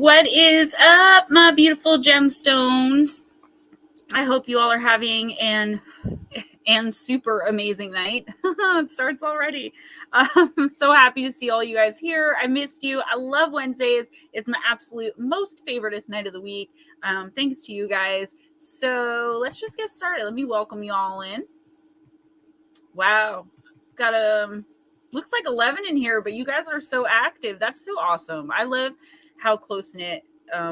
What is up, my beautiful gemstones? I hope you all are having an super amazing night. It starts already. I'm so happy to see all you guys here. I missed you. I love Wednesdays. It's my absolute most favoriteest night of the week. Thanks to you guys. So let's just get started. Let me welcome you all in. Wow. Got looks like 11 in here, but you guys are so active. That's so awesome. I love how close-knit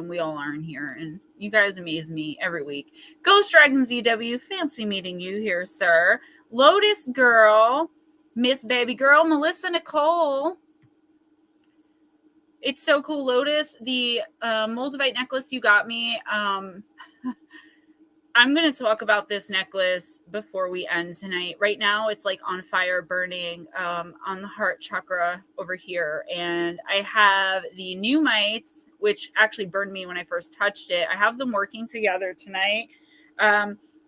we all are in here, and you guys amaze me every week. Ghostdragonzw, fancy meeting you here, sir. Lotus Girl, Miss Baby Girl, Melissa Nicole. It's so cool, Lotus. The Moldavite necklace you got me. I'm going to talk about this necklace before we end tonight. Right now, it's like on fire, burning on the heart chakra over here. And I have the new mites, which actually burned me when I first touched it. I have them working together tonight.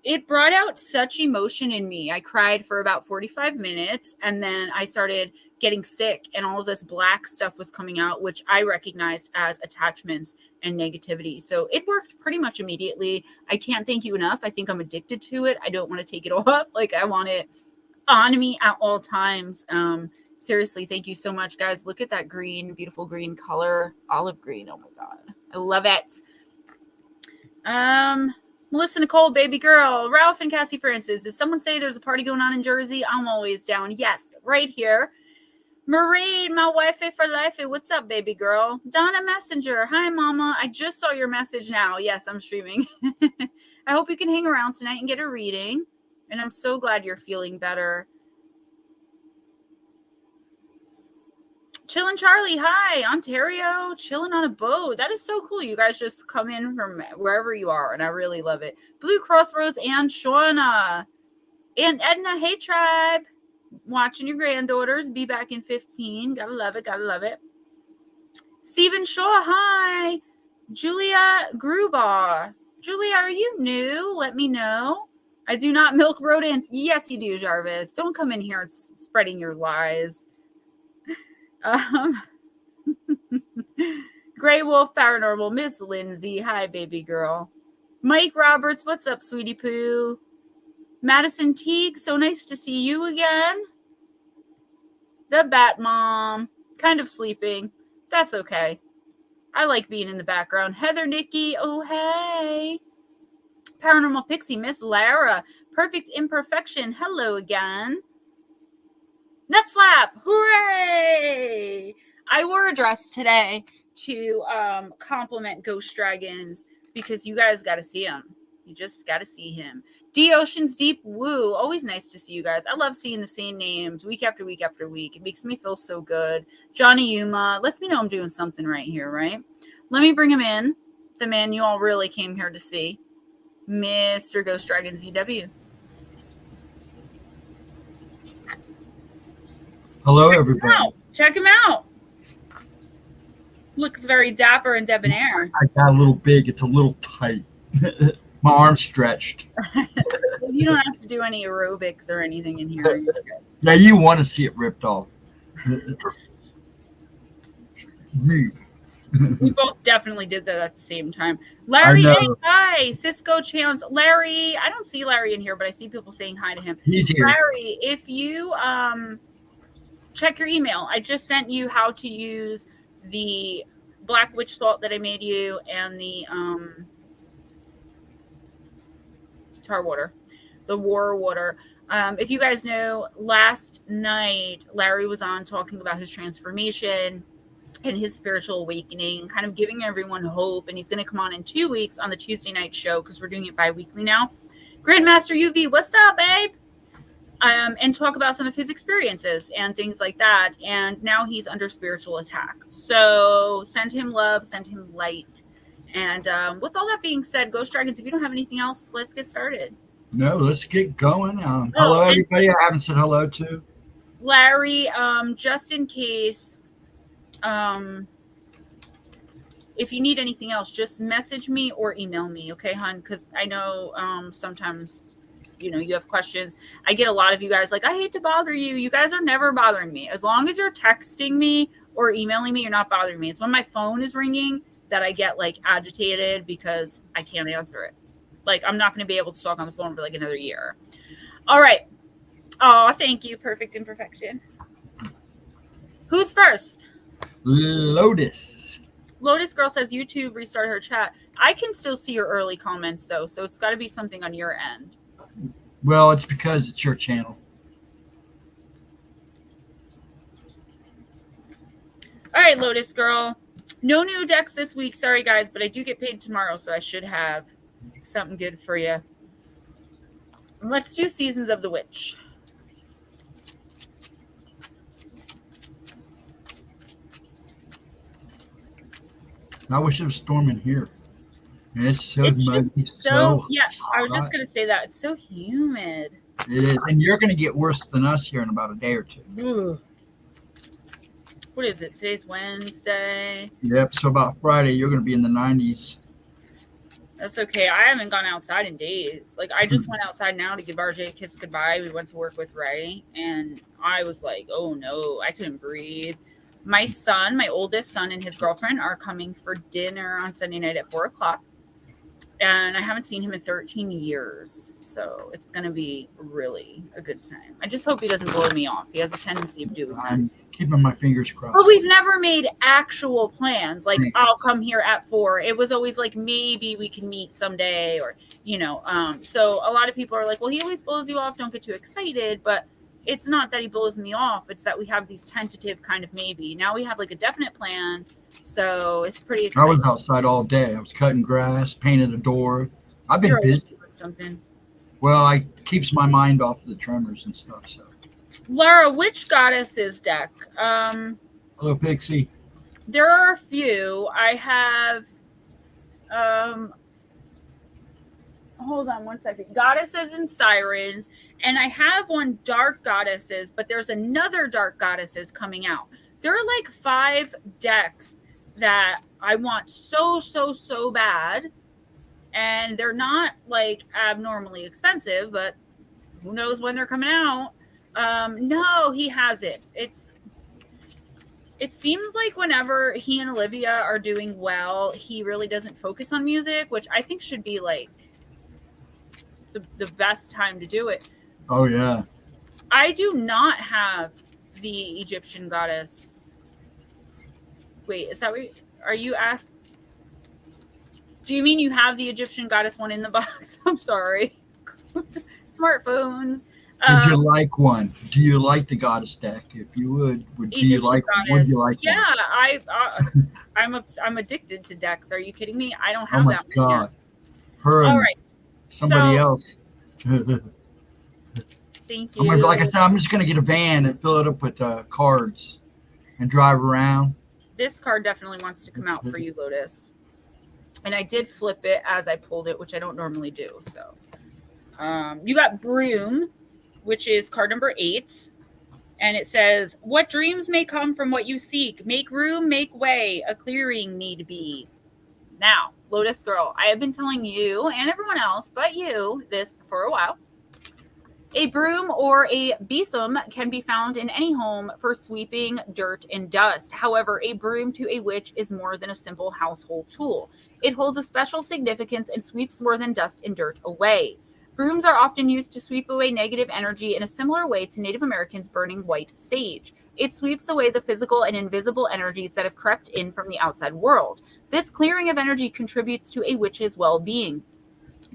It brought out such emotion in me. I cried for about 45 minutes, and then I started getting sick, and all of this black stuff was coming out, which I recognized as attachments and negativity. So it worked pretty much immediately. I can't thank you enough. I think I'm addicted to it. I don't want to take it off. Like, I want it on me at all times. Seriously, thank you so much, guys. Look at that green, beautiful green color. Olive green. Oh my God. I love it. Melissa Nicole, Baby Girl, Ralph and Cassie Francis. Did someone say there's a party going on in Jersey? I'm always down. Yes, right here. Marie, my wifey for life. What's up, baby girl? Donna Messenger. Hi, mama. I just saw your message now. Yes, I'm streaming. I hope you can hang around tonight and get a reading. And I'm so glad you're feeling better. Chillin' Charlie. Hi, Ontario. Chilling on a boat. That is so cool. You guys just come in from wherever you are, and I really love it. Blue Crossroads and Shauna. And Edna. Hey, tribe. Watching your granddaughters be back in 15. Gotta love it. Gotta love it. Stephen Shaw. Hi. Julia Grubaugh. Julia, are you new? Let me know. I do not milk rodents. Yes, you do, Jarvis. Don't come in here spreading your lies. Gray Wolf Paranormal. Miss Lindsay. Hi, baby girl. Mike Roberts. What's up, sweetie poo? Madison Teague, so nice to see you again. The Bat Mom, kind of sleeping. That's okay. I like being in the background. Heather Nikki, oh hey. Paranormal Pixie, Miss Lara. Perfect Imperfection, hello again. Nut Slap, hooray! I wore a dress today to compliment Ghost Dragons because you guys got to see him. You just got to see him. D Ocean's Deep Woo. Always nice to see you guys. I love seeing the same names week after week after week. It makes me feel so good. Johnny Yuma. Lets me know I'm doing something right here, right? Let me bring him in. The man you all really came here to see. Mr. Ghostdragonzw. Hello, everybody. Check him out. Looks very dapper and debonair. I got a little big. It's a little tight. My arm's stretched. You don't have to do any aerobics or anything in here. You're good. Yeah, you want to see it ripped off. Me. We both definitely did that at the same time. Larry, hey, hi. Cisco Chance. Larry, I don't see Larry in here, but I see people saying hi to him. He's here. Larry, if you check your email, I just sent you how to use the Black Witch Salt that I made you and the tar water, the war water. If you guys know, last night Larry was on talking about his transformation and his spiritual awakening, kind of giving everyone hope. And he's going to come on in 2 weeks on the Tuesday night show because we're doing it bi-weekly now. Grandmaster UV, what's up, babe? And talk about some of his experiences and things like that. And now he's under spiritual attack. So send him love, send him light. And with all that being said, Ghost Dragons, if you don't have anything else, let's get started. No, let's get going. Hello, everybody. I haven't said hello to. Larry, just in case, if you need anything else, just message me or email me, okay, hon? Because I know sometimes, you have questions. I get a lot of you guys like, I hate to bother you. You guys are never bothering me. As long as you're texting me or emailing me, you're not bothering me. It's when my phone is ringing that I get like agitated because I can't answer it. Like, I'm not going to be able to talk on the phone for like another year. All right. Oh, thank you. Perfect imperfection. Who's first? Lotus. Lotus Girl says YouTube restart her chat. I can still see your early comments though, so it's got to be something on your end. Well, it's because it's your channel. All right, Lotus Girl. No new decks this week. Sorry, guys, but I do get paid tomorrow, so I should have something good for you. Let's do Seasons of the Witch. I wish it was storming here. It's so muggy, so yeah. I was just gonna say that it's so humid. It is, and you're gonna get worse than us here in about a day or two. Ugh. What is it? Today's Wednesday. Yep. So about Friday, you're gonna be in the 90s. That's okay. I haven't gone outside in days. Like, I just went outside now to give RJ a kiss goodbye. We went to work with Ray, and I was like, oh no, I couldn't breathe. My son, my oldest son, and his girlfriend are coming for dinner on Sunday night at 4:00. And I haven't seen him in 13 years. So it's going to be really a good time. I just hope he doesn't blow me off. He has a tendency of doing that. I'm keeping my fingers crossed. But we've never made actual plans. Like, I'll come here at 4. It was always like, maybe we can meet someday, or, you know. So a lot of people are like, well, he always blows you off. Don't get too excited. But it's not that he blows me off. It's that we have these tentative kind of maybe. Now we have like a definite plan. So it's pretty exciting. I was outside all day. I was cutting grass, painted a door. I've been busy. Something. Well, it keeps my mind off of the tremors and stuff. So, Laura, which goddesses deck? Hello, Pixie. There are a few. I have. Hold on one second. Goddesses and Sirens, and I have one Dark Goddesses, but there's another Dark Goddesses coming out. There are like 5 decks that I want so bad, and they're not like abnormally expensive, but who knows when they're coming out. No, he has it. It seems like whenever he and Olivia are doing well, he really doesn't focus on music, which I think should be like the best time to do it. Oh yeah. I do not have the Egyptian goddess. Wait, is that what are you asked? Do you mean you have the Egyptian goddess one in the box? I'm sorry. Smartphones. Would you like one? Do you like the goddess deck? If you would you like one? Would you like yeah, one? I'm addicted to decks. Are you kidding me? I don't have that one. Oh my God. Her All and right. somebody else. Thank you. Like I said, I'm just gonna get a van and fill it up with cards and drive around. This card definitely wants to come out for you, Lotus. And I did flip it as I pulled it, which I don't normally do. So you got Broom, which is card number 8. And it says, what dreams may come from what you seek? Make room, make way. A clearing need be. Now, Lotus Girl, I have been telling you and everyone else but you this for a while. A broom or a besom can be found in any home for sweeping dirt and dust. However, a broom to a witch is more than a simple household tool. It holds a special significance and sweeps more than dust and dirt away. Brooms are often used to sweep away negative energy in a similar way to Native Americans burning white sage. It sweeps away the physical and invisible energies that have crept in from the outside world. This clearing of energy contributes to a witch's well-being.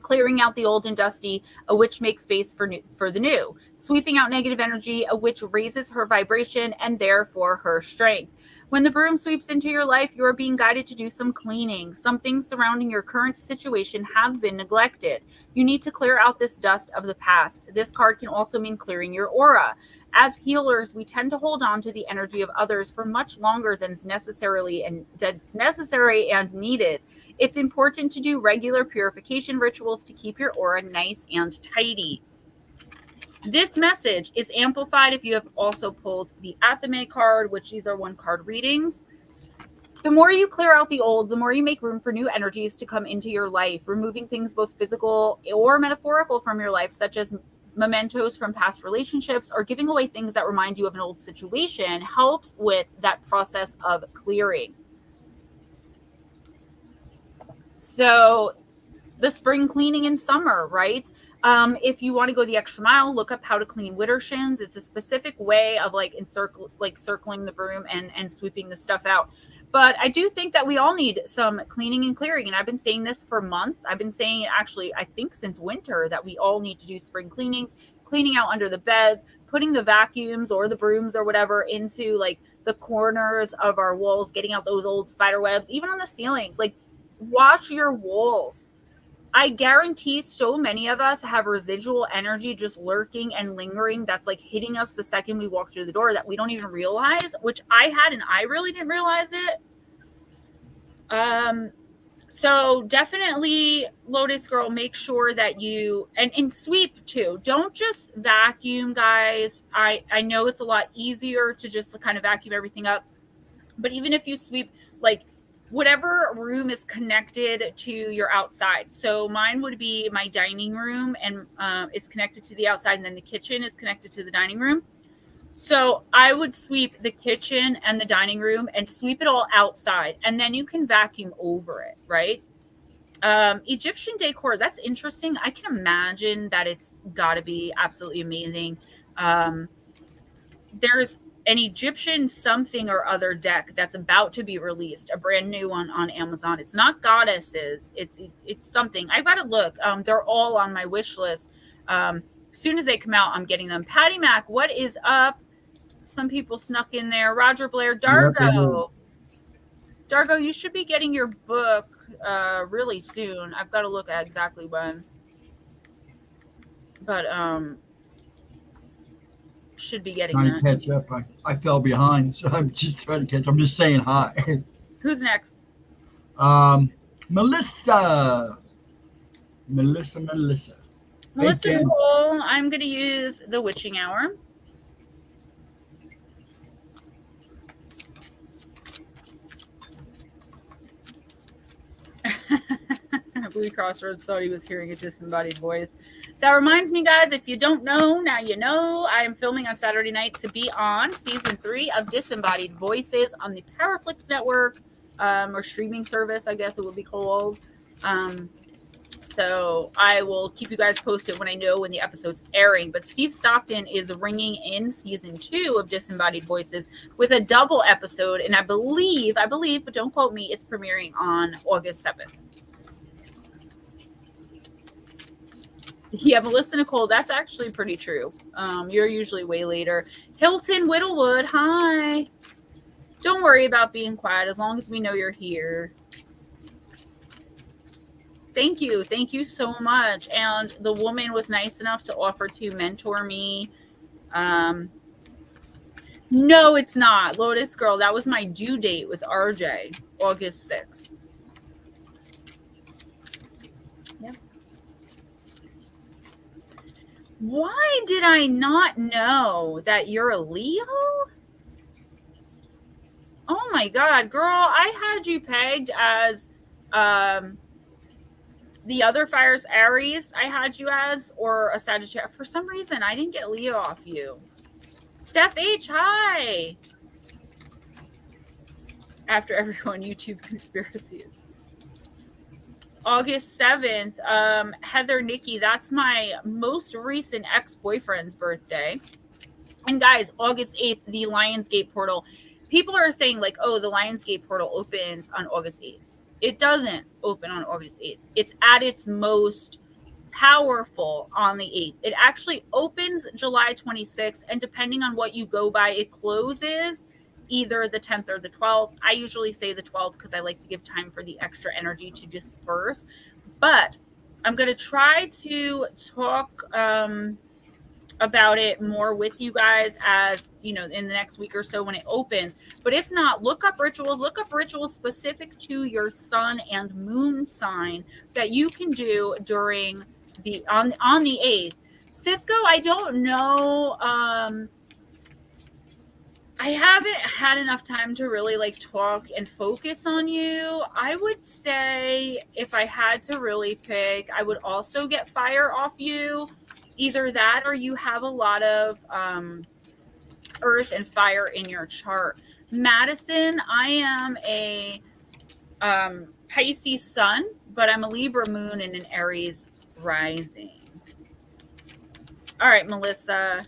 Clearing out the old and dusty, a witch makes space for the new. Sweeping out negative energy, a witch raises her vibration and therefore her strength. When the broom sweeps into your life, you are being guided to do some cleaning. Some things surrounding your current situation have been neglected. You need to clear out this dust of the past. This card can also mean clearing your aura. As healers, we tend to hold on to the energy of others for much longer than's necessary and needed. It's important to do regular purification rituals to keep your aura nice and tidy. This message is amplified if you have also pulled the Athame card, which these are 1-card readings. The more you clear out the old, the more you make room for new energies to come into your life, removing things both physical or metaphorical from your life, such as mementos from past relationships or giving away things that remind you of an old situation helps with that process of clearing. So the spring cleaning in summer, right? If you want to go the extra mile, look up how to clean widdershins. It's a specific way of like circling the broom and sweeping the stuff out. But I do think that we all need some cleaning and clearing. And I've been saying this for months. I've been saying it actually, I think since winter, that we all need to do spring cleanings, cleaning out under the beds, putting the vacuums or the brooms or whatever into like the corners of our walls, getting out those old spider webs, even on the ceilings. Like, wash your walls. I guarantee so many of us have residual energy just lurking and lingering that's like hitting us the second we walk through the door that we don't even realize, which I had and I really didn't realize it. So definitely, Lotus Girl, make sure that you and sweep too. Don't just vacuum, guys. I know it's a lot easier to just kind of vacuum everything up, but even if you sweep, like, whatever room is connected to your outside. So mine would be my dining room and is connected to the outside, and then the kitchen is connected to the dining room. So I would sweep the kitchen and the dining room and sweep it all outside, and then you can vacuum over it, right? Egyptian decor, that's interesting. I can imagine that it's got to be absolutely amazing. There's an Egyptian something or other deck that's about to be released, a brand new one on Amazon. It's not goddesses. It's something. I've got to look. They're all on my wish list. As soon as they come out, I'm getting them. Patty Mac, what is up? Some people snuck in there. Roger Blair, Dargo. Dargo, you should be getting your book really soon. I've got to look at exactly when. But should be getting trying that. to catch up. I fell behind, so I'm just trying to catch. I'm just saying hi. Who's next? Melissa. Melissa. Melissa Nicole, I'm going to use the witching hour. Blue Crossroads thought he was hearing a disembodied voice. That reminds me, guys, if you don't know, now you know. I am filming on Saturday night to be on season 3 of Disembodied Voices on the Powerflix network, or streaming service, I guess it would be called. So I will keep you guys posted when I know when the episode's airing. But Steve Stockton is ringing in season 2 of Disembodied Voices with a double episode. And I believe, but don't quote me, it's premiering on August 7th. Yeah, Melissa Nicole, that's actually pretty true. You're usually way later. Hilton Whittlewood, hi. Don't worry about being quiet as long as we know you're here. Thank you. Thank you so much. And the woman was nice enough to offer to mentor me. No, it's not. Lotus Girl, that was my due date with RJ, August 6th. Yeah. Why did I not know that you're a Leo? Oh my God, girl, I had you pegged as the other fire's Aries I had you as, or a Sagittarius. For some reason, I didn't get Leo off you. Steph H, hi. After everyone, YouTube conspiracies. August 7th, Heather Nikki, that's my most recent ex-boyfriend's birthday. And guys, August 8th, the Lionsgate portal. People are saying like, oh, the Lionsgate portal opens on August 8th. It doesn't open on August 8th. It's at its most powerful on the 8th. It actually opens July 26th, and depending on what you go by, it closes either the 10th or the 12th. I usually say the 12th because I like to give time for the extra energy to disperse. But I'm going to try to talk about it more with you guys as, you know, in the next week or so when it opens. But if not, look up rituals specific to your sun and moon sign that you can do during the on the 8th. Cisco, I don't know. I haven't had enough time to really like talk and focus on you. I would say if I had to really pick, I would also get fire off you. Either that or you have a lot of earth and fire in your chart. Madison, I am a Pisces sun, but I'm a Libra moon and an Aries rising. All right, Melissa.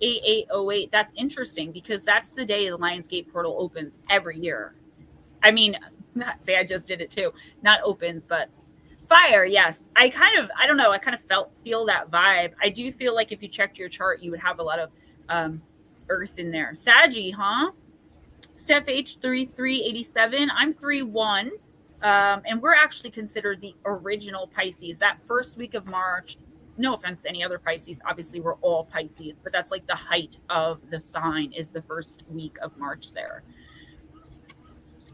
8808. That's interesting because that's the day the Lionsgate portal opens every year. I mean, not say I just did it too. Not opens, but fire. Yes. I don't know. I kind of feel that vibe. I do feel like if you checked your chart, you would have a lot of earth in there. Saggy, huh? Steph H3387. I'm 3-1. And we're actually considered the original Pisces. That first week of March, no offense to any other Pisces, obviously we're all Pisces, but that's like the height of the sign is the first week of March there.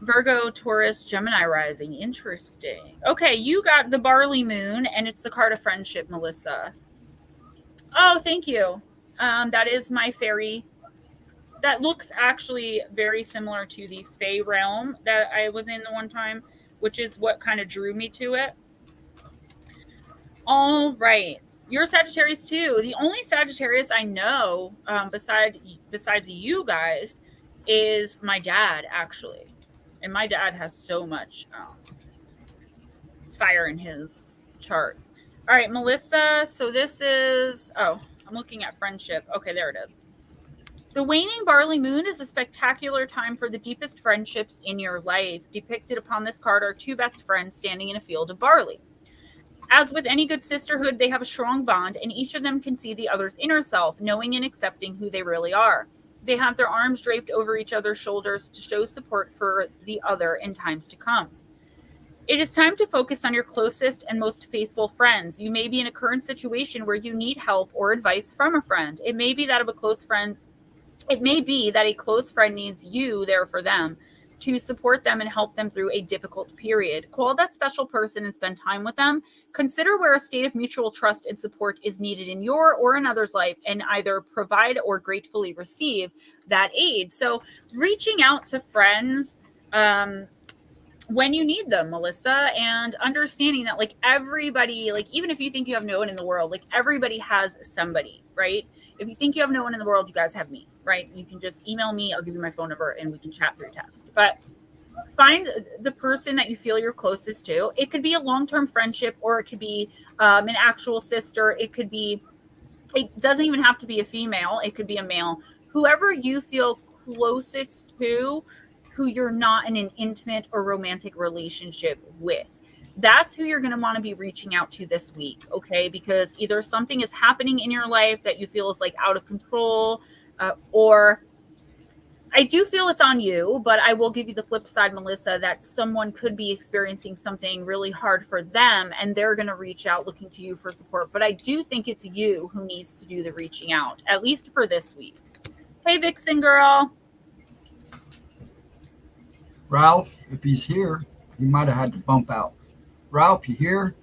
Virgo, Taurus, Gemini rising. Interesting. Okay, you got the barley moon, and it's the card of friendship, Melissa. Oh, thank you. That is my fairy. That looks actually very similar to the Fey realm that I was in the one time, which is what kind of drew me to it. All right. You're Sagittarius too. The only Sagittarius I know besides you guys is my dad, actually. And my dad has so much fire in his chart. All right, Melissa. So this is, I'm looking at friendship. Okay, there it is. The waning barley moon is a spectacular time for the deepest friendships in your life. Depicted upon this card are two best friends standing in a field of barley. As with any good sisterhood, they have a strong bond, and each of them can see the other's inner self, knowing and accepting who they really are. They have their arms draped over each other's shoulders to show support for the other in times to come. It is time to focus on your closest and most faithful friends. You may be in a current situation where you need help or advice from a friend. It may be that a close friend needs you there for them, to support them and help them through a difficult period. Call that special person and spend time with them. Consider where a state of mutual trust and support is needed in your or another's life, and either provide or gratefully receive that aid. So reaching out to friends when you need them, Melissa, and understanding that like everybody, like even if you think you have no one in the world, like everybody has somebody, right? If you think you have no one in the world, you guys have me, right? You can just email me. I'll give you my phone number and we can chat through text. But find the person that you feel you're closest to. It could be a long-term friendship, or it could be an actual sister. It doesn't even have to be a female. It could be a male. Whoever you feel closest to, who you're not in an intimate or romantic relationship with. That's who you're going to want to be reaching out to this week, okay? Because either something is happening in your life that you feel is like out of control, or I do feel it's on you, but I will give you the flip side, Melissa, that someone could be experiencing something really hard for them and they're going to reach out looking to you for support. But I do think it's you who needs to do the reaching out, at least for this week. Hey, Vixen girl. Ralph, if he's here, he might have had to bump out. Ralph, you here?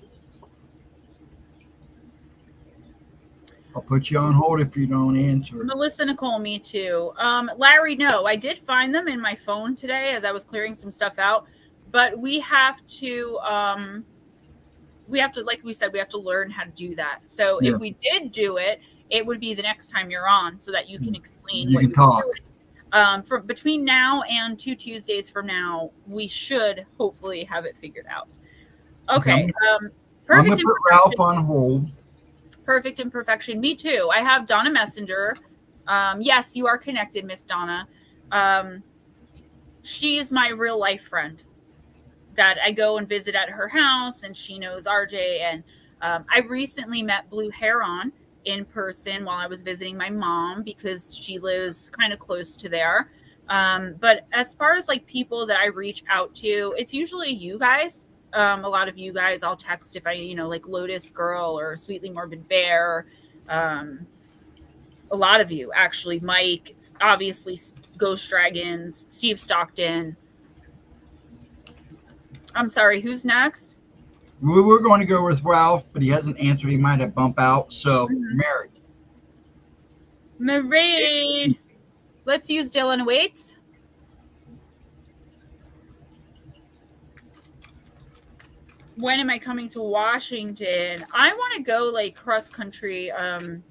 I'll put you on hold if you don't answer. Melissa, Nicole, me too. Larry, no, I did find them in my phone today as I was clearing some stuff out, but we have to, like we said, we have to learn how to do that. So if we did do it, it would be the next time you're on so that you can explain what you're doing. For between now and 2 Tuesdays from now, we should hopefully have it figured out. Okay. I'm going to put Ralph on hold. Perfect imperfection. Me too. I have Donna Messenger. Yes, you are connected, Miss Donna. She is my real life friend that I go and visit at her house, and she knows RJ. And I recently met Blue Heron in person while I was visiting my mom because she lives kind of close to there. But as far as like people that I reach out to, it's usually you guys. A lot of you guys I'll text if I, like Lotus Girl or Sweetly Morbid Bear. A lot of you, actually. Mike, obviously, Ghostdragonzw, Steve Stockton. I'm sorry, who's next? We're going to go with Ralph, but he hasn't answered. He might have bumped out. So, Mary. Let's use Dylan Waits. When am I coming to Washington? I want to go like cross country and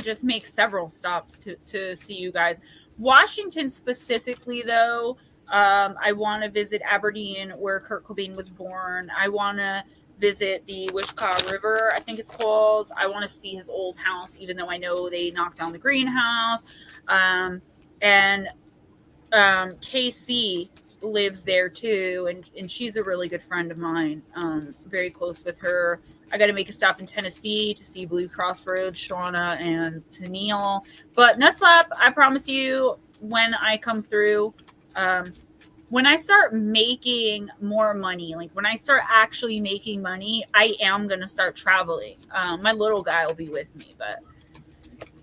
just make several stops to see you guys. Washington specifically, though, I want to visit Aberdeen, where Kurt Cobain was born. I want to visit the Wishkah River, I think it's called. I want to see his old house, even though I know they knocked down the greenhouse. And KC lives there too, and she's a really good friend of mine. Very close with her. I got to make a stop in Tennessee to see Blue Crossroads, Shauna, and Tennille. But Nutslap, I promise you, when I come through, when I start making more money, like when I start actually making money, I am going to start traveling. My little guy will be with me. But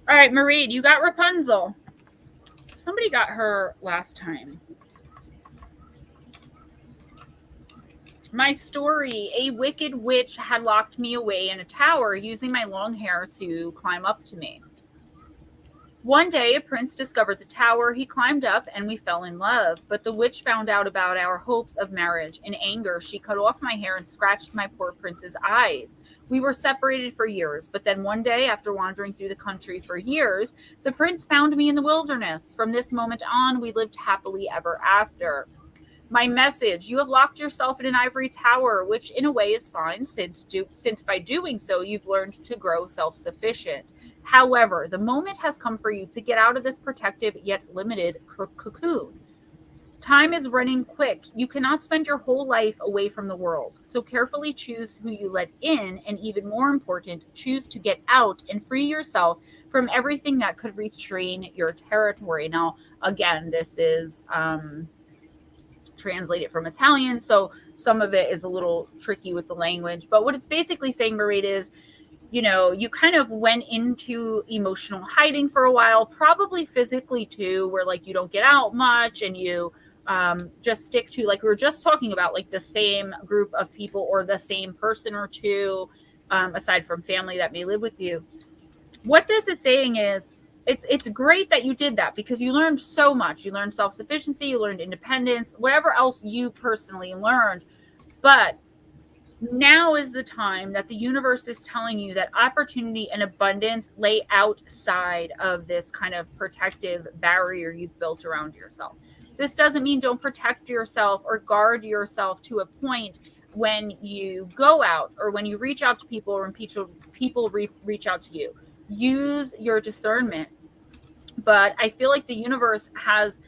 all right, Marie, you got Rapunzel. Somebody got her last time. My story: a wicked witch had locked me away in a tower, using my long hair to climb up to me. One day, a prince discovered the tower. He climbed up and we fell in love. But the witch found out about our hopes of marriage. In anger, she cut off my hair and scratched my poor prince's eyes. We were separated for years. But then one day, after wandering through the country for years, the prince found me in the wilderness. From this moment on, we lived happily ever after. My message: you have locked yourself in an ivory tower, which in a way is fine, since by doing so, you've learned to grow self-sufficient. However, the moment has come for you to get out of this protective yet limited cocoon. Time is running quick. You cannot spend your whole life away from the world. So carefully choose who you let in, and even more important, choose to get out and free yourself from everything that could restrain your territory. Now, again, this is translated from Italian, so some of it is a little tricky with the language. But what it's basically saying, Marie, is, you know, you kind of went into emotional hiding for a while, probably physically too, where like you don't get out much and you just stick to, like we were just talking about, like the same group of people or the same person or two, aside from family that may live with you. What this is saying is, it's great that you did that, because you learned so much. You learned self-sufficiency, you learned independence, whatever else you personally learned. But now is the time that the universe is telling you that opportunity and abundance lay outside of this kind of protective barrier you've built around yourself. This doesn't mean don't protect yourself or guard yourself to a point when you go out or when you reach out to people or when people reach out to you. Use your discernment. But I feel like the universe has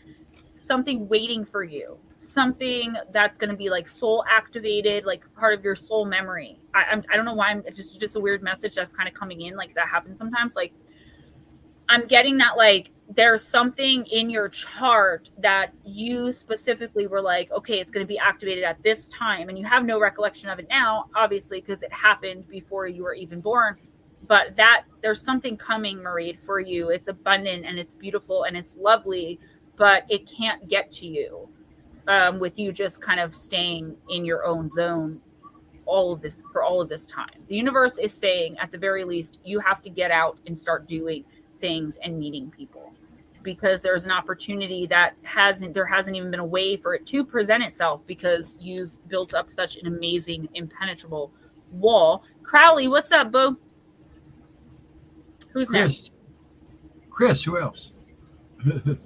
something waiting for you, something that's going to be like soul activated, like part of your soul memory. I don't know why, it's just a weird message that's kind of coming in, like that happens sometimes. Like I'm getting that, like there's something in your chart that you specifically were like, okay, it's going to be activated at this time, and you have no recollection of it now, obviously, because it happened before you were even born. But that there's something coming, Marie, for you. It's abundant and it's beautiful and it's lovely, but it can't get to you with you just kind of staying in your own zone all of this time. The universe is saying, at the very least, you have to get out and start doing things and meeting people, because there's an opportunity that there hasn't even been a way for it to present itself, because you've built up such an amazing, impenetrable wall. Crowley, what's up, boo? Who's next? Chris, who else? All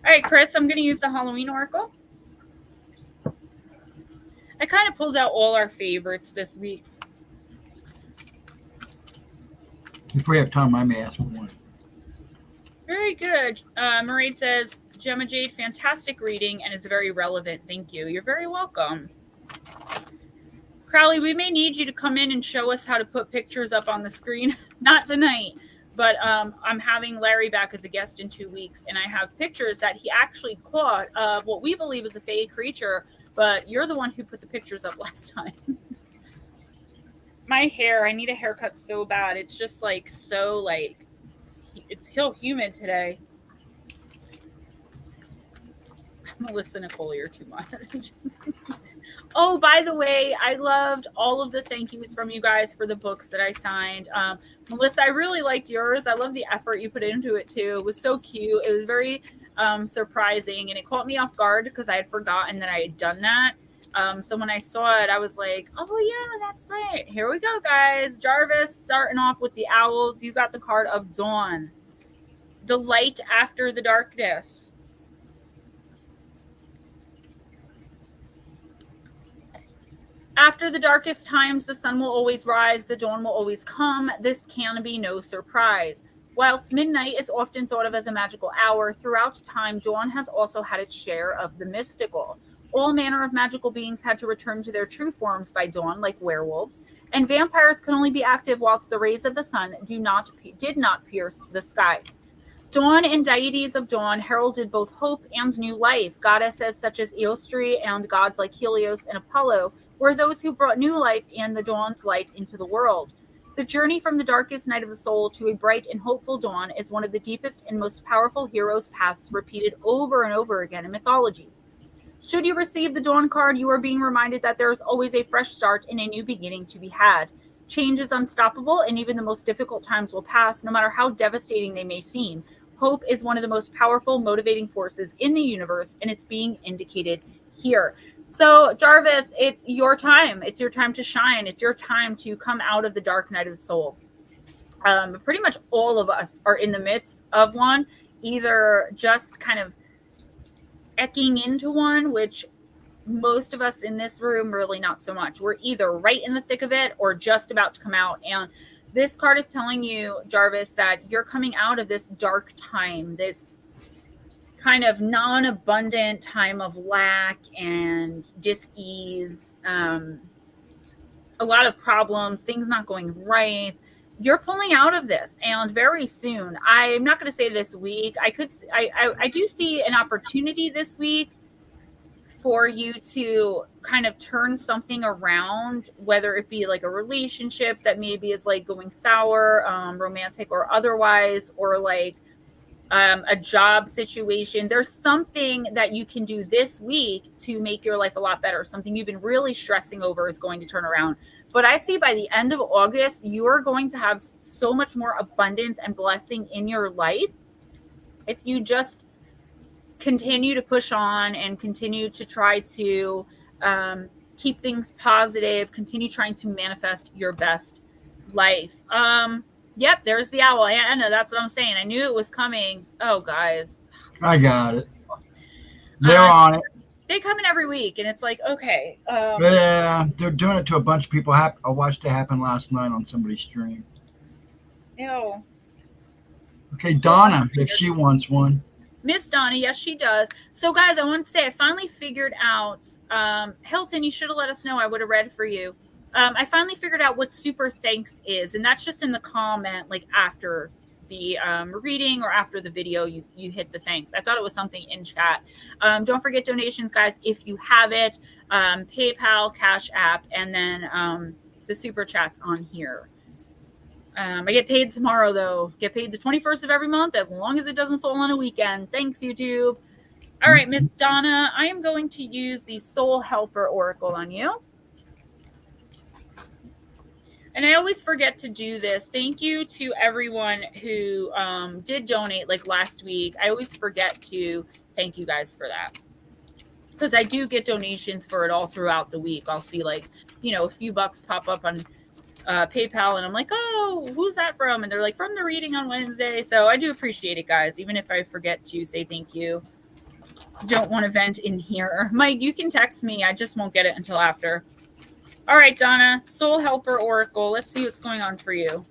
right, Chris, I'm going to use the Halloween Oracle. I kind of pulled out all our favorites this week. If we have time, I may ask for one. Very good. Marie says, Gemma Jade, fantastic reading and is very relevant. Thank you. You're very welcome. Crowley, we may need you to come in and show us how to put pictures up on the screen. Not tonight, but I'm having Larry back as a guest in 2 weeks, and I have pictures that he actually caught of what we believe is a fey creature, but you're the one who put the pictures up last time. My hair, I need a haircut so bad. It's just like so like, it's so humid today. I'm gonna listen to Collier too much. Oh, by the way, I loved all of the thank yous from you guys for the books that I signed. Melissa, I really liked yours. I love the effort you put into it too. It was so cute. It was very surprising, and it caught me off guard because I had forgotten that I had done that. So when I saw it, I was like, oh yeah, that's right. Here we go, guys. Jarvis, starting off with the owls. You got the card of Dawn. The light after the darkness. After the darkest times, the sun will always rise, the dawn will always come. This can be no surprise. Whilst midnight is often thought of as a magical hour, throughout time, dawn has also had its share of the mystical. All manner of magical beings had to return to their true forms by dawn, like werewolves, and vampires can only be active whilst the rays of the sun did not pierce the sky. Dawn and deities of dawn heralded both hope and new life. Goddesses such as Eostri and gods like Helios and Apollo were those who brought new life and the dawn's light into the world. The journey from the darkest night of the soul to a bright and hopeful dawn is one of the deepest and most powerful heroes' paths repeated over and over again in mythology. Should you receive the Dawn card, you are being reminded that there is always a fresh start and a new beginning to be had. Change is unstoppable, and even the most difficult times will pass, no matter how devastating they may seem. Hope is one of the most powerful motivating forces in the universe, and it's being indicated here. So, Jarvis, it's your time. It's your time to shine. It's your time to come out of the dark night of the soul. Pretty much all of us are in the midst of one, either just kind of ecking into one, which most of us in this room really not so much. We're either right in the thick of it or just about to come out. And this card is telling you, Jarvis, that you're coming out of this dark time, this kind of non-abundant time of lack and dis-ease, a lot of problems, things not going right. You're pulling out of this, and very soon. I'm not going to say this week. I do see an opportunity this week for you to kind of turn something around, whether it be like a relationship that maybe is like going sour, romantic or otherwise, or like a job situation. There's something that you can do this week to make your life a lot better. Something you've been really stressing over is going to turn around. But I see by the end of August, you are going to have so much more abundance and blessing in your life if you just continue to push on and continue to try to keep things positive, continue trying to manifest your best life. Yep, there's the owl. I know, that's what I'm saying. I knew it was coming. Oh, guys. I got it. They're on it. They come in every week, and it's like, okay. Yeah, they're doing it to a bunch of people. I watched it happen last night on somebody's stream. Ew. Okay, Donna, if she wants one. Miss Donna, yes, she does. So, guys, I want to say I finally figured out, Hilton, you should have let us know. I would have read for you. I finally figured out what super thanks is, and that's just in the comment, like after the reading or after the video, you hit the thanks. I thought it was something in chat. Don't forget donations, guys, if you have it. PayPal, Cash App, and then the super chats on here. I get paid tomorrow, though. Get paid the 21st of every month, as long as it doesn't fall on a weekend. Thanks, YouTube. All right, Miss Donna, I am going to use the Soul Helper Oracle on you. And I always forget to do this. Thank you to everyone who did donate like last week. I always forget to thank you guys for that. Because I do get donations for it all throughout the week. I'll see like, a few bucks pop up on PayPal, and I'm like, oh, who's that from? And they're like, from the reading on Wednesday. So I do appreciate it, guys, even if I forget to say thank you. Don't want to vent in here. Mike, you can text me. I just won't get it until after. All right, Donna, Soul Helper Oracle. Let's see what's going on for you.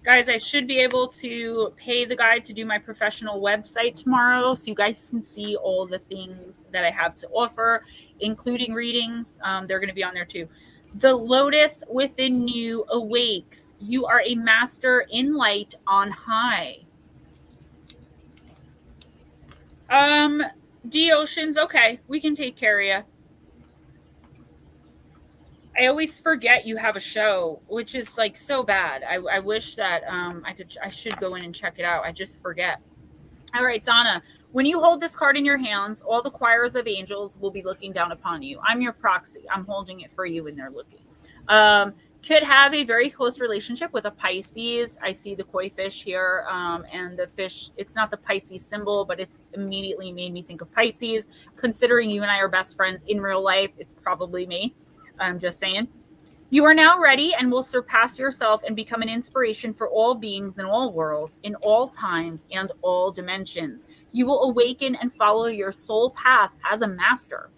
Guys, I should be able to pay the guy to do my professional website tomorrow, so you guys can see all the things that I have to offer, including readings. They're going to be on there too. The lotus within you awakes. You are a master in light on high. D Oceans, okay, we can take care of you. I always forget you have a show, which is like so bad. I wish that I should go in and check it out. I just forget. All right, Donna, when you hold this card in your hands, all the choirs of angels will be looking down upon you. I'm your proxy. I'm holding it for you, and they're looking. Could have a very close relationship with a Pisces. I see the koi fish here, and the fish, it's not the Pisces symbol, but it's immediately made me think of Pisces. Considering you and I are best friends in real life, it's probably me. I'm just saying. You are now ready and will surpass yourself and become an inspiration for all beings in all worlds, in all times, and all dimensions. You will awaken and follow your soul path as a master.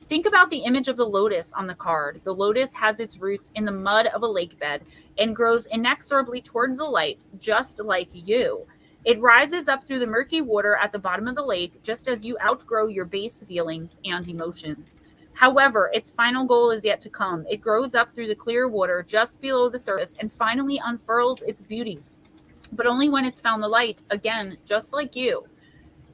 Think about the image of the lotus on the card. The lotus has its roots in the mud of a lake bed and grows inexorably toward the light, just like you. It rises up through the murky water at the bottom of the lake, just as you outgrow your base feelings and emotions. However, its final goal is yet to come. It grows up through the clear water just below the surface and finally unfurls its beauty, but only when it's found the light, again, just like you.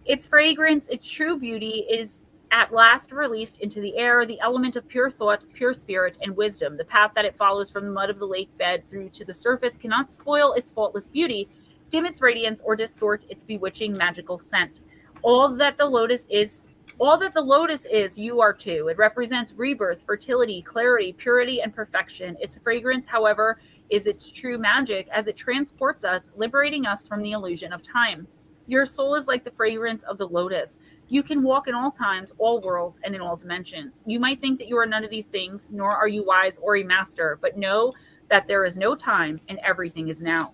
Its fragrance, its true beauty, is at last released into the air, the element of pure thought, pure spirit, and wisdom. The path that it follows from the mud of the lake bed through to the surface cannot spoil its faultless beauty, dim its radiance, or distort its bewitching magical scent. All that the lotus is, you are too. It represents rebirth, fertility, clarity, purity, and perfection. Its fragrance, however, is its true magic as it transports us, liberating us from the illusion of time. Your soul is like the fragrance of the lotus. You can walk in all times, all worlds, and in all dimensions. You might think that you are none of these things, nor are you wise or a master, but know that there is no time and everything is now.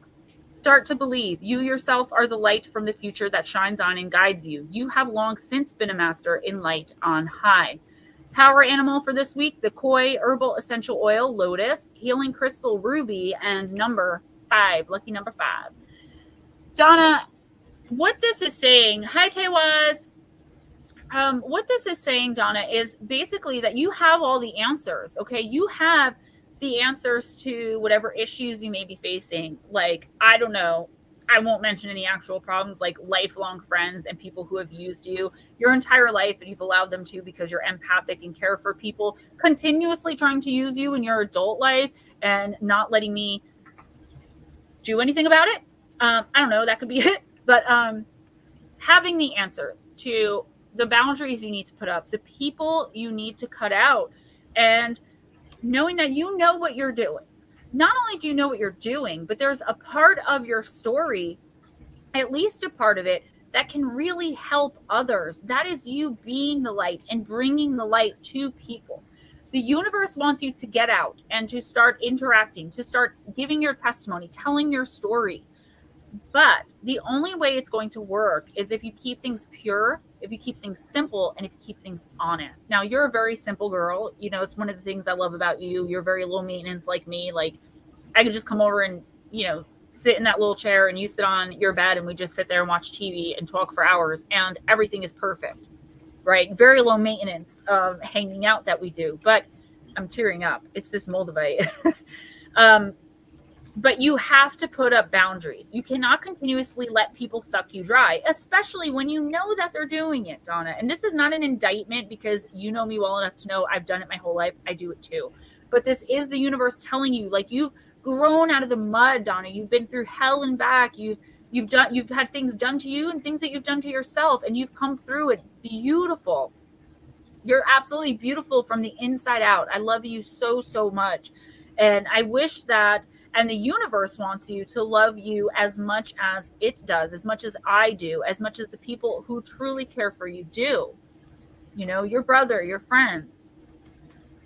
Start to believe. You yourself are the light from the future that shines on and guides you. You have long since been a master in light on high. Power animal for this week, the Koi Herbal Essential Oil Lotus, Healing Crystal Ruby, and number 5, lucky number 5. Donna, what this is saying, hi Tewaz, what this is saying, Donna, is basically that you have all the answers, okay? You have the answers to whatever issues you may be facing. Like, I don't know, I won't mention any actual problems, like lifelong friends and people who have used you your entire life and you've allowed them to because you're empathic and care for people, continuously trying to use you in your adult life and not letting me do anything about it. I don't know, that could be it. But having the answers to the boundaries you need to put up, the people you need to cut out, and knowing that you know what you're doing. Not only do you know what you're doing, but there's a part of your story, at least a part of it, that can really help others. That is you being the light and bringing the light to people. The universe wants you to get out and to start interacting, to start giving your testimony, telling your story. But the only way it's going to work is if you keep things pure, if you keep things simple, and if you keep things honest. Now, you're a very simple girl. You know, it's one of the things I love about you. You're very low maintenance like me. Like, I could just come over and, you know, sit in that little chair and you sit on your bed and we just sit there and watch TV and talk for hours and everything is perfect, right? Very low maintenance hanging out that we do. But I'm tearing up. It's this Moldavite. But you have to put up boundaries. You cannot continuously let people suck you dry, especially when you know that they're doing it, Donna. And this is not an indictment because you know me well enough to know I've done it my whole life. I do it too. But this is the universe telling you, like, you've grown out of the mud, Donna. You've been through hell and back. You've had things done to you and things that you've done to yourself, and you've come through it beautiful. You're absolutely beautiful from the inside out. I love you so, so much. And I wish that, and the universe wants you to love you as much as it does, as much as I do, as much as the people who truly care for you do. You know, your brother, your friends.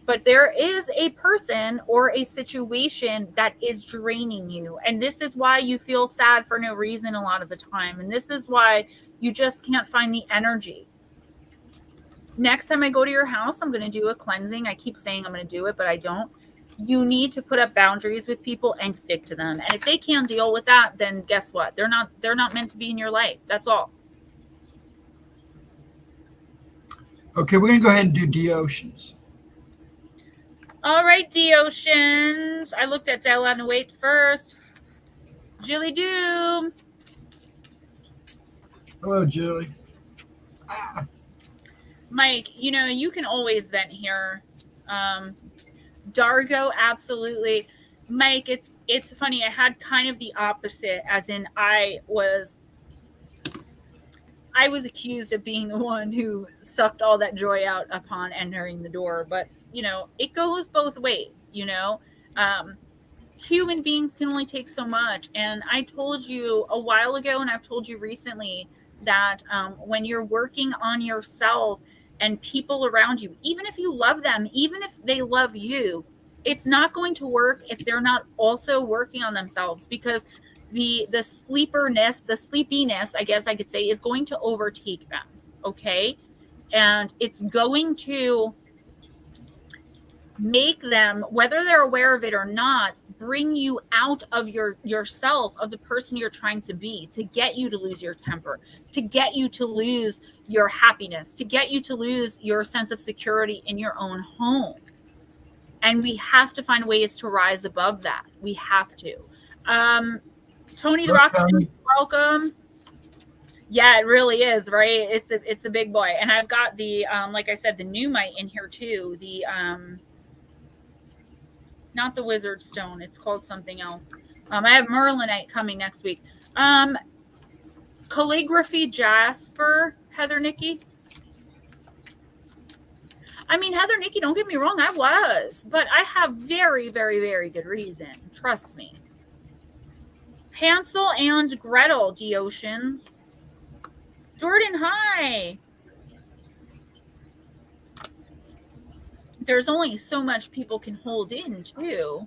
But there is a person or a situation that is draining you. And this is why you feel sad for no reason a lot of the time. And this is why you just can't find the energy. Next time I go to your house, I'm going to do a cleansing. I keep saying I'm going to do it, but I don't. You need to put up boundaries with people and stick to them. And if they can't deal with that, then guess what? They're not meant to be in your life. That's all. Okay, we're going to go ahead and do D-Oceans. All right, D-Oceans. I looked at Della and Wait first. Jilly Doom. Hello, Jilly. Mike, you know, you can always vent here. Dargo, absolutely. Mike, it's funny. I had kind of the opposite, as in I was accused of being the one who sucked all that joy out upon entering the door. But, you know, it goes both ways, you know. Human beings can only take so much. And I told you a while ago, and I've told you recently, that when you're working on yourself and people around you, even if you love them, even if they love you, it's not going to work if they're not also working on themselves, because the sleepiness, I guess I could say, is going to overtake them. Okay. And it's going to make them, whether they're aware of it or not, bring you out of yourself, of the person you're trying to be, to get you to lose your temper, to get you to lose your happiness, to get you to lose your sense of security in your own home. And we have to find ways to rise above that. We have to. Tony the Rock, welcome. Yeah, it really is, right? It's a big boy. And I've got the like I said, the Numite in here too. The not the Wizard Stone, it's called something else. I have Merlinite coming next week. Calligraphy Jasper, Heather Nikki. I mean, Heather Nikki, don't get me wrong, I was, but I have very, very, very good reason. Trust me. Hansel and Gretel, Oceans. Jordan, hi. There's only so much people can hold in, too.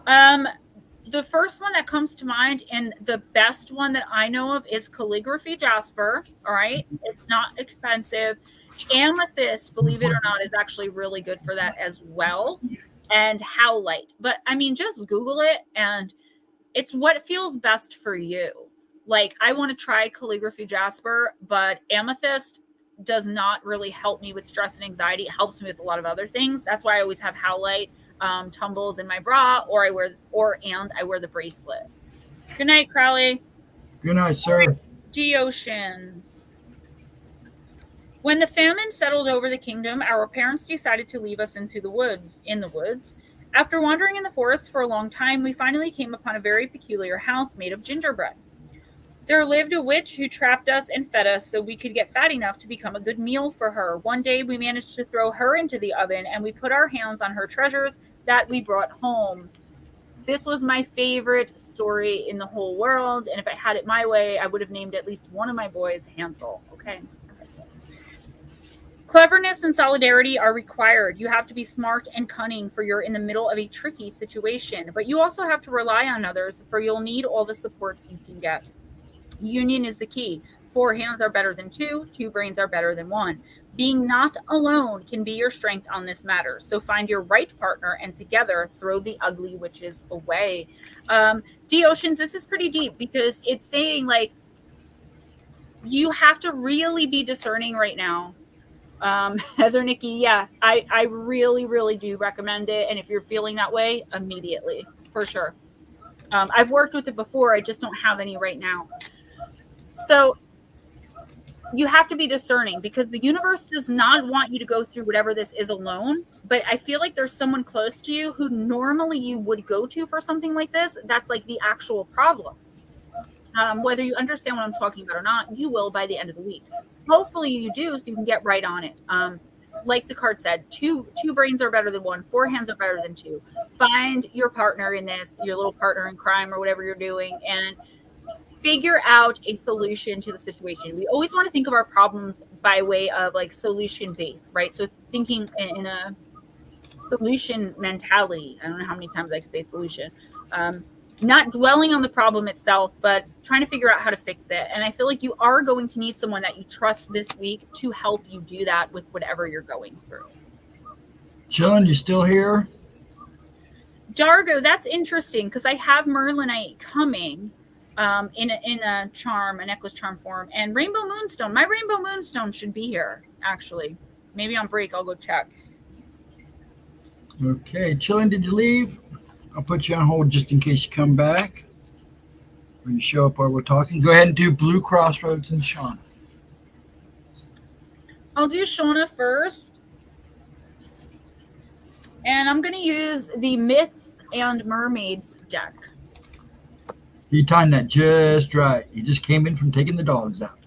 The first one that comes to mind, and the best one that I know of, is Calligraphy Jasper. All right. It's not expensive. Amethyst, believe it or not, is actually really good for that as well. And Howlite. But I mean, just Google it, and it's what feels best for you. Like, I want to try Calligraphy Jasper, but Amethyst does not really help me with stress and anxiety. It helps me with a lot of other things. That's why I always have Howlite tumbles in my bra, or I wear the bracelet. Good night, Crowley. Good night, sir. Oceans. When the famine settled over the kingdom, our parents decided to leave us in the woods. After wandering in the forest for a long time, we finally came upon a very peculiar house made of gingerbread. There lived a witch who trapped us and fed us so we could get fat enough to become a good meal for her. One day we managed to throw her into the oven, and we put our hands on her treasures that we brought home. This was my favorite story in the whole world, and if I had it my way, I would have named at least one of my boys Hansel. Okay. Cleverness and solidarity are required. You have to be smart and cunning, for you're in the middle of a tricky situation. But you also have to rely on others, for you'll need all the support you can get. Union is the key. 4 hands are better than 2. 2 brains are better than 1. Being not alone can be your strength on this matter. So find your right partner, and together throw the ugly witches away. Oceans, this is pretty deep, because it's saying, like, you have to really be discerning right now. Heather Nikki, yeah, I really, really do recommend it. And if you're feeling that way, immediately, for sure. I've worked with it before. I just don't have any right now. So you have to be discerning, because the universe does not want you to go through whatever this is alone. But I feel like there's someone close to you who normally you would go to for something like this. That's like the actual problem. Whether you understand what I'm talking about or not, you will by the end of the week. Hopefully you do, so you can get right on it. Like the card said, two brains are better than 1. 4 hands are better than 2. Find your partner in this, your little partner in crime or whatever you're doing, and figure out a solution to the situation. We always want to think of our problems by way of like solution based, right? So thinking in a solution mentality. I don't know how many times I can say solution. Not dwelling on the problem itself, but trying to figure out how to fix it. And I feel like you are going to need someone that you trust this week to help you do that with whatever you're going through. John, you still here? Dargo, that's interesting, because I have Merlinite coming in a charm, a necklace charm form, and Rainbow Moonstone. My Rainbow Moonstone should be here, actually. Maybe on break, I'll go check. Okay, Chillin, did you leave? I'll put you on hold just in case you come back. When you show up while we're talking, go ahead and do Blue Crossroads and Shauna. I'll do Shauna first. And I'm going to use the Myths and Mermaids deck. You timed that just right. You just came in from taking the dogs out.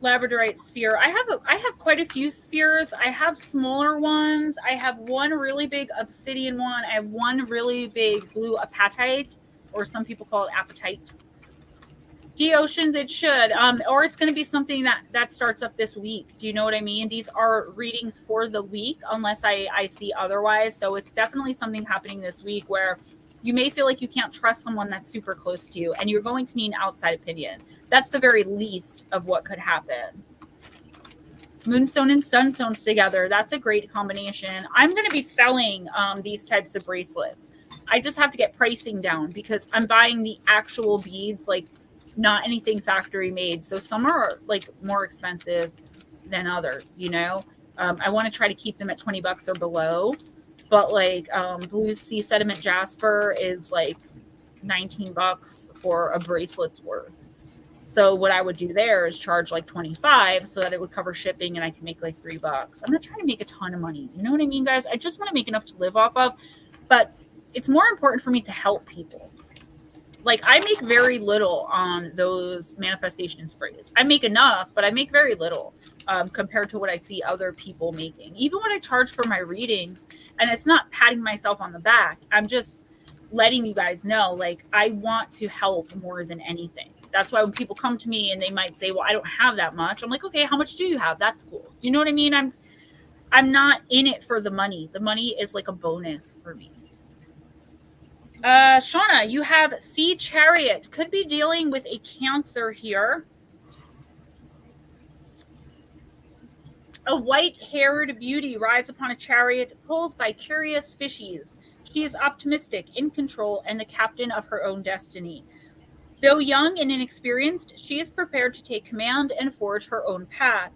Labradorite sphere. I have quite a few spheres. I have smaller ones. I have one really big obsidian one. I have one really big blue apatite, or some people call it apatite. D-Oceans, it should. Or it's going to be something that starts up this week. Do you know what I mean? These are readings for the week, unless I see otherwise. So it's definitely something happening this week where you may feel like you can't trust someone that's super close to you, and you're going to need an outside opinion. That's the very least of what could happen. Moonstone and sunstones together. That's a great combination. I'm going to be selling these types of bracelets. I just have to get pricing down because I'm buying the actual beads, like not anything factory made. So some are like more expensive than others, you know. I want to try to keep them at 20 bucks or below, but like blue sea sediment jasper is like 19 bucks for a bracelet's worth. So what I would do there is charge like 25 so that it would cover shipping and I can make like $3. I'm not trying to make a ton of money. You know what I mean, guys? I just want to make enough to live off of, but it's more important for me to help people. Like I make very little on those manifestation sprays. I make enough, but I make very little compared to what I see other people making. Even when I charge for my readings, and it's not patting myself on the back, I'm just letting you guys know, like I want to help more than anything. That's why when people come to me and they might say, well, I don't have that much. I'm like, okay, how much do you have? That's cool. You know what I mean? I'm not in it for the money. The money is like a bonus for me. Shauna, you have Sea Chariot. Could be dealing with a Cancer here. A white-haired beauty rides upon a chariot pulled by curious fishies. She is optimistic, in control, and the captain of her own destiny. Though young and inexperienced, she is prepared to take command and forge her own path.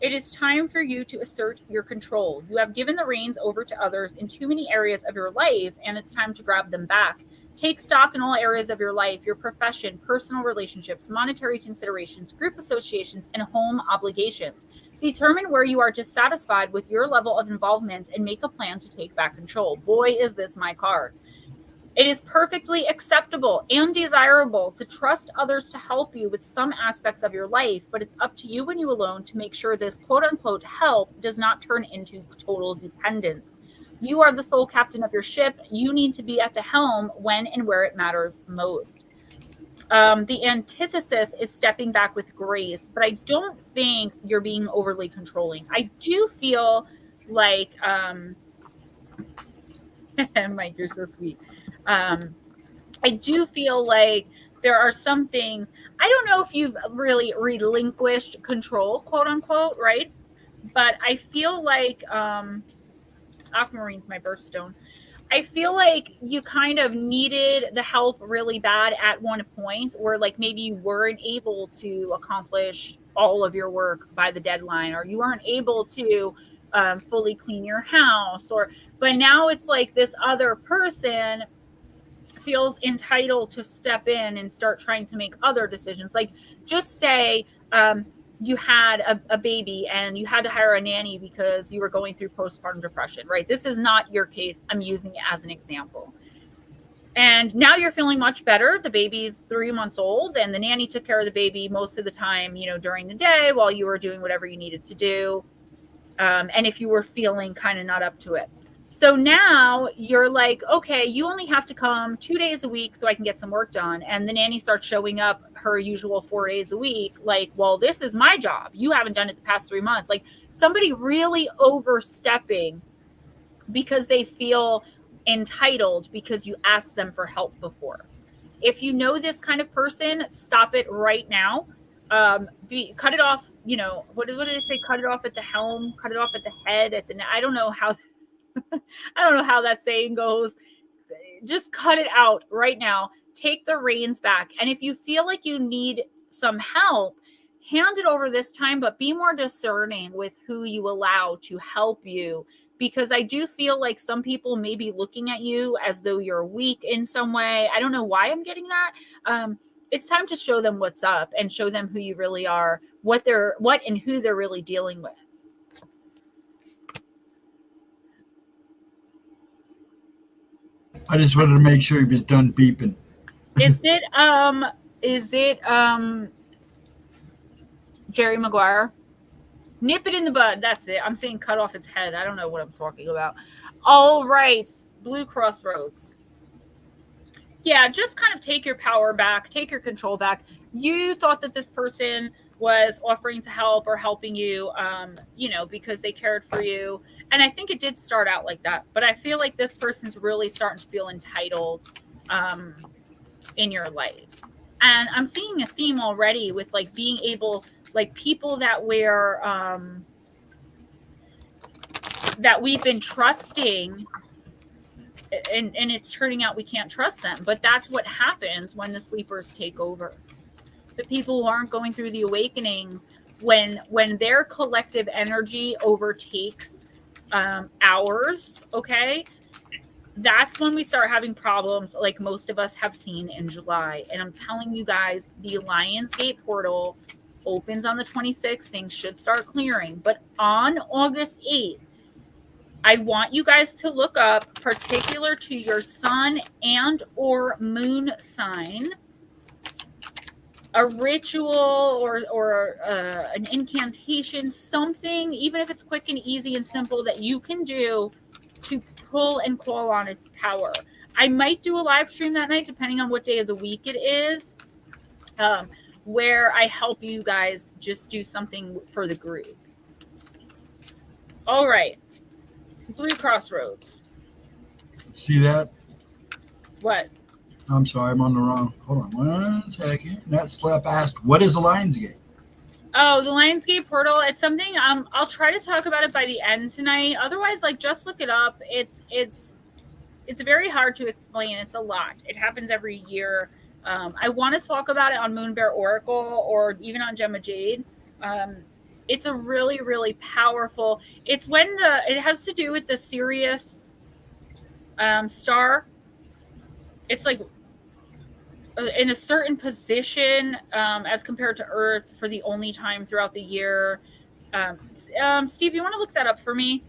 It is time for you to assert your control. You have given the reins over to others in too many areas of your life, and it's time to grab them back. Take stock in all areas of your life, your profession, personal relationships, monetary considerations, group associations, and home obligations. Determine where you are dissatisfied with your level of involvement and make a plan to take back control. Boy, is this my card. It is perfectly acceptable and desirable to trust others to help you with some aspects of your life, but it's up to you and you alone to make sure this quote-unquote help does not turn into total dependence. You are the sole captain of your ship. You need to be at the helm when and where it matters most. The antithesis is stepping back with grace, but I don't think you're being overly controlling. I do feel like, Mike, you're so sweet. I do feel like there are some things, I don't know if you've really relinquished control, quote unquote, right? But I feel like Aquamarine's my birthstone. I feel like you kind of needed the help really bad at one point where like maybe you weren't able to accomplish all of your work by the deadline, or you weren't able to fully clean your house, but now it's like this other person feels entitled to step in and start trying to make other decisions. Like just say you had a baby and you had to hire a nanny because you were going through postpartum depression, right? This is not your case. I'm using it as an example. And now you're feeling much better. The baby's 3 months old and the nanny took care of the baby most of the time, you know, during the day while you were doing whatever you needed to do. And if you were feeling kind of not up to it. So now you're like, okay, you only have to come 2 days a week so I can get some work done. And the nanny starts showing up her usual 4 days a week. Like, well, this is my job. You haven't done it the past 3 months. Like somebody really overstepping because they feel entitled because you asked them for help before. If you know this kind of person, stop it right now. Cut it off. You know, what did they say? Cut it off at the helm, cut it off at the head, I don't know how that saying goes. Just cut it out right now. Take the reins back. And if you feel like you need some help, hand it over this time, but be more discerning with who you allow to help you. Because I do feel like some people may be looking at you as though you're weak in some way. I don't know why I'm getting that. It's time to show them what's up and show them who you really are, what and who they're really dealing with. I just wanted to make sure he was done beeping. Is it Jerry Maguire? Nip it in the bud. That's it. I'm saying cut off its head. I don't know what I'm talking about. All right. Blue Crossroads. Yeah, just kind of take your power back, take your control back. You thought that this person was offering to help or helping you, because they cared for you. And I think it did start out like that. But I feel like this person's really starting to feel entitled in your life. And I'm seeing a theme already with like being able, like people that that we've been trusting, and it's turning out we can't trust them. But that's what happens when the sleepers take over. The people who aren't going through the awakenings, when their collective energy overtakes ours, okay, that's when we start having problems like most of us have seen in July. And I'm telling you guys, the Lionsgate portal opens on the 26th. Things should start clearing. But on August 8th, I want you guys to look up, particular to your sun and or moon sign, a ritual or an incantation, something, even if it's quick and easy and simple, that you can do to pull and call on its power. I might do a live stream that night, depending on what day of the week it is, where I help you guys just do something for the group. All right. Blue Crossroads. See that? What? I'm sorry, I'm on the wrong. Hold on 1 second. That slap asked, what is the Lionsgate? Oh, the Lionsgate portal. It's something I'll try to talk about it by the end tonight. Otherwise, like, just look it up. It's very hard to explain. It's a lot. It happens every year. I want to talk about it on Nuit Oracle or even on Gemma Jade. It's a really, really powerful. It's when it has to do with the Sirius star. It's like in a certain position as compared to Earth for the only time throughout the year. Steve, you want to look that up for me?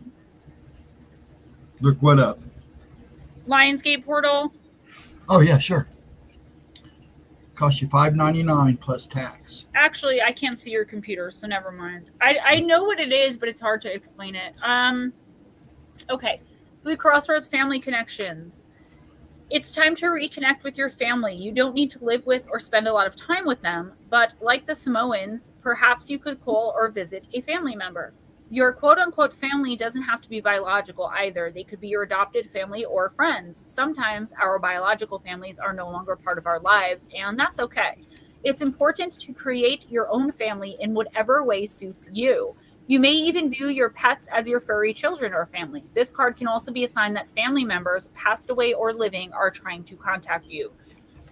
Look what up? Lionsgate portal. Oh yeah, sure. Cost you $5.99 plus tax. Actually, I can't see your computer, so never mind. I know what it is, but it's hard to explain it. Okay. Blue Crossroads Family Connections. It's time to reconnect with your family. You don't need to live with or spend a lot of time with them, but like the Samoans, perhaps you could call or visit a family member. Your quote-unquote family doesn't have to be biological either. They could be your adopted family or friends. Sometimes our biological families are no longer part of our lives, and that's okay. It's important to create your own family in whatever way suits you. You may even view your pets as your furry children or family. This card can also be a sign that family members, passed away or living, are trying to contact you.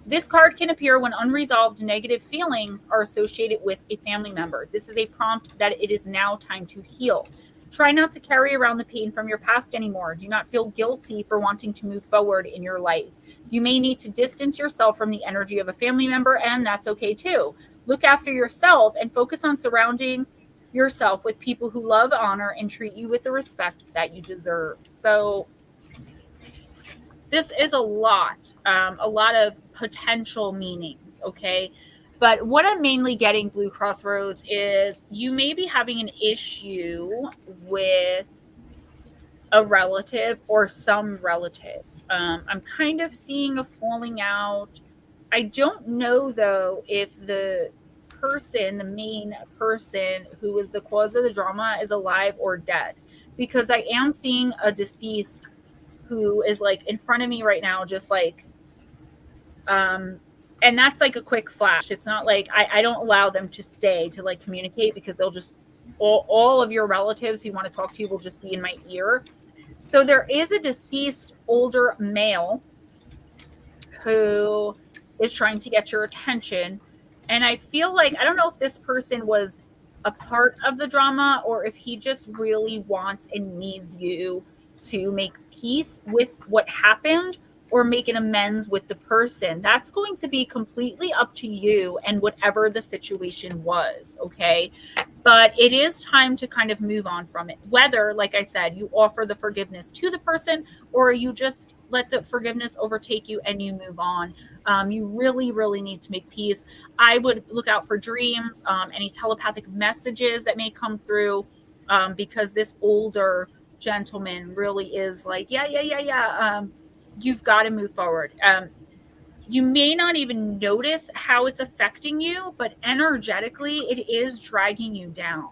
This card can appear when unresolved negative feelings are associated with a family member. This is a prompt that it is now time to heal. Try not to carry around the pain from your past anymore. Do not feel guilty for wanting to move forward in your life. You may need to distance yourself from the energy of a family member, and that's okay too. Look after yourself and focus on surrounding yourself with people who love, honor, and treat you with the respect that you deserve. So this is a lot of potential meanings, okay? But what I'm mainly getting, Blue Crossroads, is you may be having an issue with a relative or some relatives. I'm kind of seeing a falling out. I don't know, though, if the main person who is the cause of the drama is alive or dead, because I am seeing a deceased who is like in front of me right now, just like, and that's like a quick flash. It's not like I don't allow them to stay to like communicate, because they'll just, all of your relatives who want to talk to you will just be in my ear. So there is a deceased older male who is trying to get your attention. And I feel like, I don't know if this person was a part of the drama or if he just really wants and needs you to make peace with what happened or make an amends with the person. That's going to be completely up to you and whatever the situation was, okay? But it is time to kind of move on from it. Whether, like I said, you offer the forgiveness to the person or you just let the forgiveness overtake you and you move on. You really, really need to make peace. I would look out for dreams, any telepathic messages that may come through, because this older gentleman really is like, yeah. You've got to move forward. You may not even notice how it's affecting you, but energetically, it is dragging you down.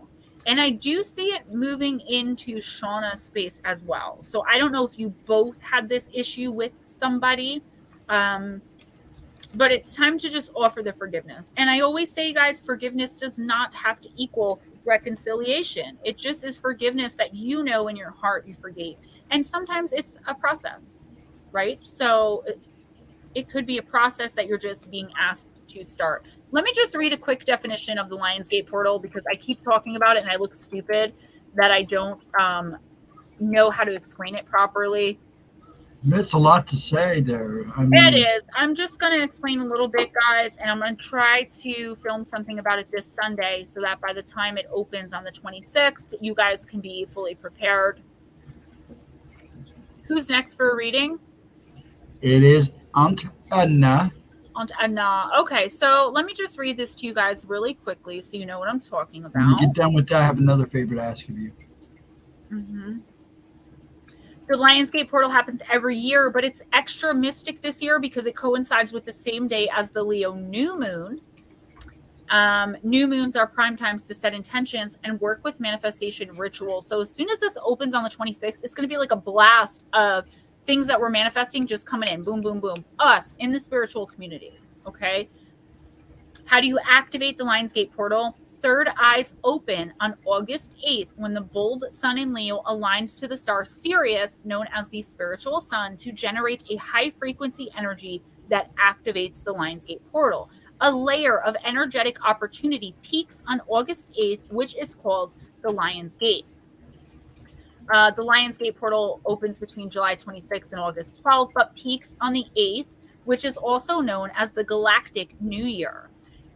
And I do see it moving into Shauna's space as well. So I don't know if you both had this issue with somebody, but it's time to just offer the forgiveness. And I always say, guys, forgiveness does not have to equal reconciliation. It just is forgiveness that you know in your heart you forgave. And sometimes it's a process, right? So it could be a process that you're just being asked to start. Let me just read a quick definition of the Lionsgate portal, because I keep talking about it and I look stupid that I don't know how to explain it properly. It's a lot to say there. I mean, It is. I'm just going to explain a little bit, guys, and I'm going to try to film something about it this Sunday so that by the time it opens on the 26th, you guys can be fully prepared. Who's next for a reading? It is Aunt Edna. Aunt Edna. Okay, so let me just read this to you guys really quickly so you know what I'm talking about. When you get done with that, I have another favor to ask of you. Mm-hmm. The Lionsgate portal happens every year, but it's extra mystic this year because it coincides with the same day as the Leo new moon. New moons are prime times to set intentions and work with manifestation rituals. So as soon as this opens on the 26th, it's going to be like a blast of things that we're manifesting just coming in. Boom, boom, boom. Us in the spiritual community. Okay. How do you activate the Lionsgate portal? Third eyes open on August 8th when the bold sun in Leo aligns to the star Sirius, known as the spiritual sun, to generate a high frequency energy that activates the Lionsgate portal. A layer of energetic opportunity peaks on August 8th, which is called the Lion's Gate. The Lionsgate portal opens between July 26th and August 12th, but peaks on the 8th, which is also known as the Galactic New Year.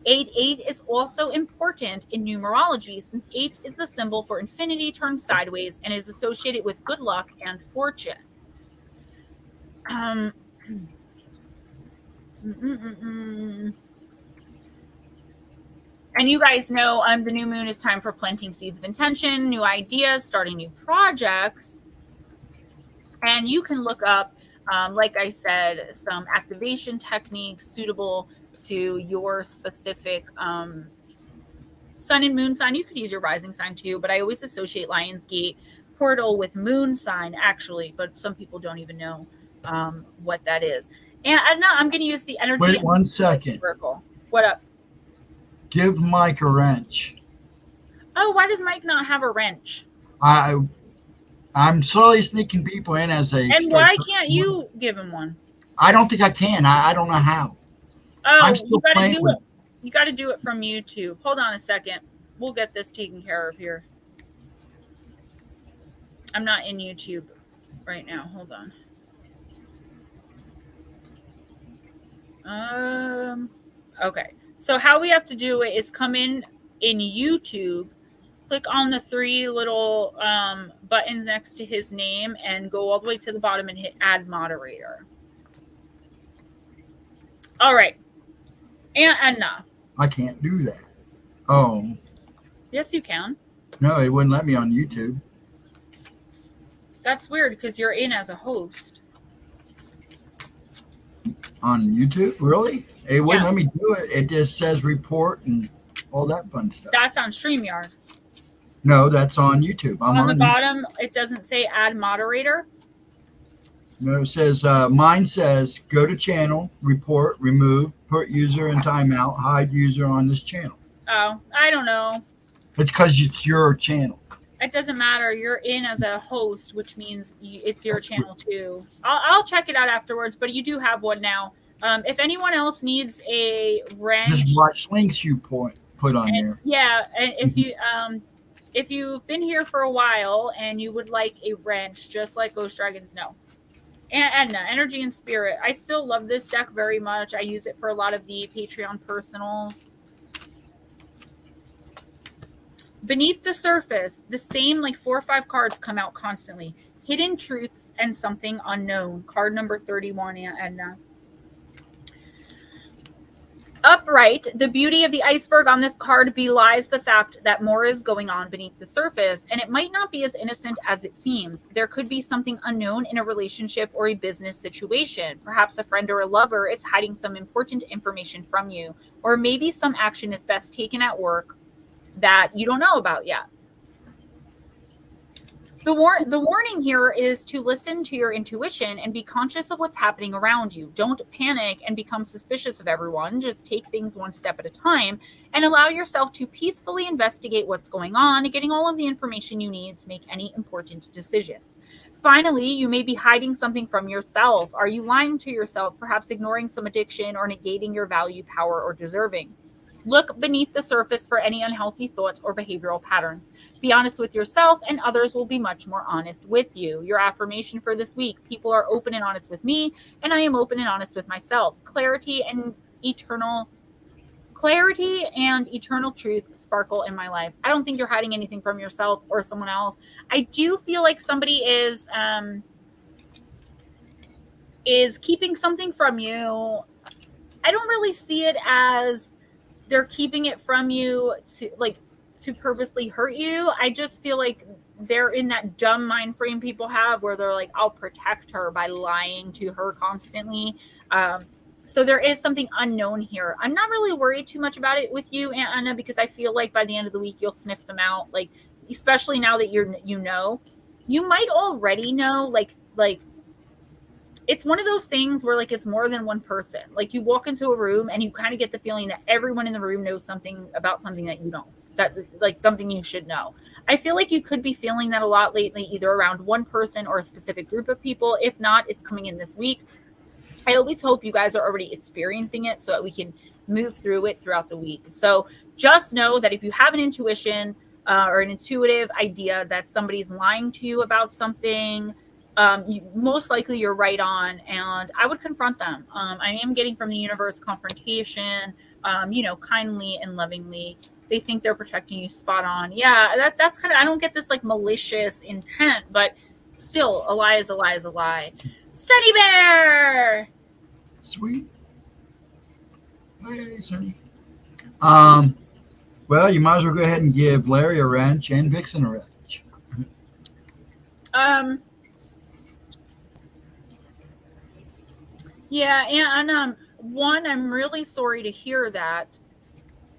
8/8 is also important in numerology since 8 is the symbol for infinity turned sideways and is associated with good luck and fortune. And you guys know the new moon is time for planting seeds of intention, new ideas, starting new projects. And you can look up, like I said, some activation techniques suitable to your specific sun and moon sign. You could use your rising sign too, but I always associate Lionsgate portal with moon sign actually, but some people don't even know what that is. And I'm going to use the energy. Wait 1 second. Oracle. What up? Give Mike a wrench. Oh, why does Mike not have a wrench? I'm slowly sneaking people in as they. And why can't you give him one? I don't think I can. I don't know how. Oh, you got to do it. You got to do it from YouTube. Hold on a second. We'll get this taken care of here. I'm not in YouTube right now. Hold on. Okay. So how we have to do it is come in YouTube, click on the 3 little buttons next to his name and go all the way to the bottom and hit add moderator. All right. And enough. I can't do that. Oh. Yes, you can. No, it wouldn't let me on YouTube. That's weird because you're in as a host. On YouTube? Really? It wouldn't let me do it. It just says report and all that fun stuff. That's on StreamYard. No, that's on YouTube. I'm on the bottom, it doesn't say add moderator. No, it says, mine says go to channel, report, remove, put user in timeout, hide user on this channel. Oh, I don't know. It's because it's your channel. It doesn't matter. You're in as a host, which means it's your channel too. I'll check it out afterwards, but you do have one now. If anyone else needs a wrench, just watch links you put on there. Yeah, and if you've been here for a while and you would like a wrench, just like Ghostdragonzw. And Edna, Energy and Spirit. I still love this deck very much. I use it for a lot of the Patreon personals. Beneath the surface, the same like 4 or 5 cards come out constantly. Hidden Truths and Something Unknown. Card number 31, Aunt Edna. Upright, the beauty of the iceberg on this card belies the fact that more is going on beneath the surface, and it might not be as innocent as it seems. There could be something unknown in a relationship or a business situation. Perhaps a friend or a lover is hiding some important information from you, or maybe some action is best taken at work that you don't know about yet. The warning here is to listen to your intuition and be conscious of what's happening around you. Don't panic and become suspicious of everyone. Just take things one step at a time and allow yourself to peacefully investigate what's going on and getting all of the information you need to make any important decisions. Finally, you may be hiding something from yourself. Are you lying to yourself, perhaps ignoring some addiction or negating your value, power, or deserving? Look beneath the surface for any unhealthy thoughts or behavioral patterns. Be honest with yourself, and others will be much more honest with you. Your affirmation for this week: people are open and honest with me, and I am open and honest with myself. Clarity and eternal truth sparkle in my life. I don't think you're hiding anything from yourself or someone else. I do feel like somebody is keeping something from you. I don't really see it as they're keeping it from you to purposely hurt you. I just feel like they're in that dumb mind frame people have where they're like, I'll protect her by lying to her constantly. So there is something unknown here. I'm not really worried too much about it with you, Aunt Anna, because I feel like by the end of the week, you'll sniff them out. Like, especially now that you might already know, like, it's one of those things where like it's more than one person. Like you walk into a room and you kind of get the feeling that everyone in the room knows something about something that you don't, that like something you should know. I feel like you could be feeling that a lot lately, either around one person or a specific group of people. If not, it's coming in this week. I always hope you guys are already experiencing it so that we can move through it throughout the week. So just know that if you have an intuition or an intuitive idea that somebody's lying to you about something, most likely you're right on, and I would confront them. I am getting from the universe confrontation, kindly and lovingly. They think they're protecting you, spot on. Yeah, that's kind of, I don't get this like malicious intent, but still, a lie is a lie is a lie. Sunny Bear! Sweet. Hey, Sunny. Well, you might as well go ahead and give Larry a wrench and Vixen a wrench. Yeah, and one, I'm really sorry to hear that.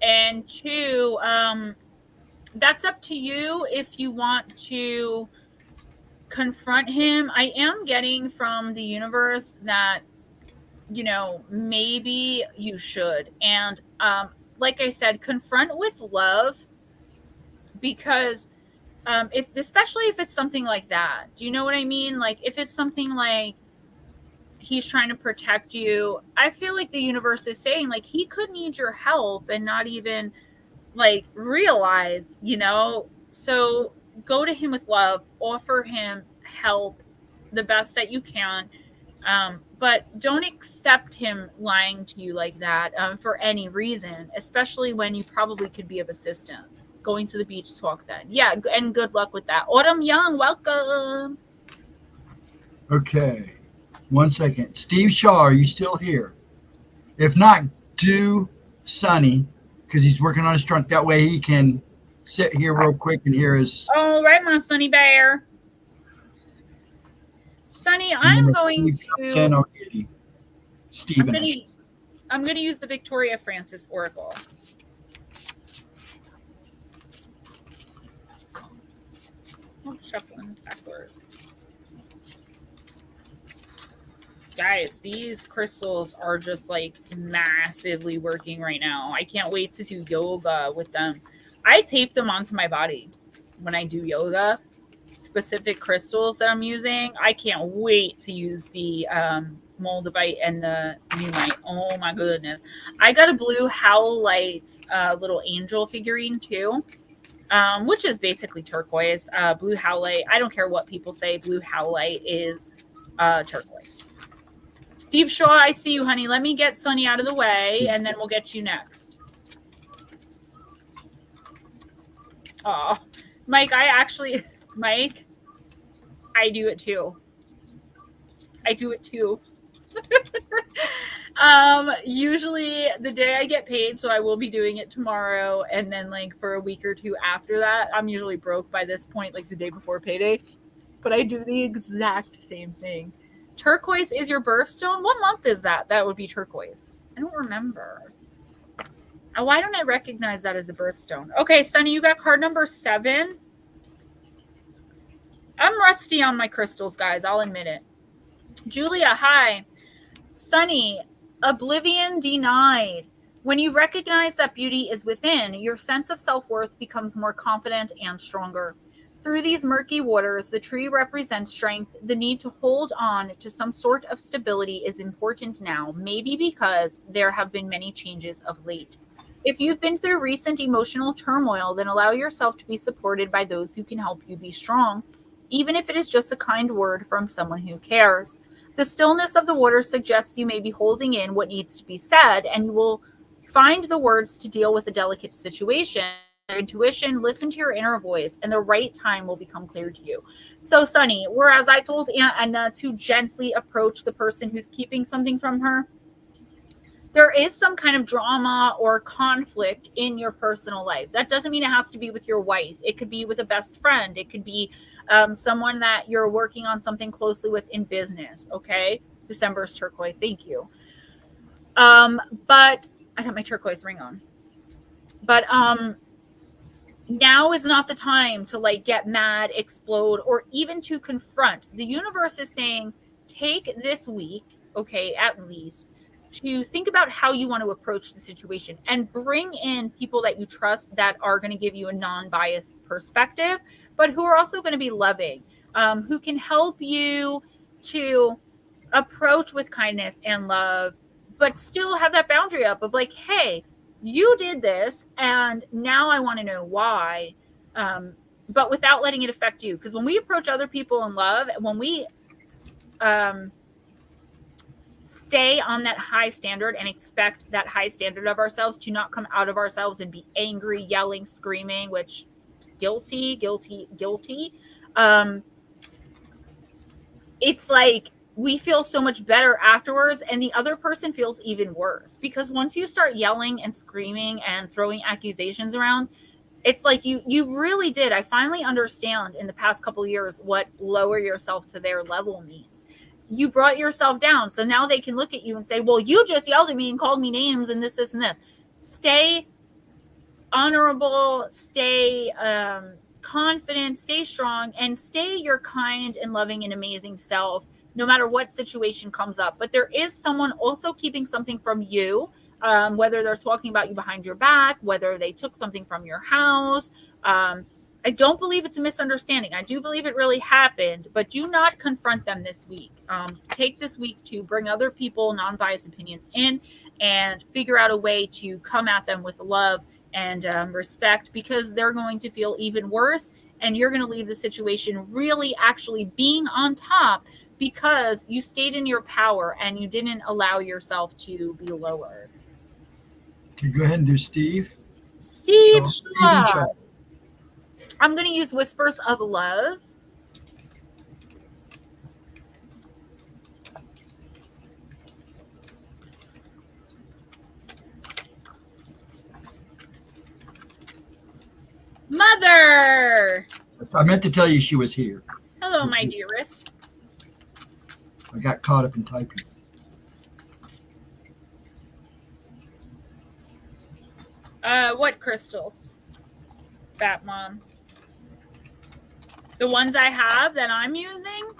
And two, that's up to you if you want to confront him. I am getting from the universe that, maybe you should. And like I said, confront with love, because especially if it's something like that. Do you know what I mean? Like if it's something like he's trying to protect you, I feel like the universe is saying like he could need your help and not even like realize, so go to him with love, offer him help the best that you can, but don't accept him lying to you like that for any reason, especially when you probably could be of assistance. Going to the beach talk then. Yeah, and good luck with that. Autumn Young, welcome. Okay. 1 second. Steve Shaw, are you still here? If not, do Sunny, because he's working on his trunk. That way he can sit here real quick and hear his... All right, my Sunny Bear. Sunny, I'm going to... I'm going to use the Victoria Francis Oracle. I'm shuffling backwards. Guys, these crystals are just like massively working right now. I can't wait to do yoga with them. I tape them onto my body when I do yoga. Specific crystals that I'm using. I can't wait to use the Moldavite and the Nuit. Oh my goodness. I got a blue Howlite little angel figurine too, which is basically turquoise. Blue Howlite. I don't care what people say. Blue Howlite is turquoise. Steve Shaw, I see you, honey. Let me get Sunny out of the way, and then we'll get you next. Oh, Mike, Mike, I do it too. Usually the day I get paid, so I will be doing it tomorrow, and then like for a week or two after that, I'm usually broke by this point, like the day before payday. But I do the exact same thing. Turquoise is your birthstone? What month is that? That would be turquoise. I don't remember. Oh, why don't I recognize that as a birthstone? Okay, Sunny, you got card number 7. I'm rusty on my crystals, guys. I'll admit it. Julia, hi. Sunny, oblivion denied. When you recognize that beauty is within, your sense of self-worth becomes more confident and stronger. Through these murky waters, the tree represents strength. The need to hold on to some sort of stability is important now, maybe because there have been many changes of late. If you've been through recent emotional turmoil, then allow yourself to be supported by those who can help you be strong, even if it is just a kind word from someone who cares. The stillness of the water suggests you may be holding in what needs to be said, and you will find the words to deal with a delicate situation. Your intuition, listen to your inner voice, and the right time will become clear to you. So, Sunny, whereas I told Aunt Edna to gently approach the person who's keeping something from her, there is some kind of drama or conflict in your personal life. That doesn't mean it has to be with your wife. It could be with a best friend. It could be someone that you're working on something closely with in business. Okay. December's turquoise. Thank you. But I got my turquoise ring on. But now is not the time to like get mad, explode, or even to confront. The universe is saying, take this week, okay, at least, to think about how you want to approach the situation and bring in people that you trust that are going to give you a non-biased perspective, but who are also going to be loving, who can help you to approach with kindness and love, but still have that boundary up of like, hey, you did this and now I want to know why, but without letting it affect you. Because when we approach other people in love, when we stay on that high standard and expect that high standard of ourselves to not come out of ourselves and be angry, yelling, screaming, which guilty. It's like we feel so much better afterwards, and the other person feels even worse, because once you start yelling and screaming and throwing accusations around, it's like you really did. I finally understand in the past couple of years what lower yourself to their level means. You brought yourself down. So now they can look at you and say, well, you just yelled at me and called me names and this and this. Stay honorable, stay confident, stay strong, and stay your kind and loving and amazing self, no matter what situation comes up. But there is someone also keeping something from you, whether they're talking about you behind your back, whether they took something from your house. I don't believe it's a misunderstanding. I do believe it really happened, but do not confront them this week. Take this week to bring other people, non-biased opinions in, and figure out a way to come at them with love and respect, because they're going to feel even worse, and you're going to leave the situation really actually being on top because you stayed in your power and you didn't allow yourself to be lowered. Okay, go ahead and do Steve. Steve and Shaw. Shaw. I'm going to use Whispers of Love. Mother! I meant to tell you she was here. Hello, my dearest. I got caught up in typing. What crystals? Batmom. The ones I have that I'm using?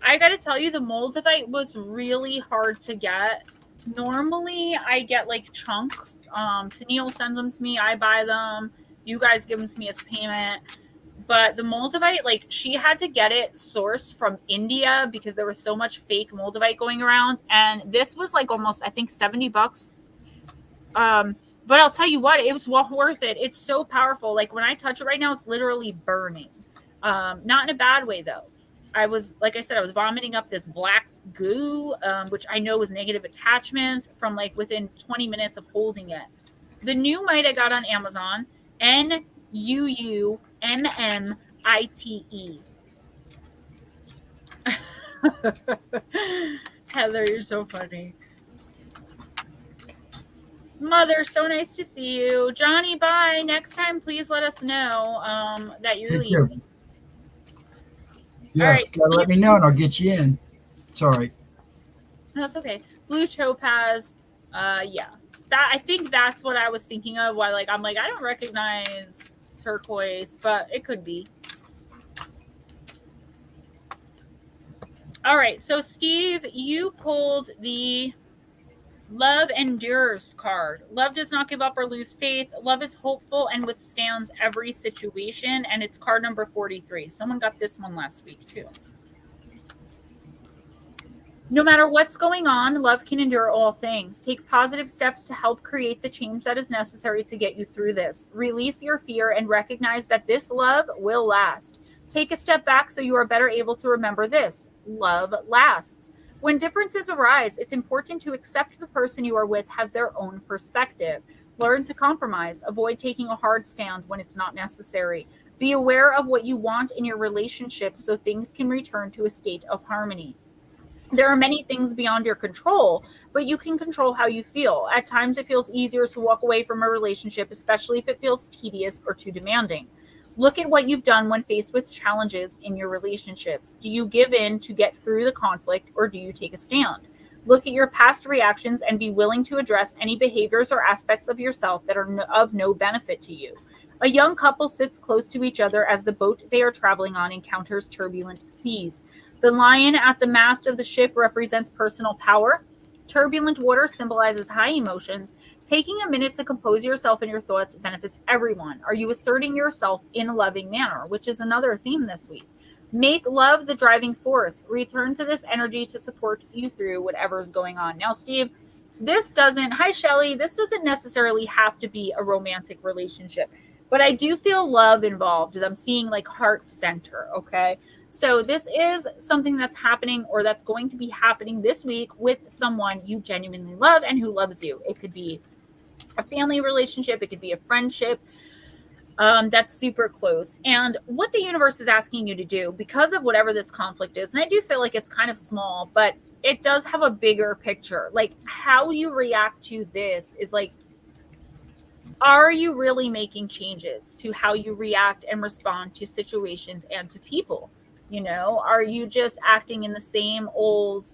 I gotta tell you, the Moldavite was really hard to get. Normally, I get like chunks. Tennille sends them to me. I buy them. You guys give them to me as payment. But the Moldavite, like, she had to get it sourced from India because there was so much fake Moldavite going around. And this was like almost, I think, $70. But I'll tell you what, it was well worth it. It's so powerful. Like, when I touch it right now, it's literally burning. Not in a bad way, though. Like I said, I was vomiting up this black goo, which I know was negative attachments from like within 20 minutes of holding it. The new mite I got on Amazon, NUUMMITE. Heather, you're so funny. Mother, so nice to see you. Johnny, bye. Next time, please let us know that you're Take care. leaving. Yeah, All right. gotta let me know and I'll get you in. Sorry. That's okay. Blue topaz. Yeah. That I think that's what I was thinking of. Why, like, I'm like, I don't recognize turquoise, but it could be. All right. So, Steve, you pulled the Love Endures card. Love does not give up or lose faith. Love is hopeful and withstands every situation. And it's card number 43. Someone got this one last week, too. No matter what's going on, love can endure all things. Take positive steps to help create the change that is necessary to get you through this. Release your fear and recognize that this love will last. Take a step back so you are better able to remember this. Love lasts. When differences arise, it's important to accept the person you are with has their own perspective. Learn to compromise. Avoid taking a hard stand when it's not necessary. Be aware of what you want in your relationships so things can return to a state of harmony. There are many things beyond your control, but you can control how you feel. At times, it feels easier to walk away from a relationship, especially if it feels tedious or too demanding. Look at what you've done when faced with challenges in your relationships. Do you give in to get through the conflict, or do you take a stand? Look at your past reactions and be willing to address any behaviors or aspects of yourself that are of no benefit to you. A young couple sits close to each other as the boat they are traveling on encounters turbulent seas. The lion at the mast of the ship represents personal power. Turbulent water symbolizes high emotions. Taking a minute to compose yourself and your thoughts benefits everyone. Are you asserting yourself in a loving manner, which is another theme this week? Make love the driving force. Return to this energy to support you through whatever is going on. Now, Steve, hi, Shelly, this doesn't necessarily have to be a romantic relationship, but I do feel love involved as I'm seeing like heart center, okay? So this is something that's happening or that's going to be happening this week with someone you genuinely love and who loves you. It could be a family relationship. It could be a friendship that's super close. And what the universe is asking you to do because of whatever this conflict is, and I do feel like it's kind of small, but it does have a bigger picture. Like how you react to this is like, are you really making changes to how you react and respond to situations and to people? You know, are you just acting in the same old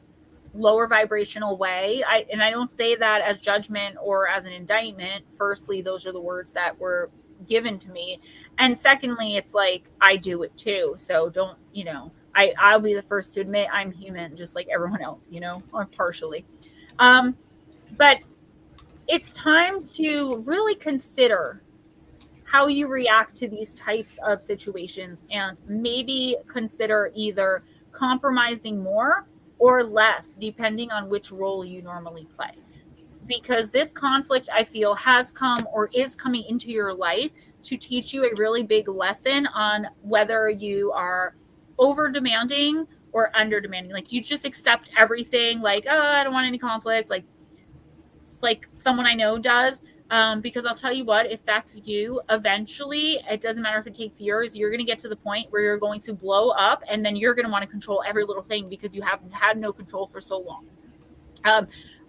lower vibrational way? I don't say that as judgment or as an indictment. Firstly, those are the words that were given to me. And secondly, it's like, I do it too. So don't, I'll be the first to admit I'm human, just like everyone else, or partially. But it's time to really consider how you react to these types of situations and maybe consider either compromising more or less, depending on which role you normally play. Because this conflict, I feel, has come or is coming into your life to teach you a really big lesson on whether you are over demanding or under demanding. Like you just accept everything, like, oh, I don't want any conflict, like someone I know does. Because I'll tell you what, if that's you, eventually, it doesn't matter if it takes years, you're going to get to the point where you're going to blow up and then you're going to want to control every little thing because you haven't had no control for so long.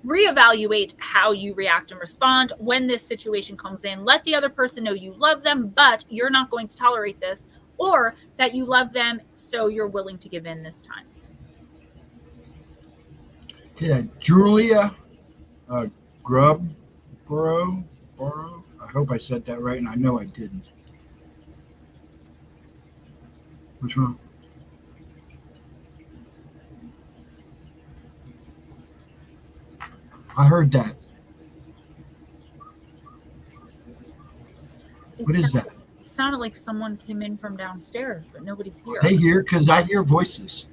Reevaluate how you react and respond when this situation comes in. Let the other person know you love them, but you're not going to tolerate this, or that you love them, so you're willing to give in this time. Yeah, Julia Grubborough. I hope I said that right, and I know I didn't. What's wrong? I heard that. What is that? It sounded like someone came in from downstairs, but nobody's here. Are they here? Because I hear voices.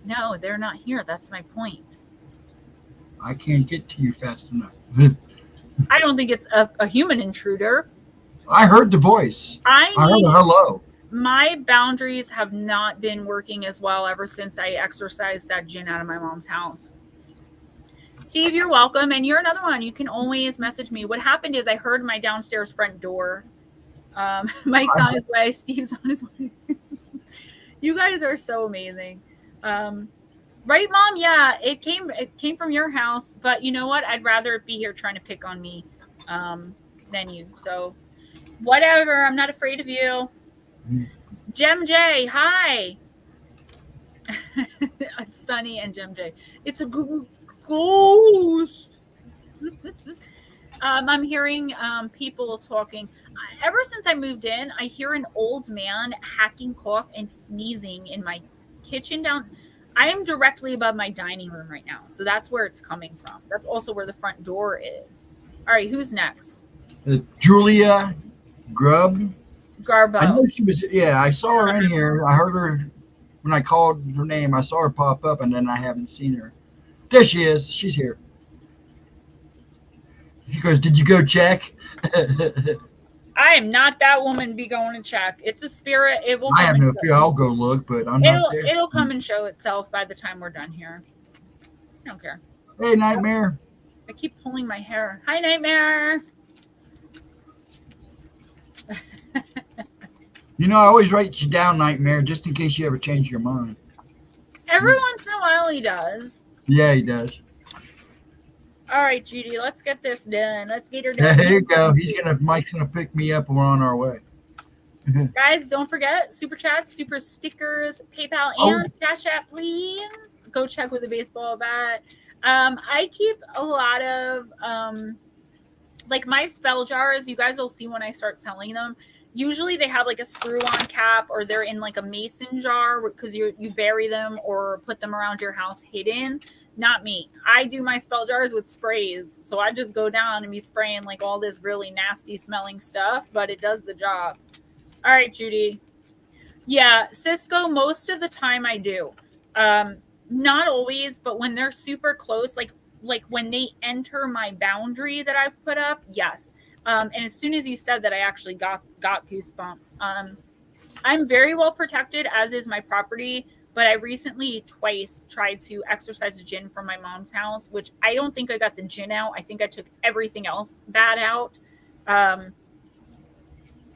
No, they're not here. That's my point. I can't get to you fast enough. I don't think it's a human intruder. I heard the voice. I heard a hello. My boundaries have not been working as well ever since I exorcised that djinn out of my mom's house. Steve, you're welcome. And you're another one. You can always message me. What happened is I heard my downstairs front door. Mike's on his way. Steve's on his way. You guys are so amazing. Right, Mom? Yeah, it came from your house, but you know what? I'd rather it be here trying to pick on me than you. So whatever. I'm not afraid of you. Gem J, hi. Sunny and Gem J. It's a ghost. I'm hearing people talking. Ever since I moved in, I hear an old man hacking cough and sneezing in my kitchen down. I am directly above my dining room right now, so that's where it's coming from. That's also where the front door is. All right, who's next? Julia Grubb. Garbo. I know she was. Yeah, I saw her in here. I heard her when I called her name. I saw her pop up, and then I haven't seen her. There she is. She's here. She goes, "Did you go check?" I am not that woman to be going to check. It's a spirit. It will. I have no fear. I'll go look, but I'm not there. It'll come and show itself by the time we're done here. I don't care. Hey, Nightmare. I keep pulling my hair. Hi, Nightmare. You know, I always write you down, Nightmare, just in case you ever change your mind. Every once in a while he does. Yeah, he does. All right, Judy, let's get this done. Let's get her done. There you go. Mike's gonna pick me up. We're on our way. Guys, don't forget super chats, super stickers, PayPal, and Cash App, please. Go check with the baseball bat. I keep a lot of like my spell jars. You guys will see when I start selling them. Usually they have like a screw-on cap, or they're in like a mason jar because you bury them or put them around your house hidden. Not me. I do my spell jars with sprays. So I just go down and be spraying like all this really nasty smelling stuff, but it does the job. All right, Judy. Yeah, Cisco, most of the time I do. Not always, but when they're super close, like when they enter my boundary that I've put up, yes. And as soon as you said that, I actually got goosebumps. I'm very well protected, as is my property. But I recently twice tried to exorcise a djinn from my mom's house, which I don't think I got the djinn out. I think I took everything else bad out.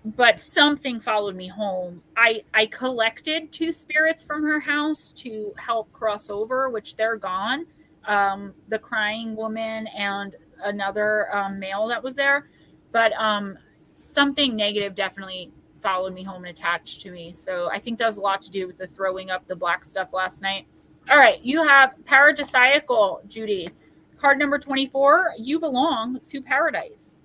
But something followed me home. I collected 2 spirits from her house to help cross over, which they're gone. The crying woman and another male that was there. But something negative definitely followed me home and attached to me. So I think that has a lot to do with the throwing up the black stuff last night. All right, you have Paradisiacal, Judy. Card number 24, you belong to paradise.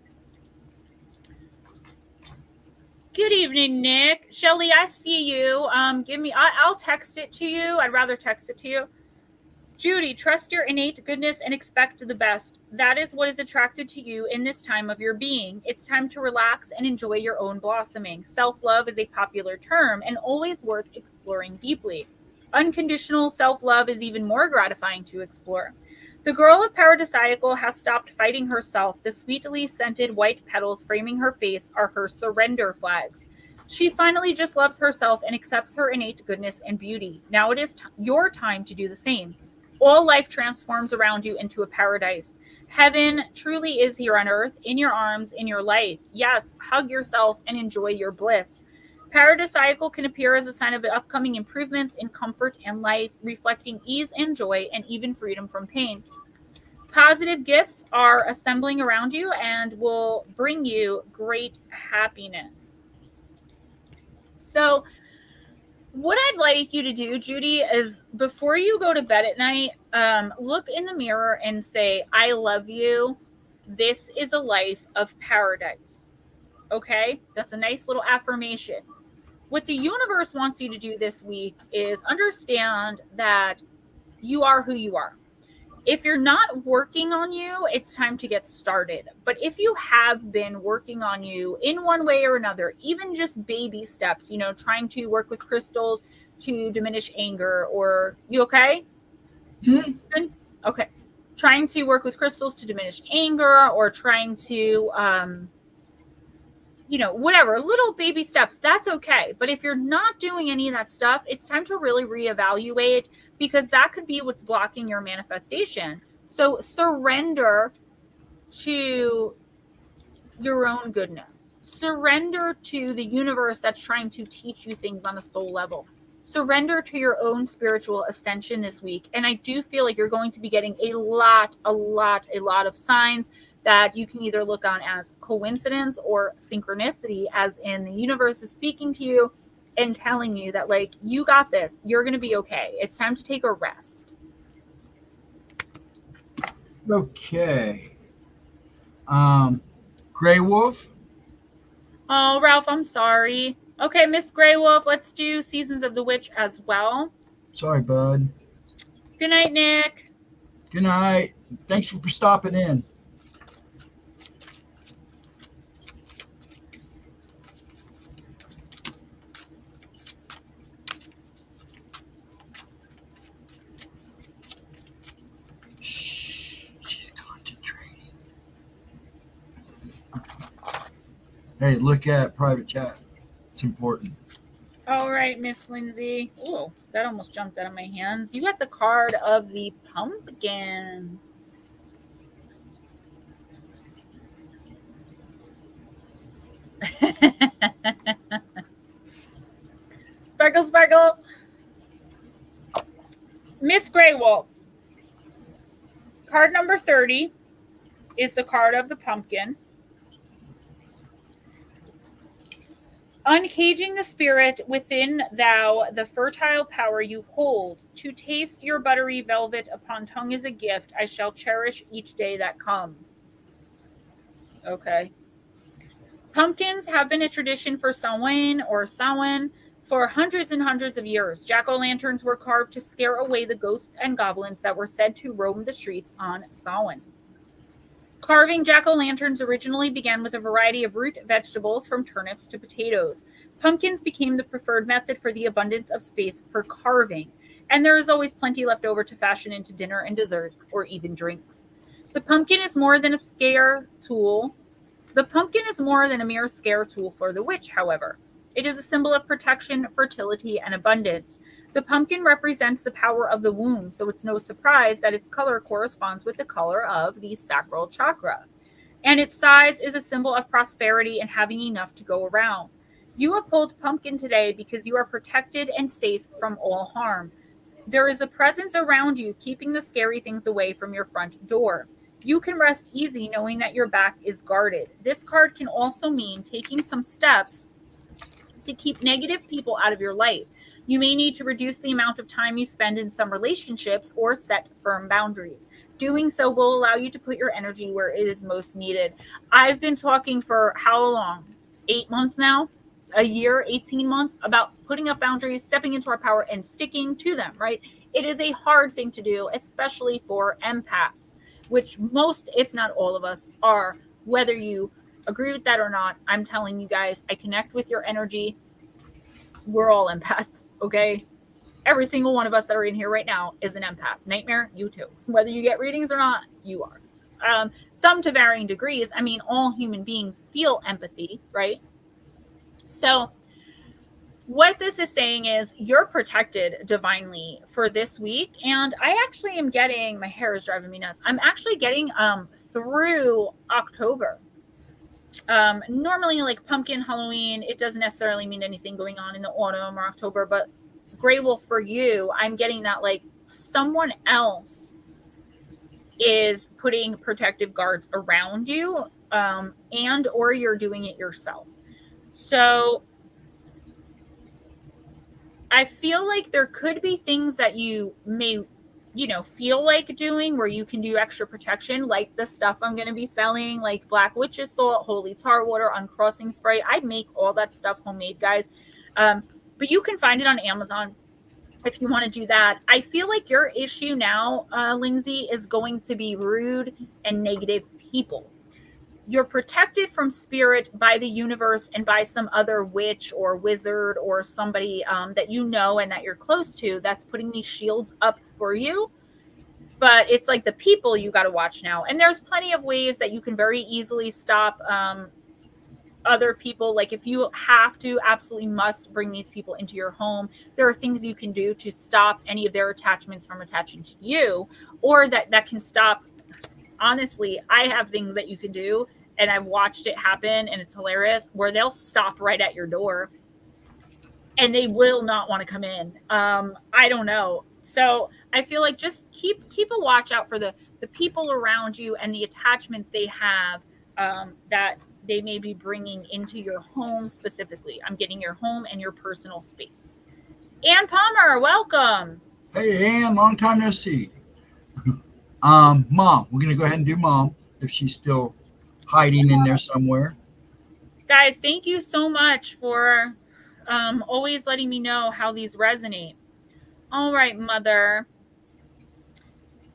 Good evening, Nick. Shelly, I see you. I'll text it to you. I'd rather text it to you. Judy, trust your innate goodness and expect the best. That is what is attracted to you in this time of your being. It's time to relax and enjoy your own blossoming. Self-love is a popular term and always worth exploring deeply. Unconditional self-love is even more gratifying to explore. The girl of Paradisiacal has stopped fighting herself. The sweetly scented white petals framing her face are her surrender flags. She finally just loves herself and accepts her innate goodness and beauty. Now it is your time to do the same. All life transforms around you into a paradise. Heaven truly is here on earth, in your arms, in your life. Yes, hug yourself and enjoy your bliss. Paradisiacal can appear as a sign of upcoming improvements in comfort and life, reflecting ease and joy and even freedom from pain. Positive gifts are assembling around you and will bring you great happiness. So, what I'd like you to do, Judy, is before you go to bed at night, look in the mirror and say, I love you. This is a life of paradise. Okay? That's a nice little affirmation. What the universe wants you to do this week is understand that you are who you are. If you're not working on you, it's time to get started. But if you have been working on you in one way or another, even just baby steps, trying to work with crystals to diminish anger, or you okay? Mm-hmm. Okay. Trying to work with crystals to diminish anger, or trying to, whatever, little baby steps, that's okay. But if you're not doing any of that stuff, it's time to really reevaluate, because that could be what's blocking your manifestation. So surrender to your own goodness. Surrender to the universe that's trying to teach you things on a soul level. surrender to your own spiritual ascension this week. And I do feel like you're going to be getting a lot of signs that you can either look on as coincidence or synchronicity, as in the universe is speaking to you and telling you that, like, you got this. You're going to be okay. It's time to take a rest. Okay. Grey Wolf. Oh, Ralph, I'm sorry. Okay, Miss Grey Wolf, let's do Seasons of the Witch as well. Sorry, bud. Good night, Nick. Good night. Thanks for stopping in. Shh, she's concentrating. Hey, look at private chat. It's important. All right, Miss Lindsay. Oh, that almost jumped out of my hands. You got the card of the pumpkin. Sparkle, sparkle. Miss Grey Wolf. Card number 30 is the card of the pumpkin. Uncaging the spirit within thou, the fertile power you hold. To taste your buttery velvet upon tongue is a gift. I shall cherish each day that comes. Okay. Pumpkins have been a tradition for Samhain or Samhain for hundreds and hundreds of years. Jack-o'-lanterns were carved to scare away the ghosts and goblins that were said to roam the streets on Samhain. Carving jack-o'-lanterns originally began with a variety of root vegetables, from turnips to potatoes. Pumpkins became the preferred method for the abundance of space for carving, and there is always plenty left over to fashion into dinner and desserts or even drinks. The pumpkin is more than a scare tool. The pumpkin is more than a mere scare tool for the witch, however. It is a symbol of protection, fertility, and abundance. The pumpkin represents the power of the womb, so it's no surprise that its color corresponds with the color of the sacral chakra. And its size is a symbol of prosperity and having enough to go around. You have pulled pumpkin today because you are protected and safe from all harm. There is a presence around you keeping the scary things away from your front door. You can rest easy knowing that your back is guarded. This card can also mean taking some steps to keep negative people out of your life. You may need to reduce the amount of time you spend in some relationships or set firm boundaries. Doing so will allow you to put your energy where it is most needed. I've been talking for how long? 8 months now? A year, 18 months about putting up boundaries, stepping into our power, and sticking to them, right? It is a hard thing to do, especially for empaths, which most, if not all of us, are. Whether you agree with that or not, I'm telling you guys, I connect with your energy. We're all empaths, okay? Every single one of us that are in here right now is an empath. Nightmare, you too. Whether you get readings or not, you are. Some to varying degrees. I mean, all human beings feel empathy, right? So what this is saying is you're protected divinely for this week. And I actually am getting, my hair is driving me nuts. I'm actually getting through October. Normally, like pumpkin, Halloween, it doesn't necessarily mean anything going on in the autumn or October, but Grey Wolf, for you, I'm getting that like someone else is putting protective guards around you, and or you're doing it yourself. So I feel like there could be things that you may, feel like doing where you can do extra protection, like the stuff I'm going to be selling, like Black Witch's Salt, Holy Tar Water, Uncrossing Spray. I make all that stuff homemade, guys. But you can find it on Amazon if you want to do that. I feel like your issue now, Lindsay, is going to be rude and negative people. You're protected from spirit by the universe and by some other witch or wizard or somebody that you know and that you're close to that's putting these shields up for you. But it's like the people you got to watch now. And there's plenty of ways that you can very easily stop other people. Like if you have to, absolutely must bring these people into your home, there are things you can do to stop any of their attachments from attaching to you, or that can stop. Honestly, I have things that you can do, and I've watched it happen, and it's hilarious, where they'll stop right at your door. and they will not want to come in. I don't know. So I feel like just keep a watch out for the people around you and the attachments they have that they may be bringing into your home specifically. I'm getting your home and your personal space. Ann Palmer, welcome. Hey, Ann, long time no see. Mom, we're gonna go ahead and do Mom if she's still hiding in there somewhere. Guys, thank you so much for always letting me know how these resonate. All right, Mother.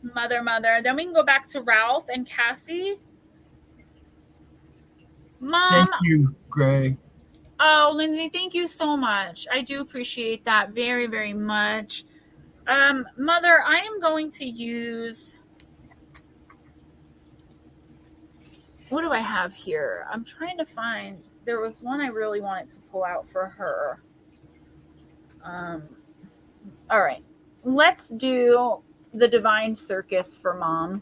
Then we can go back to Ralph and Cassie. Mom. Thank you, Gray. Oh, Lindsay, thank you so much. I do appreciate that very, very much. Mother, I am going to use... What do I have here? I'm trying to find... There was one I really wanted to pull out for her. All right. Let's do the Divine Circus for Mom.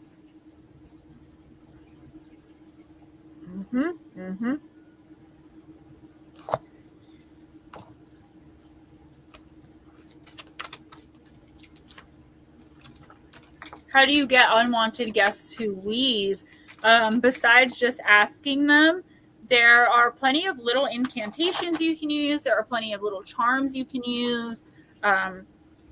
How do you get unwanted guests who leave? Besides just asking them, there are plenty of little incantations you can use. There are plenty of little charms you can use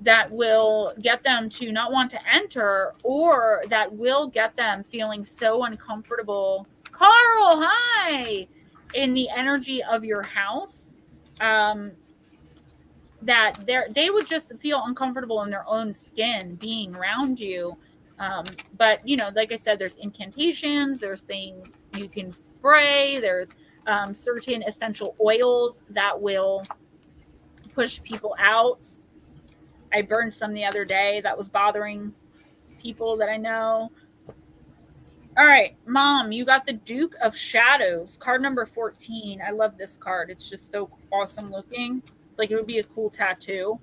that will get them to not want to enter, or that will get them feeling so uncomfortable. Carl, hi! In the energy of your house, that they would just feel uncomfortable in their own skin being around you. But, you know, like I said, there's incantations, there's things you can spray, there's certain essential oils that will push people out. I burned some the other day that was bothering people that I know. All right, Mom, you got the Duke of Shadows, card number 14. I love this card. It's just so awesome looking. Like, it would be a cool tattoo.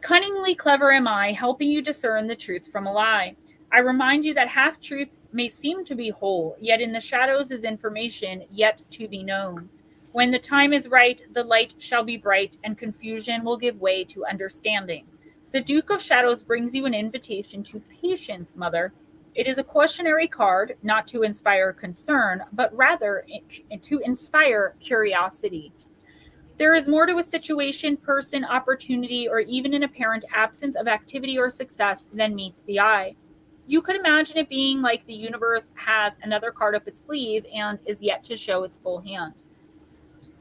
Cunningly clever am I, helping you discern the truth from a lie. I remind you that half-truths may seem to be whole, yet in the shadows is information yet to be known. When the time is right, the light shall be bright, and confusion will give way to understanding. The Duke of Shadows brings you an invitation to patience, Mother. It is a cautionary card, not to inspire concern, but rather to inspire curiosity. There is more to a situation, person, opportunity, or even an apparent absence of activity or success than meets the eye. You could imagine it being like the universe has another card up its sleeve and is yet to show its full hand.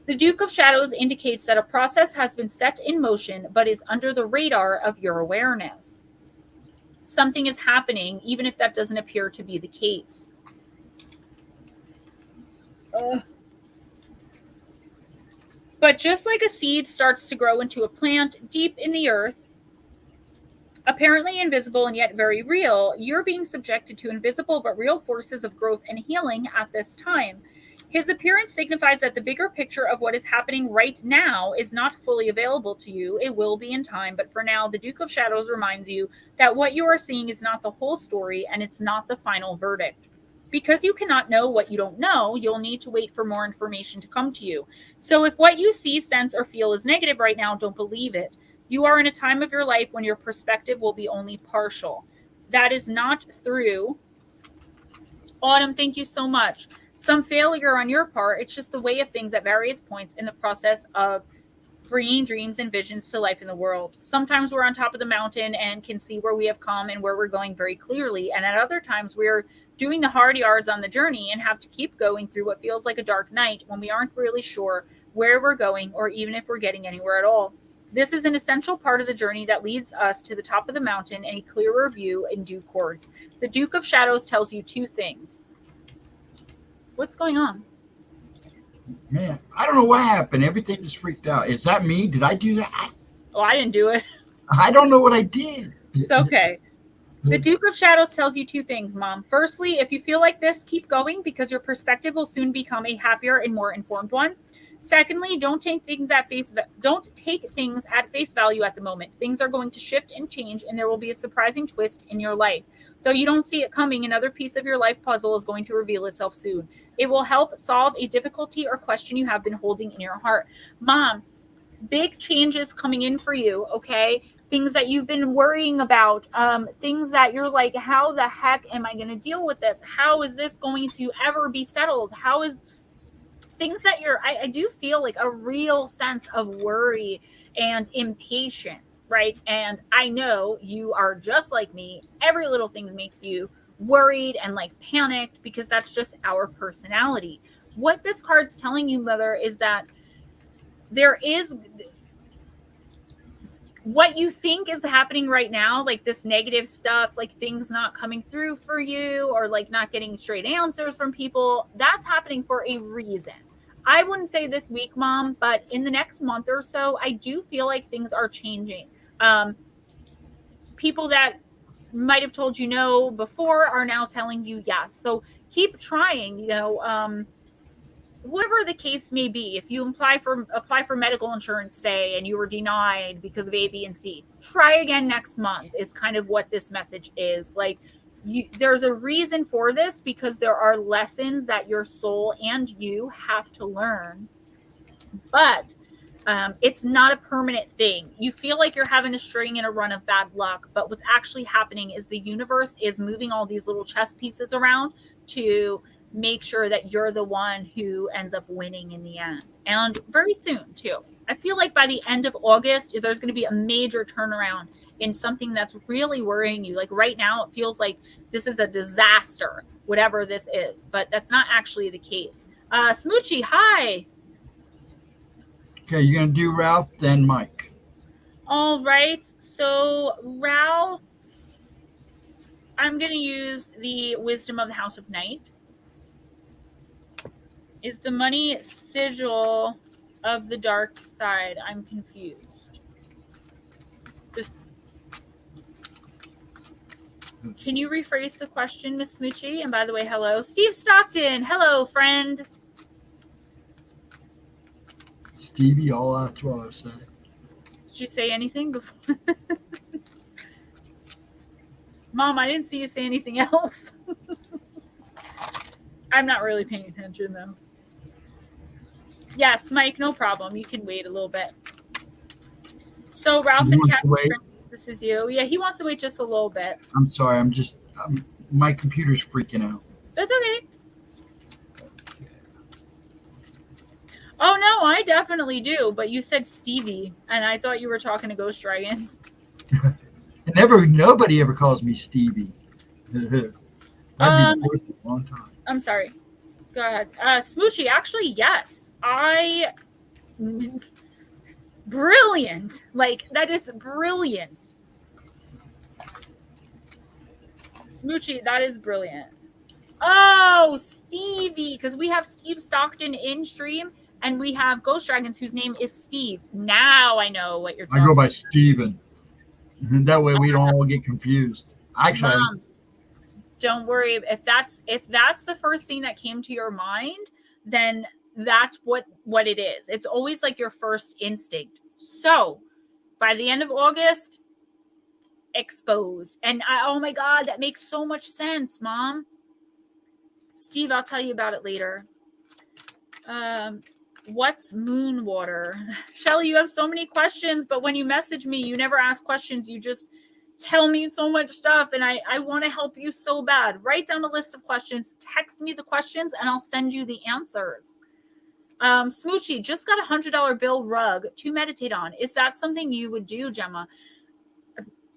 The Duke of Shadows indicates that a process has been set in motion but is under the radar of your awareness. Something is happening, even if that doesn't appear to be the case. But just like a seed starts to grow into a plant deep in the earth, apparently invisible and yet very real, you're being subjected to invisible but real forces of growth and healing at this time. His appearance signifies that the bigger picture of what is happening right now is not fully available to you. It will be in time, but for now, the Duke of Shadows reminds you that what you are seeing is not the whole story and it's not the final verdict. Because you cannot know what you don't know, you'll need to wait for more information to come to you. So if what you see, sense, or feel is negative right now, don't believe it. You are in a time of your life when your perspective will be only partial. That is not through. Autumn, thank you so much. Some failure on your part. It's just the way of things at various points in the process of bringing dreams and visions to life in the world. Sometimes we're on top of the mountain and can see where we have come and where we're going very clearly. And at other times we're doing the hard yards on the journey and have to keep going through what feels like a dark night when we aren't really sure where we're going or even if we're getting anywhere at all. This is an essential part of the journey that leads us to the top of the mountain and a clearer view in due course. The Duke of Shadows tells you two things. What's going on? Man, I don't know what happened. Everything just freaked out. Is that me? Did I do that? Oh, I didn't do it. I don't know what I did. It's okay. The Duke of Shadows tells you two things, Mom. Firstly, if you feel like this, keep going because your perspective will soon become a happier and more informed one. Secondly, don't take things at face value at the moment. Things are going to shift and change, and there will be a surprising twist in your life. Though you don't see it coming, another piece of your life puzzle is going to reveal itself soon. It will help solve a difficulty or question you have been holding in your heart. Mom, big changes coming in for you, okay? Things that you've been worrying about, things that you're like, how the heck am I going to deal with this? How is this going to ever be settled? How is things that I do feel like a real sense of worry and impatience, right? And I know you are just like me. Every little thing makes you worried and like panicked because that's just our personality. What this card's telling you, Mother, is that there is what you think is happening right now, like this negative stuff, like things not coming through for you or like not getting straight answers from people, that's happening for a reason. I wouldn't say this week, Mom, but in the next month or so, I do feel like things are changing. People that might have told you no before are now telling you yes. So keep trying, whatever the case may be. If you apply for medical insurance, say, and you were denied because of A, B, and C, try again next month is kind of what this message is. Like, there's a reason for this because there are lessons that your soul and you have to learn. But it's not a permanent thing. You feel like you're having a string in a run of bad luck, but what's actually happening is the universe is moving all these little chess pieces around to make sure that you're the one who ends up winning in the end. And very soon, too. I feel like by the end of August, there's going to be a major turnaround in something that's really worrying you. Like right now, it feels like this is a disaster, whatever this is, but that's not actually the case. Smoochie, hi. Okay, you're going to do Ralph, then Mike. All right. So, Ralph, I'm going to use the wisdom of the House of Night. Is the money sigil of the dark side? I'm confused. Can you rephrase the question, Miss Smoochie? And by the way, hello. Steve Stockton. Hello, friend. Stevie, all that's what I was saying. Did you say anything before? Mom, I didn't see you say anything else. I'm not really paying attention, though. Yes, Mike, no problem. You can wait a little bit. So, Ralph and Captain, this is you. Yeah, he wants to wait just a little bit. I'm sorry. My computer's freaking out. That's okay. Oh, no, I definitely do. But you said Stevie, and I thought you were talking to Ghost Dragons. Nobody ever calls me Stevie. That'd be worth a long time. I'm sorry. Go ahead. Smoochie, actually, yes. Brilliant. Like, that is brilliant. Smoochie, that is brilliant. Oh, Stevie, because we have Steve Stockton in stream, and we have Ghost Dragons whose name is Steve. Now I know what you're talking about. I go by Steven. That way we don't all get confused. Actually, Mom, don't worry. If that's the first thing that came to your mind, then that's what it is. It's always like your first instinct. So by the end of August, exposed. And oh my God, that makes so much sense, Mom. Steve, I'll tell you about it later. What's moon water? Shelly, you have so many questions, but when you message me, you never ask questions. You just tell me so much stuff, and I want to help you so bad. Write down a list of questions, text me the questions, and I'll send you the answers. Smoochie, just got a $100 bill rug to meditate on. Is that something you would do, Gemma?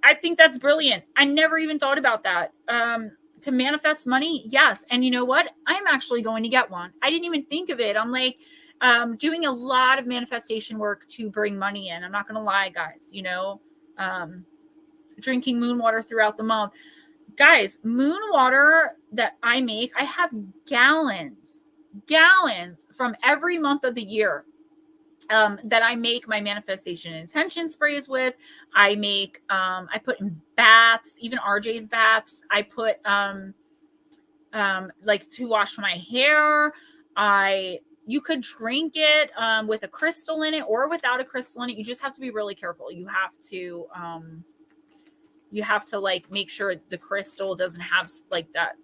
I think that's brilliant. I never even thought about that. To manifest money, yes. And you know what? I'm actually going to get one. I didn't even think of it. I'm like doing a lot of manifestation work to bring money in. I'm not going to lie, guys. Drinking moon water throughout the month. Guys, moon water that I make, I have gallons from every month of the year that I make my manifestation intention sprays with. I make, I put in baths, even RJ's baths. I put like to wash my hair. I You could drink it with a crystal in it or without a crystal in it. You just have to be really careful. You have to like make sure the crystal doesn't have like that.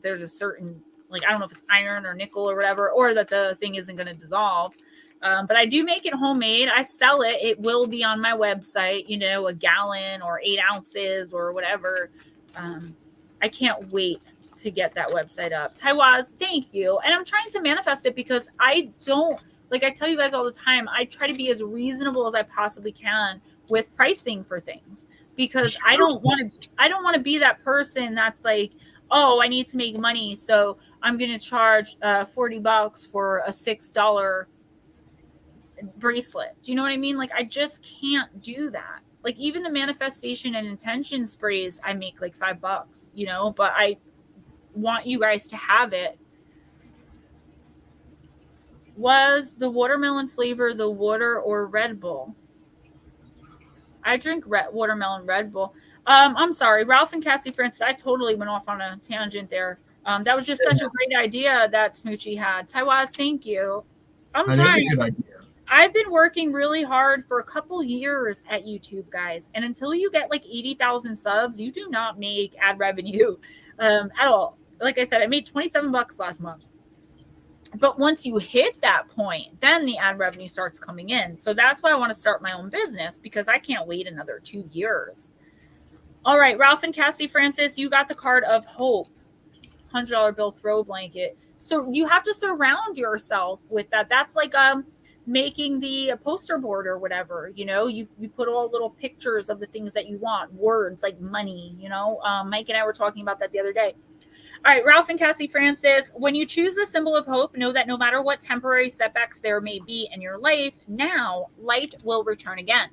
There's a certain, like, I don't know if it's iron or nickel or whatever, or that the thing isn't going to dissolve. But I do make it homemade. I sell it. It will be on my website, a gallon or 8 ounces or whatever. I can't wait to get that website up. Taiwaz, thank you. And I'm trying to manifest it because I don't, like I tell you guys all the time, I try to be as reasonable as I possibly can with pricing for things, because I don't want to be that person that's like, oh, I need to make money, so I'm going to charge $40 for a $6 bracelet. Do you know what I mean? Like, I just can't do that. Like, even the manifestation and intention sprays, I make like $5, but I want you guys to have it. Was the watermelon flavor the water or Red Bull? I drink watermelon Red Bull. I'm sorry, Ralph and Cassie Francis, I totally went off on a tangent there. That was just such a great idea that Smoochie had. Taiwaz, thank you. I'm trying. That's a good idea. I've been working really hard for a couple years at YouTube, guys. And until you get like 80,000 subs, you do not make ad revenue at all. Like I said, I made $27 last month. But once you hit that point, then the ad revenue starts coming in. So that's why I want to start my own business, because I can't wait another 2 years. All right, Ralph and Cassie Francis, you got the card of hope. $100 bill throw blanket. So you have to surround yourself with that. That's like making the poster board or whatever. You put all little pictures of the things that you want, words like money. Mike and I were talking about that the other day. All right, Ralph and Cassie Francis, when you choose the symbol of hope, know that no matter what temporary setbacks there may be in your life, now light will return again.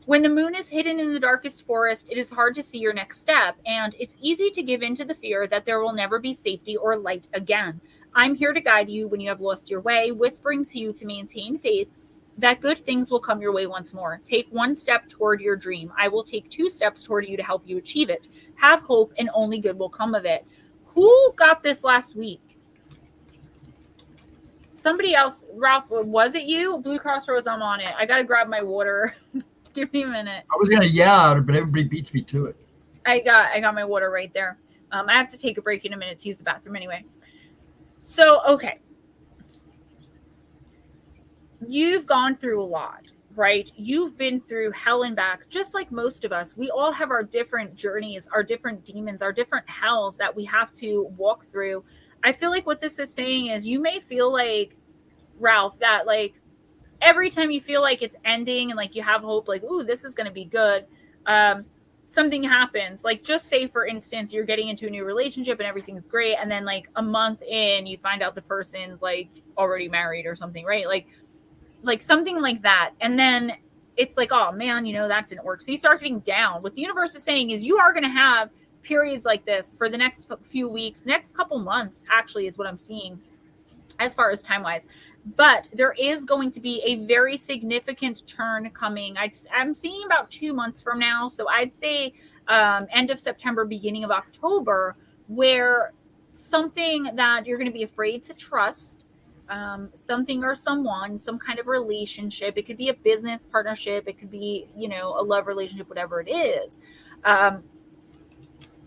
When the moon is hidden in the darkest forest, it is hard to see your next step, and it's easy to give in to the fear that there will never be safety or light again. I'm here to guide you when you have lost your way, whispering to you to maintain faith that good things will come your way once more. Take 1 step toward your dream. I will take 2 steps toward you to help you achieve it. Have hope, and only good will come of it. Who got this last week? Somebody else. Ralph, was it you? Blue Crossroads, I'm on it. I got to grab my water. Give me a minute. I was going to yell at her, but everybody beats me to it. I got my water right there. I have to take a break in a minute to use the bathroom anyway. So, okay. You've gone through a lot, right? You've been through hell and back, just like most of us. We all have our different journeys, our different demons, our different hells that we have to walk through. I feel like what this is saying is you may feel like, Ralph, that like every time you feel like it's ending and like you have hope, like, ooh, this is going to be good. Something happens. Like, just say, for instance, you're getting into a new relationship and everything's great. And then like a month in, you find out the person's like already married or something, right? Like something like that. And then it's like, oh man, that didn't work. So you start getting down. What the universe is saying is you are going to have periods like this for the next few weeks, next couple months, actually, is what I'm seeing as far as time-wise. But there is going to be a very significant turn coming. I'm seeing about 2 months from now. So I'd say end of September, beginning of October, where something that you're going to be afraid to trust, something or someone, some kind of relationship. It could be a business partnership. It could be, a love relationship, whatever it is.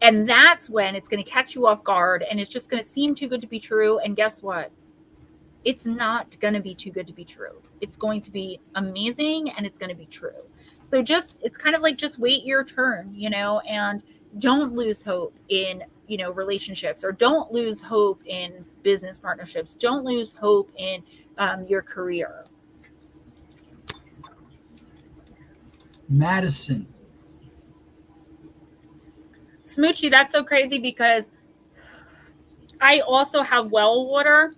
And that's when it's going to catch you off guard, and it's just going to seem too good to be true. And guess what? It's not going to be too good to be true. It's going to be amazing, and it's going to be true. So it's kind of like, just wait your turn, and don't lose hope in, relationships, or don't lose hope in business partnerships. Don't lose hope in your career. Madison. Smoochie, that's so crazy because I also have well water.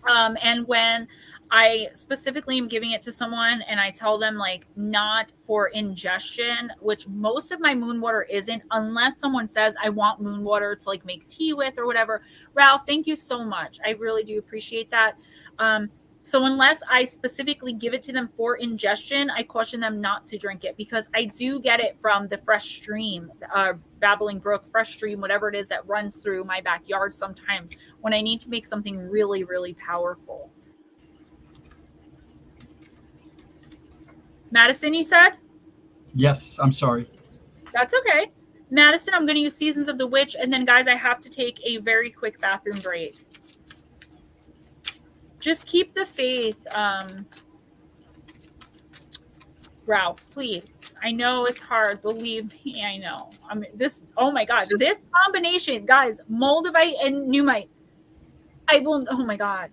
And when I specifically am giving it to someone and I tell them like not for ingestion, which most of my moon water isn't, unless someone says I want moon water to like make tea with or whatever. Ralph, thank you so much. I really do appreciate that. So unless I specifically give it to them for ingestion, I caution them not to drink it, because I do get it from the fresh stream, babbling brook, fresh stream, whatever it is that runs through my backyard sometimes when I need to make something really, really powerful. Madison, you said? Yes, I'm sorry. That's okay. Madison, I'm going to use Seasons of the Witch. And then, guys, I have to take a very quick bathroom break. Just keep the faith, Ralph, please. I know it's hard. Believe me, I know. Oh my God, this combination, guys, Moldavite and Numite. Oh my God.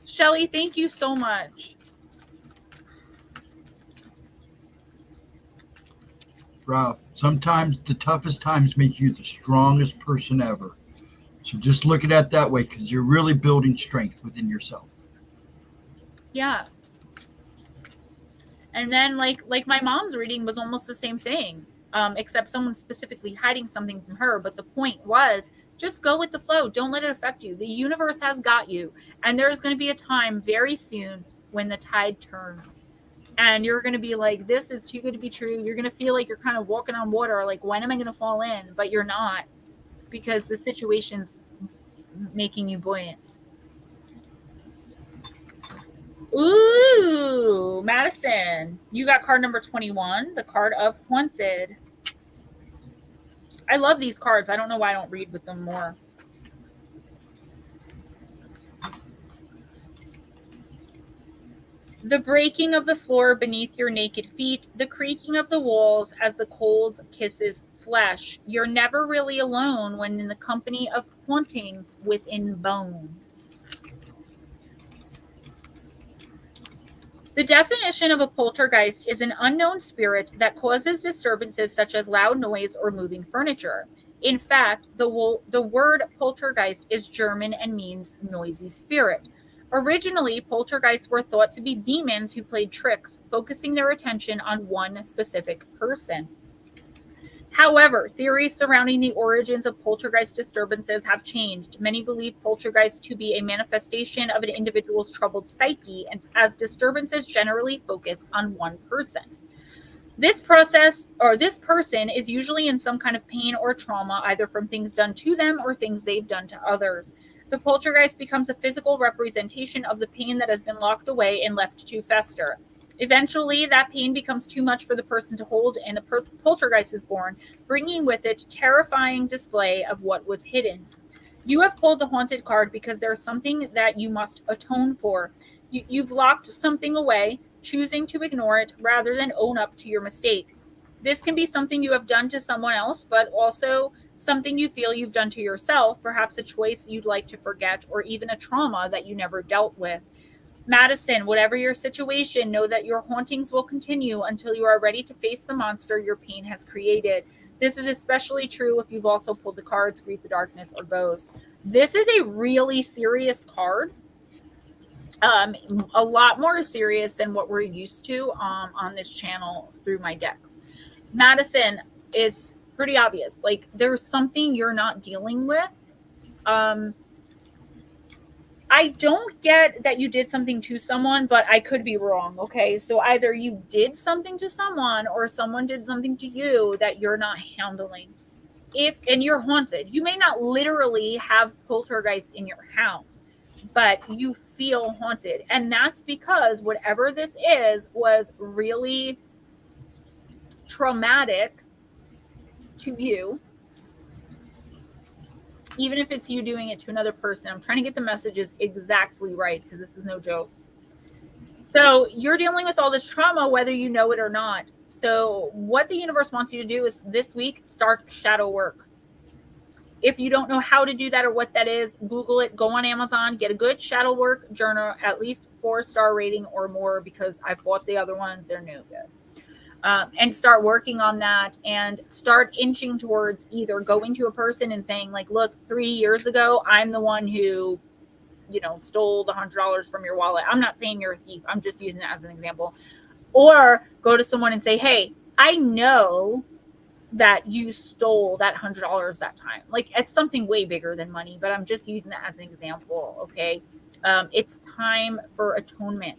Shelly, thank you so much. Ralph, sometimes the toughest times make you the strongest person ever. So just look at it that way, because you're really building strength within yourself. Yeah. And then like my mom's reading was almost the same thing, except someone specifically hiding something from her. But the point was, just go with the flow. Don't let it affect you. The universe has got you. And there's going to be a time very soon when the tide turns. And you're going to be like, this is too good to be true. You're going to feel like you're kind of walking on water. Like, when am I going to fall in? But you're not, because the situation's making you buoyant. Ooh, Madison, you got card number 21, the card of Haunted. I love these cards. I don't know why I don't read with them more. The breaking of the floor beneath your naked feet, the creaking of the walls as the cold kisses flesh. You're never really alone when in the company of hauntings within bone. The definition of a poltergeist is an unknown spirit that causes disturbances such as loud noise or moving furniture. In fact, the word poltergeist is German and means noisy spirit. Originally, poltergeists were thought to be demons who played tricks, focusing their attention on one specific person. However, theories surrounding the origins of poltergeist disturbances have changed. Many believe poltergeists to be a manifestation of an individual's troubled psyche, and as disturbances generally focus on one person. This person is usually in some kind of pain or trauma, either from things done to them or things they've done to others. The poltergeist becomes a physical representation of the pain that has been locked away and left to fester. Eventually, that pain becomes too much for the person to hold, and the poltergeist is born, bringing with it terrifying display of what was hidden. You have pulled the haunted card because there's something that you must atone for. You've locked something away, choosing to ignore it rather than own up to your mistake. This can be something you have done to someone else, but also something you feel you've done to yourself, perhaps a choice you'd like to forget, or even a trauma that you never dealt with. Madison, whatever your situation, know that your hauntings will continue until you are ready to face the monster your pain has created. This is especially true if you've also pulled the cards Greet the Darkness or Ghost. This is a really serious card. A lot more serious than what we're used to on this channel through my decks. Madison, it's pretty obvious. Like, there's something you're not dealing with. I don't get that you did something to someone, but I could be wrong, okay? So either you did something to someone or someone did something to you that you're not handling. And you're haunted. You may not literally have poltergeist in your house, but you feel haunted. And that's because whatever this is was really traumatic to you. Even if it's you doing it to another person. I'm trying to get the messages exactly right because this is no joke. So you're dealing with all this trauma, whether you know it or not. So what the universe wants you to do is this week, start shadow work. If you don't know how to do that or what that is, Google it, go on Amazon, get a good shadow work journal, at least 4-star rating or more, because I've bought the other ones. They're no good. And start working on that and start inching towards either going to a person and saying, like, look, 3 years ago, I'm the one who, stole the $100 from your wallet. I'm not saying you're a thief. I'm just using it as an example. Or go to someone and say, hey, I know that you stole that $100 that time. Like, it's something way bigger than money, but I'm just using that as an example. Okay. It's time for atonement.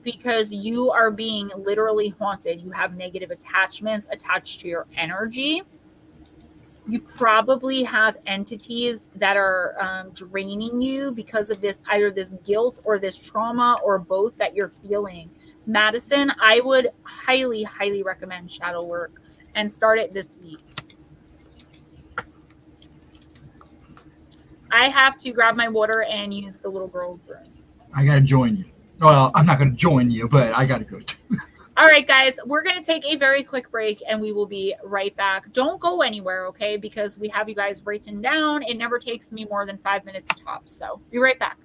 Because you are being literally haunted. You have negative attachments attached to your energy. You probably have entities that are draining you because of this, either this guilt or this trauma or both that you're feeling. Madison, I would highly, highly recommend shadow work and start it this week. I have to grab my water and use the little girl's room. I got to join you. Well, I'm not going to join you, but I got to go too. All right, guys, we're going to take a very quick break and we will be right back. Don't go anywhere, okay? Because we have you guys written down. It never takes me more than 5 minutes tops. So be right back.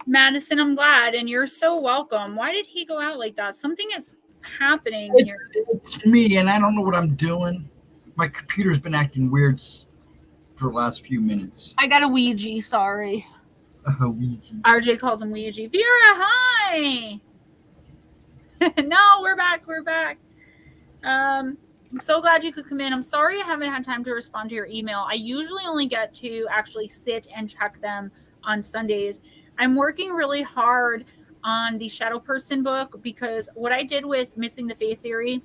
Madison, I'm glad, and you're so welcome. Why did he go out like that? Something is happening here. It's me, and I don't know what I'm doing. My computer's been acting weird for the last few minutes. I got a Ouija, sorry. Ouija. RJ calls him Ouija. Vera, hi! No, we're back. I'm so glad you could come in. I'm sorry I haven't had time to respond to your email. I usually only get to actually sit and check them on Sundays. I'm working really hard on the Shadow Person book because what I did with Missing the Faith Theory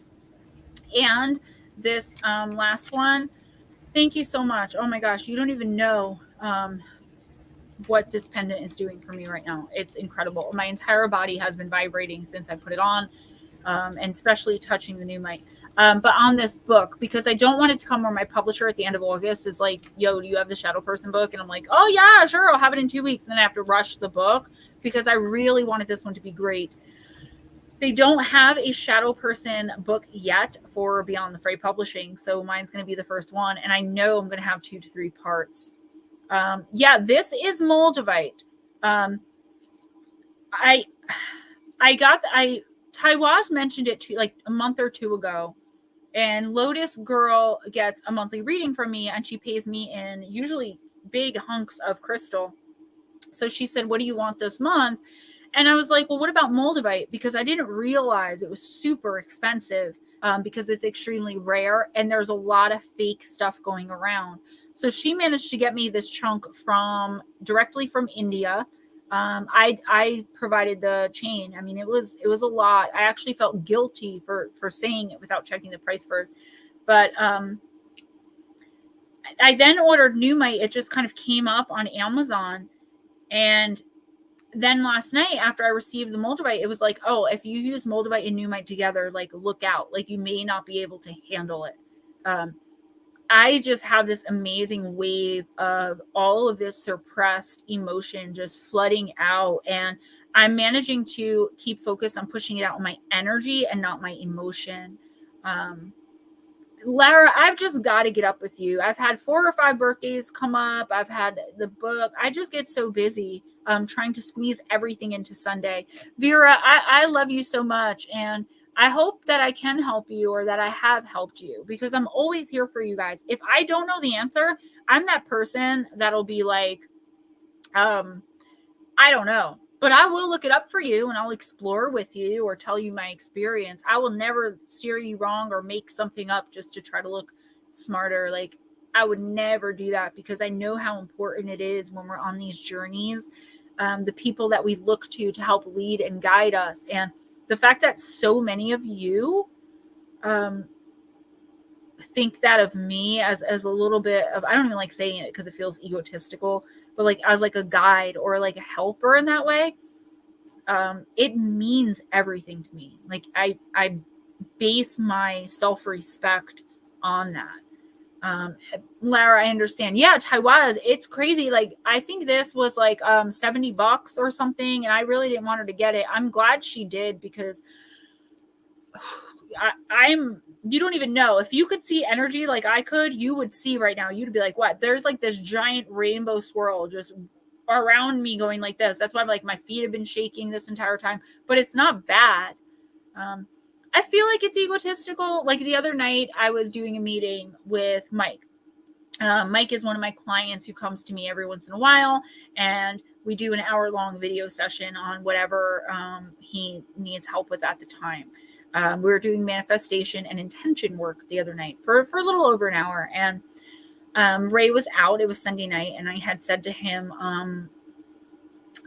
and this last one, thank you so much. Oh my gosh, you don't even know what this pendant is doing for me right now. It's incredible. My entire body has been vibrating since I put it on, and especially touching the new mic. But on this book, because I don't want it to come where my publisher at the end of August is like, yo, do you have the Shadow Person book? And I'm like, oh yeah, sure, I'll have it in 2 weeks. And then I have to rush the book because I really wanted this one to be great. They don't have a Shadow Person book yet for Beyond the Fray Publishing. So mine's going to be the first one. And I know I'm going to have 2 to 3 parts. Yeah, this is Moldavite. Taiwas mentioned it to like a month or 2 ago, and Lotus Girl gets a monthly reading from me, and she pays me in usually big hunks of crystal. So she said, what do you want this month? And I was like, well, what about Moldavite? Because I didn't realize it was super expensive because it's extremely rare and there's a lot of fake stuff going around. So she managed to get me this chunk directly from India. I provided the chain. I mean, it was a lot. I actually felt guilty for saying it without checking the price first. But I then ordered Nuit. It just kind of came up on Amazon. And then last night after I received the Moldavite, it was like, oh, if you use Moldavite and Nuit together, like look out, like you may not be able to handle it. I just have this amazing wave of all of this suppressed emotion just flooding out, and I'm managing to keep focused on pushing it out in my energy and not my emotion. Lara, I've just got to get up with you. I've had 4 or 5 birthdays come up. I've had the book. I just get so busy trying to squeeze everything into Sunday. Vera, I love you so much. And I hope that I can help you or that I have helped you, because I'm always here for you guys. If I don't know the answer, I'm that person that'll be like, I don't know. But I will look it up for you and I'll explore with you or tell you my experience. I will never steer you wrong or make something up just to try to look smarter. Like, I would never do that, because I know how important it is when we're on these journeys. The people that we look to help lead and guide us. And the fact that so many of you think that of me as a little bit of, I don't even like saying it because it feels egotistical, but like as like a guide or like a helper in that way, it means everything to me. Like I base my self-respect on that. Lara, I understand. Yeah, Taiwan, it's crazy. Like, I think this was like $70 or something, and I really didn't want her to get it. I'm glad she did, because you don't even know. If you could see energy like I could, you would see right now. You'd be like, what? There's like this giant rainbow swirl just around me going like this. That's why like my feet have been shaking this entire time, but it's not bad. I feel like it's egotistical. Like the other night I was doing a meeting with Mike. Mike is one of my clients who comes to me every once in a while, and we do an hour-long video session on whatever he needs help with at the time. We were doing manifestation and intention work the other night for a little over an hour. And Ray was out. It was Sunday night. And I had said to him,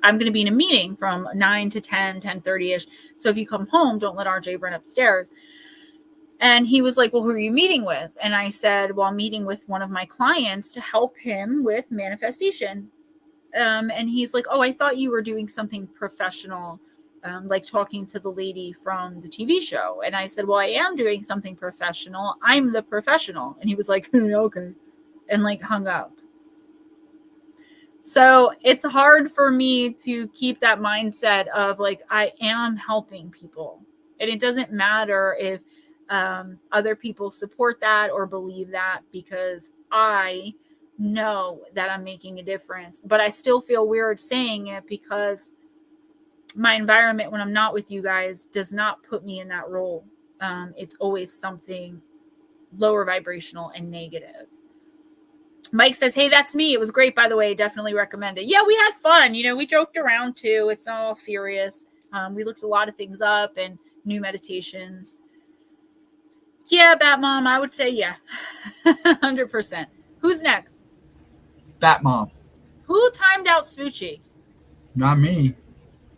I'm going to be in a meeting from 9 to 10, 10:30-ish. So if you come home, don't let RJ run upstairs. And he was like, well, who are you meeting with? And I said, well, I'm meeting with one of my clients to help him with manifestation. And he's like, oh, I thought you were doing something professional. Like talking to the lady from the TV show. And I said, well, I am doing something professional. I'm the professional. And he was like, okay. And like hung up. So it's hard for me to keep that mindset of like, I am helping people. And it doesn't matter if other people support that or believe that, because I know that I'm making a difference. But I still feel weird saying it, because my environment when I'm not with you guys does not put me in that role. It's always something lower vibrational and negative. Mike says, hey, that's me. It was great, by the way. Definitely recommend it. Yeah, we had fun. You know, we joked around too. It's not all serious. We looked a lot of things up and new meditations. Yeah, Bat Mom, I would say yeah. 100%. Who's next? Bat Mom. Who timed out Smoochie? Not me.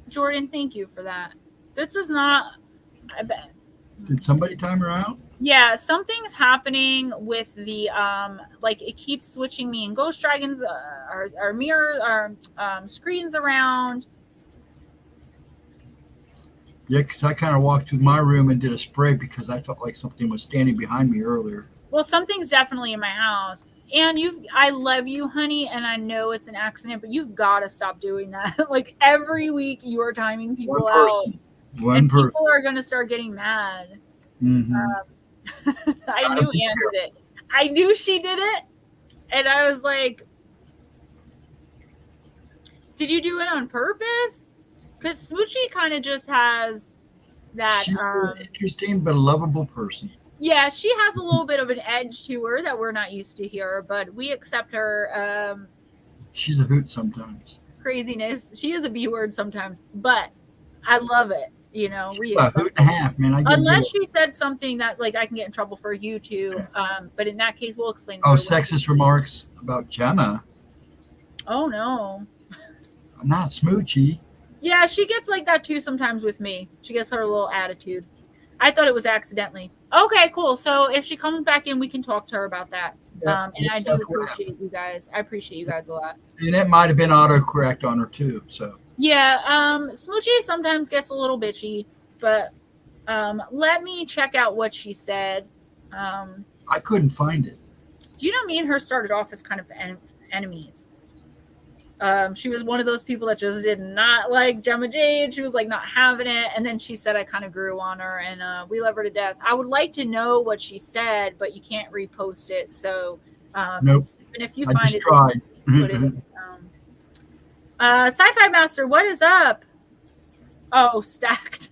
Jordan, thank you for that. This is not, I bet. Did somebody time her out? Yeah, something's happening with the, like it keeps switching me and Ghostdragonzw, our mirror, our screens around. Yeah, because I kind of walked through my room and did a spray because I felt like something was standing behind me earlier. Well, something's definitely in my house. And I love you, honey, and I know it's an accident, but you've got to stop doing that. Like every week you are timing people out. One person. People are going to start getting mad. Mm-hmm. I knew Anne did it. I knew she did it. And I was like, did you do it on purpose? Because Smoochie kind of just has that. She's an interesting but lovable person. Yeah, she has a little bit of an edge to her that we're not used to here, but we accept her. She's a hoot sometimes. Craziness. She is a B word sometimes, but I love it. You know, she's a hoot and a half, man. Unless she said something that like I can get in trouble for you too. But in that case, we'll explain. Oh, sexist remarks about Gemma. Oh no. Not Smoochie. Yeah, she gets like that too sometimes with me. She gets her little attitude. I thought it was accidentally. Okay, cool. So if she comes back in, we can talk to her about that. Yep. And I do That's what happened. appreciate you guys. I appreciate you guys a lot. And it might have been autocorrect on her too. So Yeah, Smoochie sometimes gets a little bitchy, but let me check out what she said. I couldn't find it. Do you know me and her started off as kind of enemies? She was one of those people that just did not like Gemma Jade. She was like not having it. And then she said I kind of grew on her, and we love her to death. I would like to know what she said, but you can't repost it. So Nope. and if you I find just it, tried. put it. Sci-Fi Master, what is up? Oh, stacked.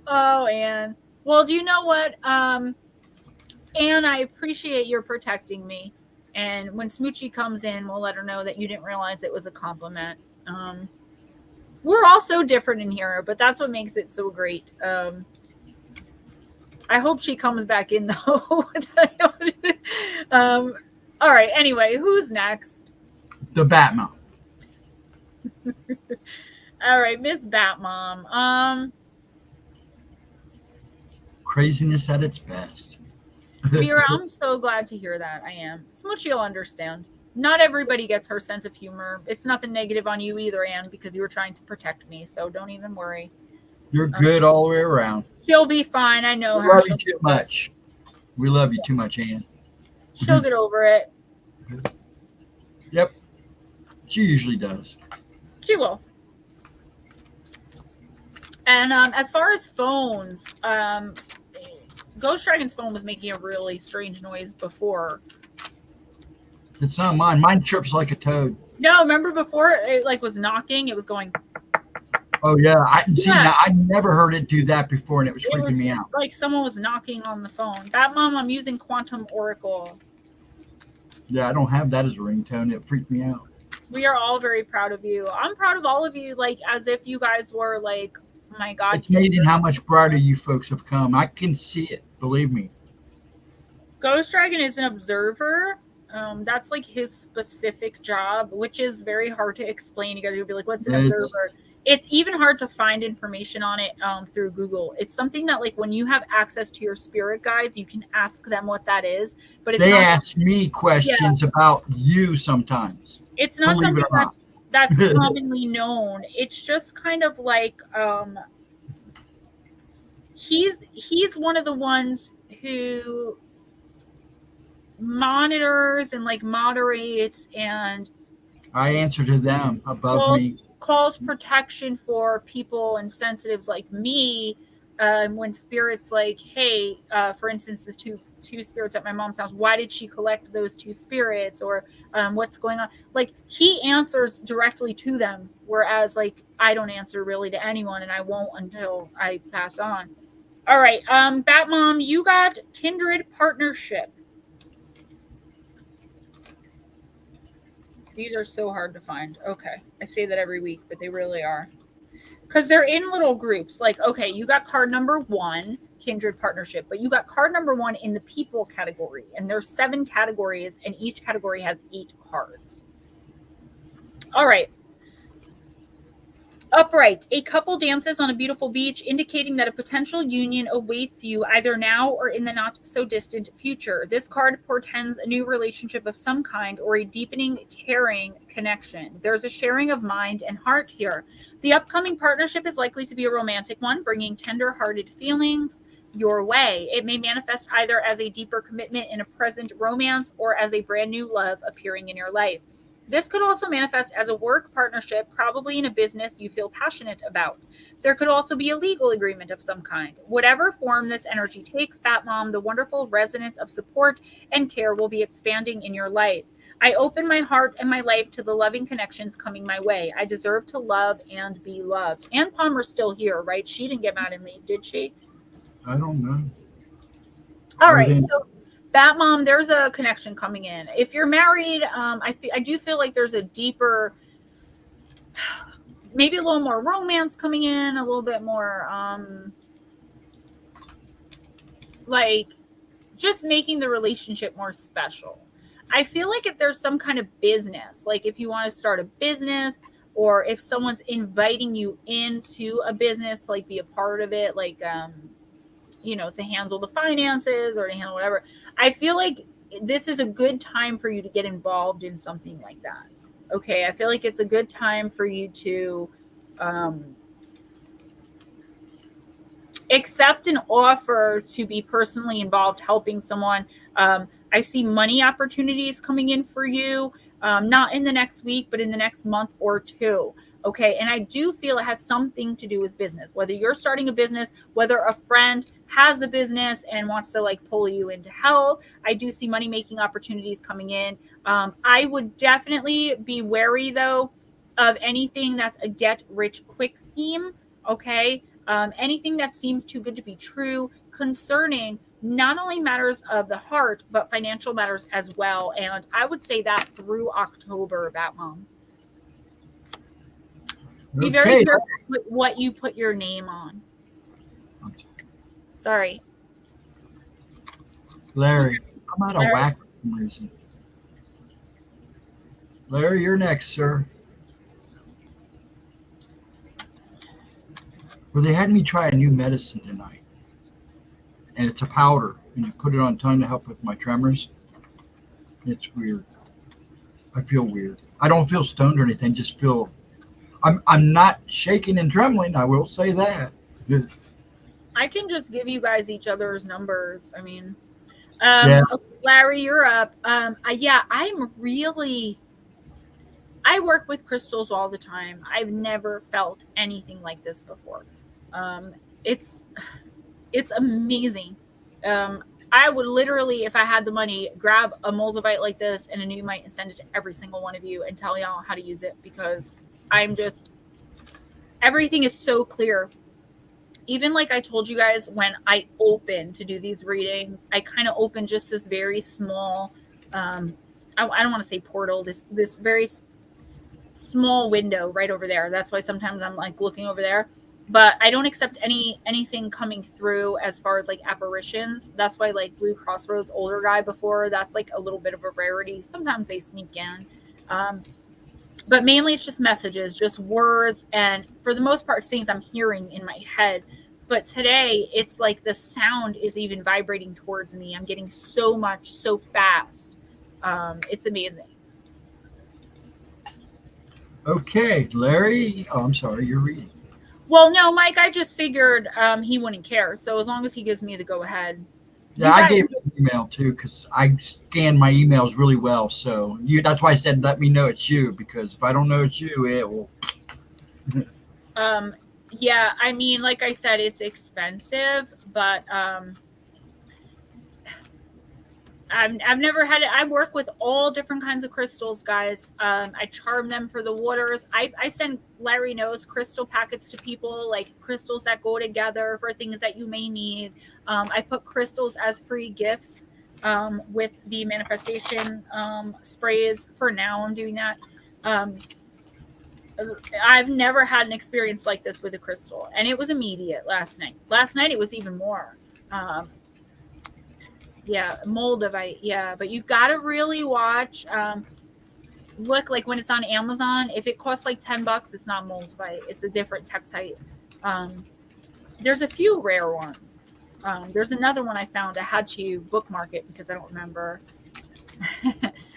Oh, Anne. Well, do you know what? Anne, I appreciate your protecting me. And when Smoochie comes in, we'll let her know that you didn't realize it was a compliment. We're all so different in here, but that's what makes it so great. I hope she comes back in, though. All right. Anyway, who's next? The Batman. All right, Miss Batmom. Craziness at its best. Vera, I'm so glad to hear that. I am. Smoochie will understand. Not everybody gets her sense of humor. It's nothing negative on you either, Anne, because you were trying to protect me, so don't even worry. You're good all the way around. She'll be fine. I know We her. love you too much. We love you too much, Anne. She'll get over it. Yep. She usually does. She will. And as far as phones, Ghostdragon's phone was making a really strange noise before. It's not mine. Mine chirps like a toad. No, remember before it like was knocking? It was going. Oh yeah, I never heard it do that before, and it was freaking me out. Like someone was knocking on the phone. Batmom, I'm using Quantum Oracle. Yeah, I don't have that as a ringtone. It freaked me out. We are all very proud of you. I'm proud of all of you, like as if you guys were like, oh my God. It's amazing how much brighter you folks have come. I can see it. Believe me. Ghostdragon is an observer. That's like his specific job, which is very hard to explain. You guys will be like, what's an observer? It's even hard to find information on it through Google. It's something that like when you have access to your spirit guides, you can ask them what that is. But it's they not, ask me questions about you sometimes. It's not something that's commonly known. It's just kind of like he's one of the ones who monitors and like moderates and I answer to them above me. Calls protection for people and sensitives like me when spirits like, hey, for instance, there's two spirits at my mom's house. Why did she collect those two spirits? Or what's going on? Like he answers directly to them, whereas like I don't answer really to anyone, and I won't until I pass on. All right, Batmom, you got Kindred Partnership. These are so hard to find. Okay. I say that every week, but they really are. Because they're in little groups. Like, okay, you got card number 1, Kindred Partnership, but you got card number 1 in the people category. And there's 7 categories, and each category has 8 cards. All right. Upright. A couple dances on a beautiful beach, indicating that a potential union awaits you either now or in the not-so-distant future. This card portends a new relationship of some kind or a deepening, caring connection. There's a sharing of mind and heart here. The upcoming partnership is likely to be a romantic one, bringing tender-hearted feelings your way. It may manifest either as a deeper commitment in a present romance or as a brand new love appearing in your life. This could also manifest as a work partnership, probably in a business you feel passionate about. There could also be a legal agreement of some kind. Whatever form this energy takes, Batmom, the wonderful resonance of support and care will be expanding in your life. I open my heart and my life to the loving connections coming my way. I deserve to love and be loved. Ann Palmer's still here, right? She didn't get mad and leave, did she? I don't know. All right, so Batmom, there's a connection coming in. If you're married, I do feel like there's a deeper, maybe a little more romance coming in, a little bit more, like just making the relationship more special. I feel like if there's some kind of business, like if you want to start a business or if someone's inviting you into a business, like be a part of it, like, to handle the finances or to handle whatever. I feel like this is a good time for you to get involved in something like that. Okay, I feel like it's a good time for you to accept an offer to be personally involved, helping someone. I see money opportunities coming in for you, not in the next week, but in the next month or two. Okay. And I do feel it has something to do with business, whether you're starting a business, whether a friend has a business and wants to like pull you into help. I do see money making opportunities coming in. I would definitely be wary though of anything that's a get rich quick scheme. Okay. Anything that seems too good to be true concerning not only matters of the heart, but financial matters as well. And I would say that through October, Batmom. Be very careful with what you put your name on. Sorry. Larry, I'm out of whack for some reason. Larry, you're next, sir. Well, they had me try a new medicine tonight. And it's a powder. And you put it on tongue to help with my tremors. It's weird. I feel weird. I don't feel stoned or anything, just feel I'm not shaking and trembling, I will say that. I can just give you guys each other's numbers. I mean, Yeah. Larry, you're up. Yeah, I work with crystals all the time. I've never felt anything like this before. It's amazing. I would literally, if I had the money, grab a moldavite like this and a Nuit and send it to every single one of you and tell y'all how to use it, because everything is so clear. Even like I told you guys, when I open to do these readings, I kind of open just this very small, I don't want to say portal, this very small window right over there. That's why sometimes I'm like looking over there. But I don't accept anything coming through as far as like apparitions. That's why like Blue Crossroads older guy before, that's like a little bit of a rarity. Sometimes they sneak in. But mainly it's just messages, just words. And for the most part, it's things I'm hearing in my head. But today it's like the sound is even vibrating towards me. I'm getting so much, so fast. It's amazing. Okay, Larry. Oh, I'm sorry, you're reading. Well, no, Mike, I just figured he wouldn't care. So as long as he gives me the go ahead. Yeah, I gave him an email too, because I scan my emails really well. So that's why I said let me know it's you, because if I don't know it's you, it will. Yeah, I mean, like I said, it's expensive, but I've never had it. I work with all different kinds of crystals, guys. I charm them for the waters. I send Larry knows crystal packets to people, like crystals that go together for things that you may need. I put crystals as free gifts with the manifestation sprays. For now, I'm doing that. I've never had an experience like this with a crystal, and it was immediate last night. Last night it was even more. Yeah, moldavite. Yeah, but you've got to really watch. Look, like when it's on Amazon, if it costs like $10, it's not moldavite. It's a different textite. There's a few rare ones. There's another one I found. I had to bookmark it because I don't remember.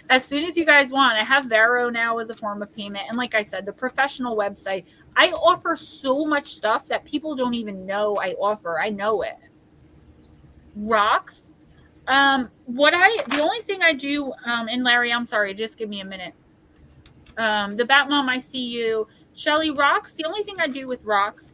As soon as you guys want, I have Vero now as a form of payment. And like I said, the professional website, I offer so much stuff that people don't even know I offer. I know it. Rocks. The only thing I do, and Larry, I'm sorry, just give me a minute. The Batmom, I see you. Shelly, rocks. The only thing I do with rocks,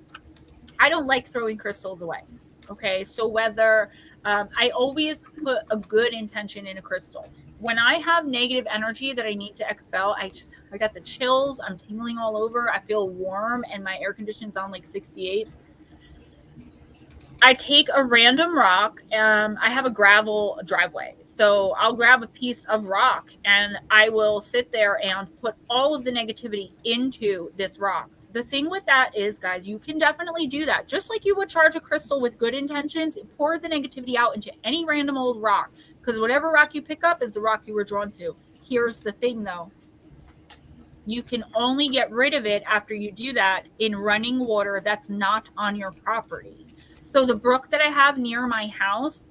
I don't like throwing crystals away. Okay. So whether, I always put a good intention in a crystal. When I have negative energy that I need to expel, I got the chills. I'm tingling all over. I feel warm and my air conditioning's on like 68. I take a random rock. I have a gravel driveway. So I'll grab a piece of rock and I will sit there and put all of the negativity into this rock. The thing with that is, guys, you can definitely do that. Just like you would charge a crystal with good intentions, pour the negativity out into any random old rock. Because whatever rock you pick up is the rock you were drawn to. Here's the thing, though. You can only get rid of it after you do that in running water that's not on your property. So the brook that I have near my house,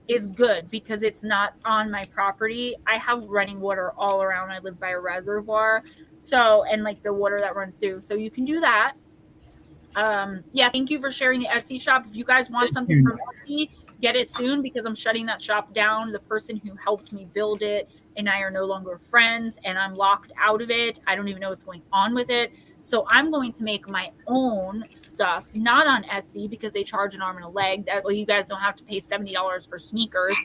is good because it's not on my property. I have running water all around. I live by a reservoir. So, and like the water that runs through. So you can do that. Yeah, thank you for sharing the Etsy shop. If you guys want something from Etsy, get it soon because I'm shutting that shop down. The person who helped me build it and I are no longer friends, and I'm locked out of it. I don't even know what's going on with it. So I'm going to make my own stuff, not on Etsy because they charge an arm and a leg. Well, you guys don't have to pay $70 for sneakers.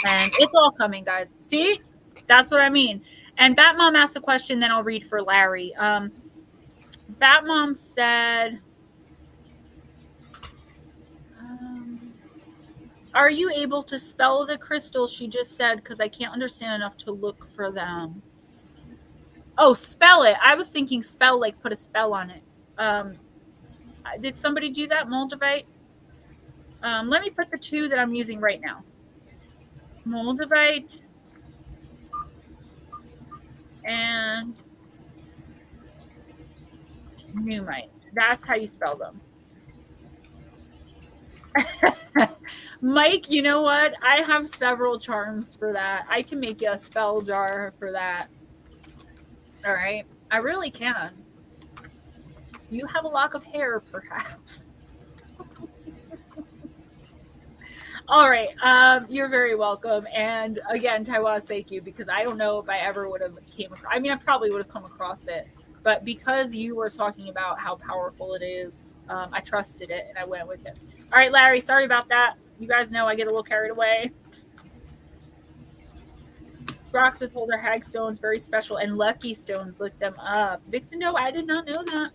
And it's all coming, guys. See? That's what I mean. And Batmom asked a question, then I'll read for Larry. Batmom said, are you able to spell the crystals she just said? Because I can't understand enough to look for them. Oh, spell it. I was thinking spell, like put a spell on it. Did somebody do that, Moldavite? Let me put the two that I'm using right now. Moldavite and Numite. That's how you spell them. Mike, you know what? I have several charms for that. I can make you a spell jar for that. All right. I really can. Do you have a lock of hair, perhaps? All right. You're very welcome. And again, Taiwas, thank you, because I don't know if I ever would have came across. I mean, I probably would have come across it, but because you were talking about how powerful it is, I trusted it and I went with it. All right, Larry, sorry about that. You guys know I get a little carried away. Rocks with Holder Hagstones, very special, and lucky stones. Look them up. Vixen, no, I did not know that.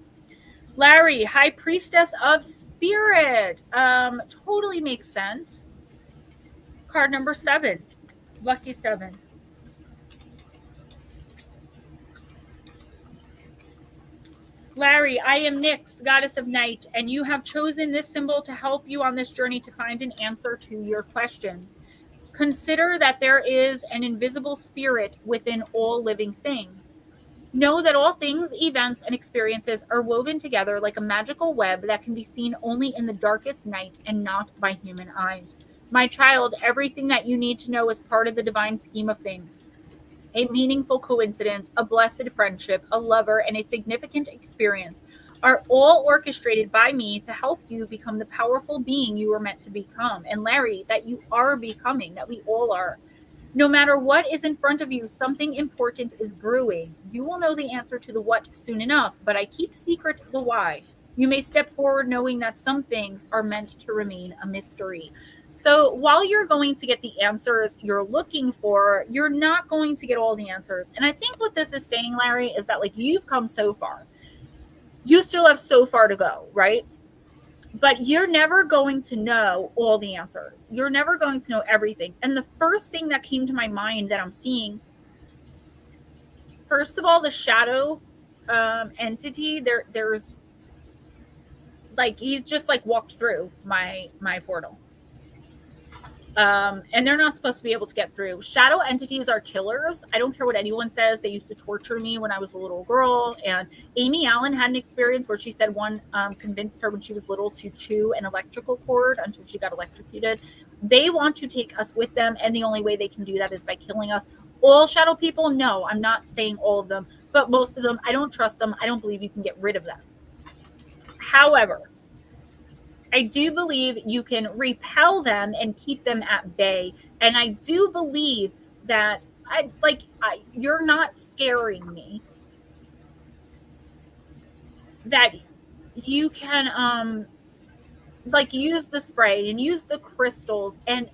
Larry, High Priestess of Spirit. Totally makes sense. Card number 7. Lucky 7. Larry, I am Nyx, goddess of night, and you have chosen this symbol to help you on this journey to find an answer to your questions. Consider that there is an invisible spirit within all living things. Know that all things, events, and experiences are woven together like a magical web that can be seen only in the darkest night and not by human eyes. My child, everything that you need to know is part of the divine scheme of things. A meaningful coincidence, a blessed friendship, a lover, and a significant experience are all orchestrated by me to help you become the powerful being you were meant to become. And Larry, that you are becoming, that we all are. No matter what is in front of you, something important is brewing. You will know the answer to the what soon enough, but I keep secret the why. You may step forward knowing that some things are meant to remain a mystery. So while you're going to get the answers you're looking for, you're not going to get all the answers. And I think what this is saying, Larry, is that like you've come so far. You still have so far to go, right? But you're never going to know all the answers. You're never going to know everything. And the first thing that came to my mind that I'm seeing, first of all, the shadow entity, there's like, he's just like walked through my portal. And they're not supposed to be able to get through. Shadow entities are killers. I don't care what anyone says. They used to torture me when I was a little girl. And Amy Allen had an experience where she said one convinced her when she was little to chew an electrical cord until she got electrocuted. They want to take us with them, and the only way they can do that is by killing us. All shadow people? No, I'm not saying all of them, but most of them, I don't trust them. I don't believe you can get rid of them. However, I do believe you can repel them and keep them at bay. And I do believe that you're not scaring me. That you can use the spray and use the crystals and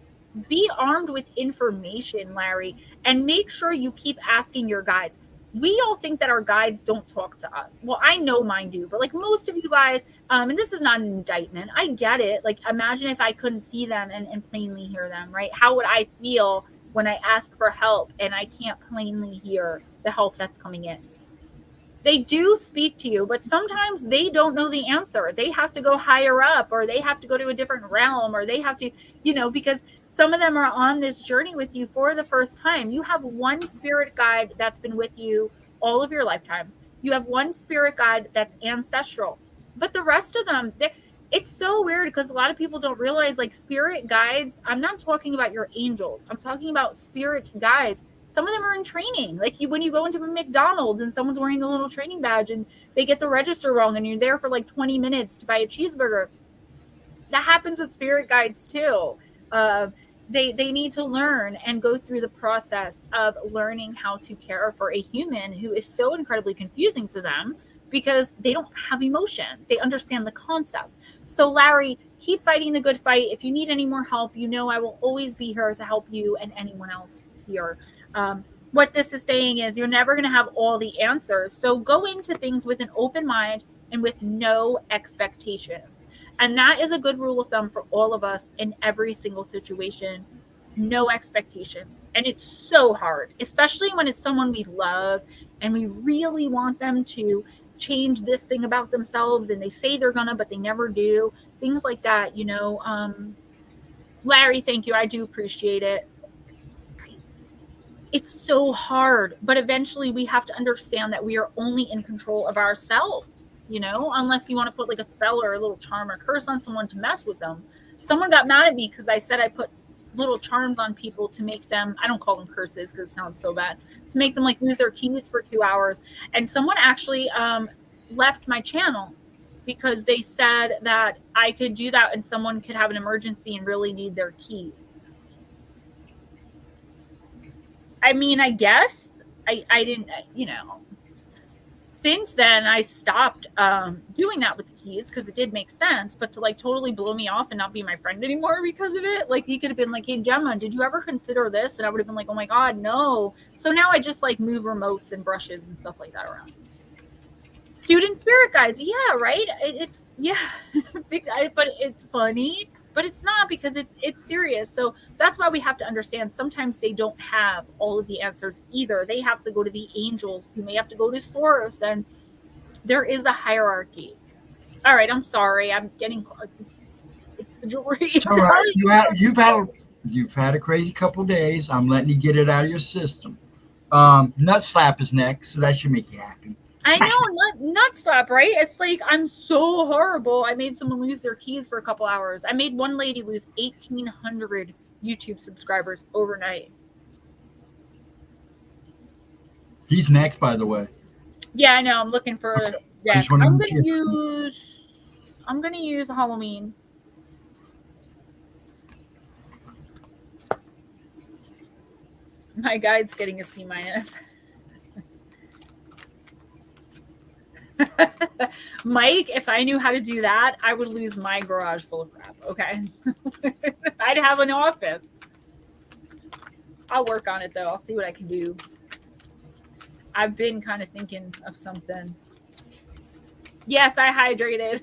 be armed with information, Larry, and make sure you keep asking your guides. We all think that our guides don't talk to us. Well, I know mine do, but like most of you guys, and this is not an indictment. I get it. Like, imagine if I couldn't see them and plainly hear them, right? How would I feel when I ask for help and I can't plainly hear the help that's coming in? They do speak to you, but sometimes they don't know the answer. They have to go higher up, or they have to go to a different realm, or they have to, because some of them are on this journey with you for the first time. You have one spirit guide that's been with you all of your lifetimes. You have one spirit guide that's ancestral. But the rest of them, It's so weird because a lot of people don't realize, like, spirit guides, I'm not talking about your angels. I'm talking about spirit guides. Some of them are in training. Like, when you go into a McDonald's and someone's wearing a little training badge and they get the register wrong and you're there for like 20 minutes to buy a cheeseburger. That happens with spirit guides too. They need to learn and go through the process of learning how to care for a human who is so incredibly confusing to them because they don't have emotion. They understand the concept. So Larry, keep fighting the good fight. If you need any more help, you know I will always be here to help you and anyone else here. What this is saying is you're never going to have all the answers. So go into things with an open mind and with no expectations. And that is a good rule of thumb for all of us in every single situation. No expectations. And it's so hard, especially when it's someone we love and we really want them to change this thing about themselves and they say they're gonna, but they never do. Things like that, you know. Larry, thank you. I do appreciate it. It's so hard, but eventually we have to understand that we are only in control of ourselves, you know, unless you want to put like a spell or a little charm or curse on someone to mess with them. Someone got mad at me because I said I put little charms on people to make them, I don't call them curses because it sounds so bad, to make them like lose their keys for 2 hours. And someone actually left my channel because they said that I could do that and someone could have an emergency and really need their keys. I mean, I guess I didn't, you know, since then I stopped doing that with the keys because it did make sense, but to like totally blow me off and not be my friend anymore because of it, like he could have been like, hey Gemma, did you ever consider this? And I would have been like, oh my God, no. So now I just like move remotes and brushes and stuff like that around. Student spirit guides, yeah, right? It's, yeah, but it's funny. But it's not because it's serious. So that's why we have to understand sometimes they don't have all of the answers either. They have to go to the angels who may have to go to Source, and there is a hierarchy. All right, I'm sorry. I'm getting it's the jewelry. It's all right. You've had a crazy couple days. I'm letting you get it out of your system. Nut slap is next, so that should make you happy. I know, nut slap, right? It's like, I'm so horrible. I made someone lose their keys for a couple hours. I made one lady lose 1,800 YouTube subscribers overnight. He's next, by the way. Yeah, I know. I'm looking for Okay. yeah. I'm gonna use Halloween. My guide's getting a C-. Mike, if I knew how to do that, I would lose my garage full of crap. Okay. I'd have an office. I'll work on it though. I'll see what I can do. I've been kind of thinking of something. Yes, I hydrated.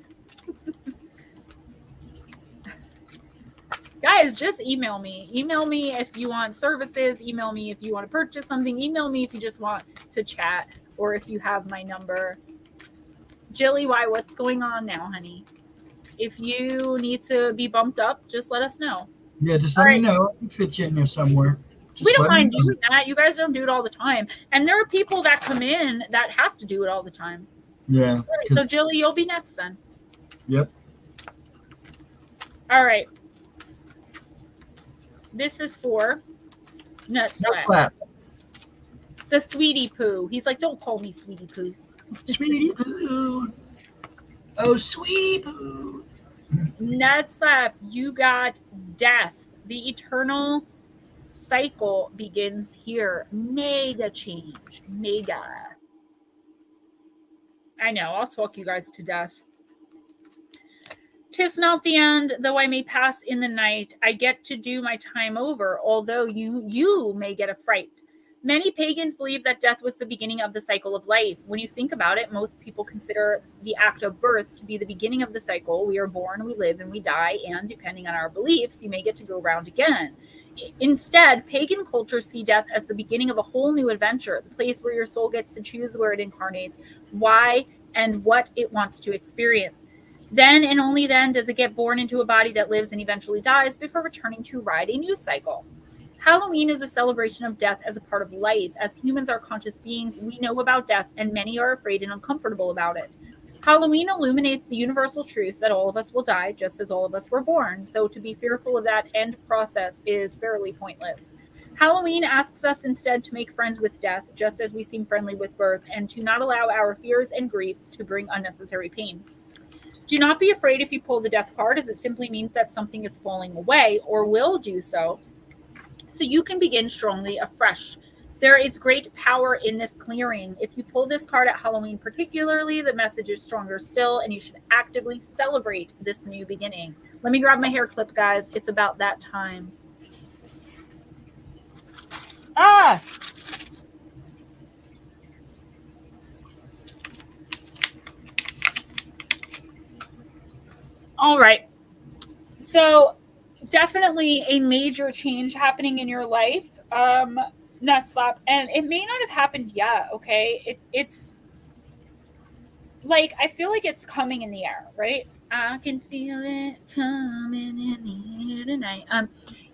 Guys, just email me. Email me if you want services. Email me if you want to purchase something. Email me if you just want to chat or if you have my number. Jilly, why? What's going on now, honey? If you need to be bumped up, just let us know. Yeah, just let me know. I can fit you in there somewhere. We don't mind doing that. You guys don't do it all the time. And there are people that come in that have to do it all the time. Yeah. So, Jilly, you'll be next then. Yep. All right. This is for Nut Slap. The Sweetie Poo. He's like, don't call me Sweetie Poo. Sweetie Poo. Oh, Sweetie Poo. Nut Slap, you got death. The eternal cycle begins here. Mega change. Mega. I know. I'll talk you guys to death. 'Tis not the end, though I may pass in the night. I get to do my time over, although you may get a fright. Many pagans believe that death was the beginning of the cycle of life. When you think about it, most people consider the act of birth to be the beginning of the cycle. We are born, we live, and we die, and depending on our beliefs, you may get to go around again. Instead, pagan cultures see death as the beginning of a whole new adventure, the place where your soul gets to choose where it incarnates, why and what it wants to experience. Then and only then does it get born into a body that lives and eventually dies before returning to ride a new cycle. Halloween is a celebration of death as a part of life. As humans are conscious beings, we know about death, and many are afraid and uncomfortable about it. Halloween illuminates the universal truth that all of us will die just as all of us were born. So to be fearful of that end process is fairly pointless. Halloween asks us instead to make friends with death, just as we seem friendly with birth, and to not allow our fears and grief to bring unnecessary pain. Do not be afraid if you pull the death card, as it simply means that something is falling away or will do so you can begin strongly afresh. There is great power in this clearing. If you pull this card at Halloween particularly, the message is stronger still, and you should actively celebrate this new beginning. Let me grab my hair clip, guys. It's about that time. Ah! All right. So definitely a major change happening in your life. Nut slap. And it may not have happened yet, okay? It's like, I feel like it's coming in the air, right? I can feel it coming in the air tonight.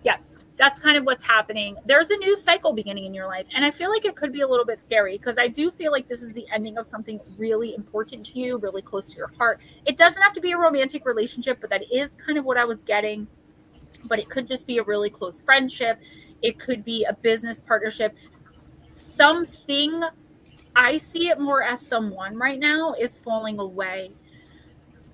Yeah, that's kind of what's happening. There's a new cycle beginning in your life, and I feel like it could be a little bit scary because I do feel like this is the ending of something really important to you, really close to your heart. It doesn't have to be a romantic relationship, but that is kind of what I was getting. But it could just be a really close friendship. It could be a business partnership. Something, I see it more as someone right now is falling away.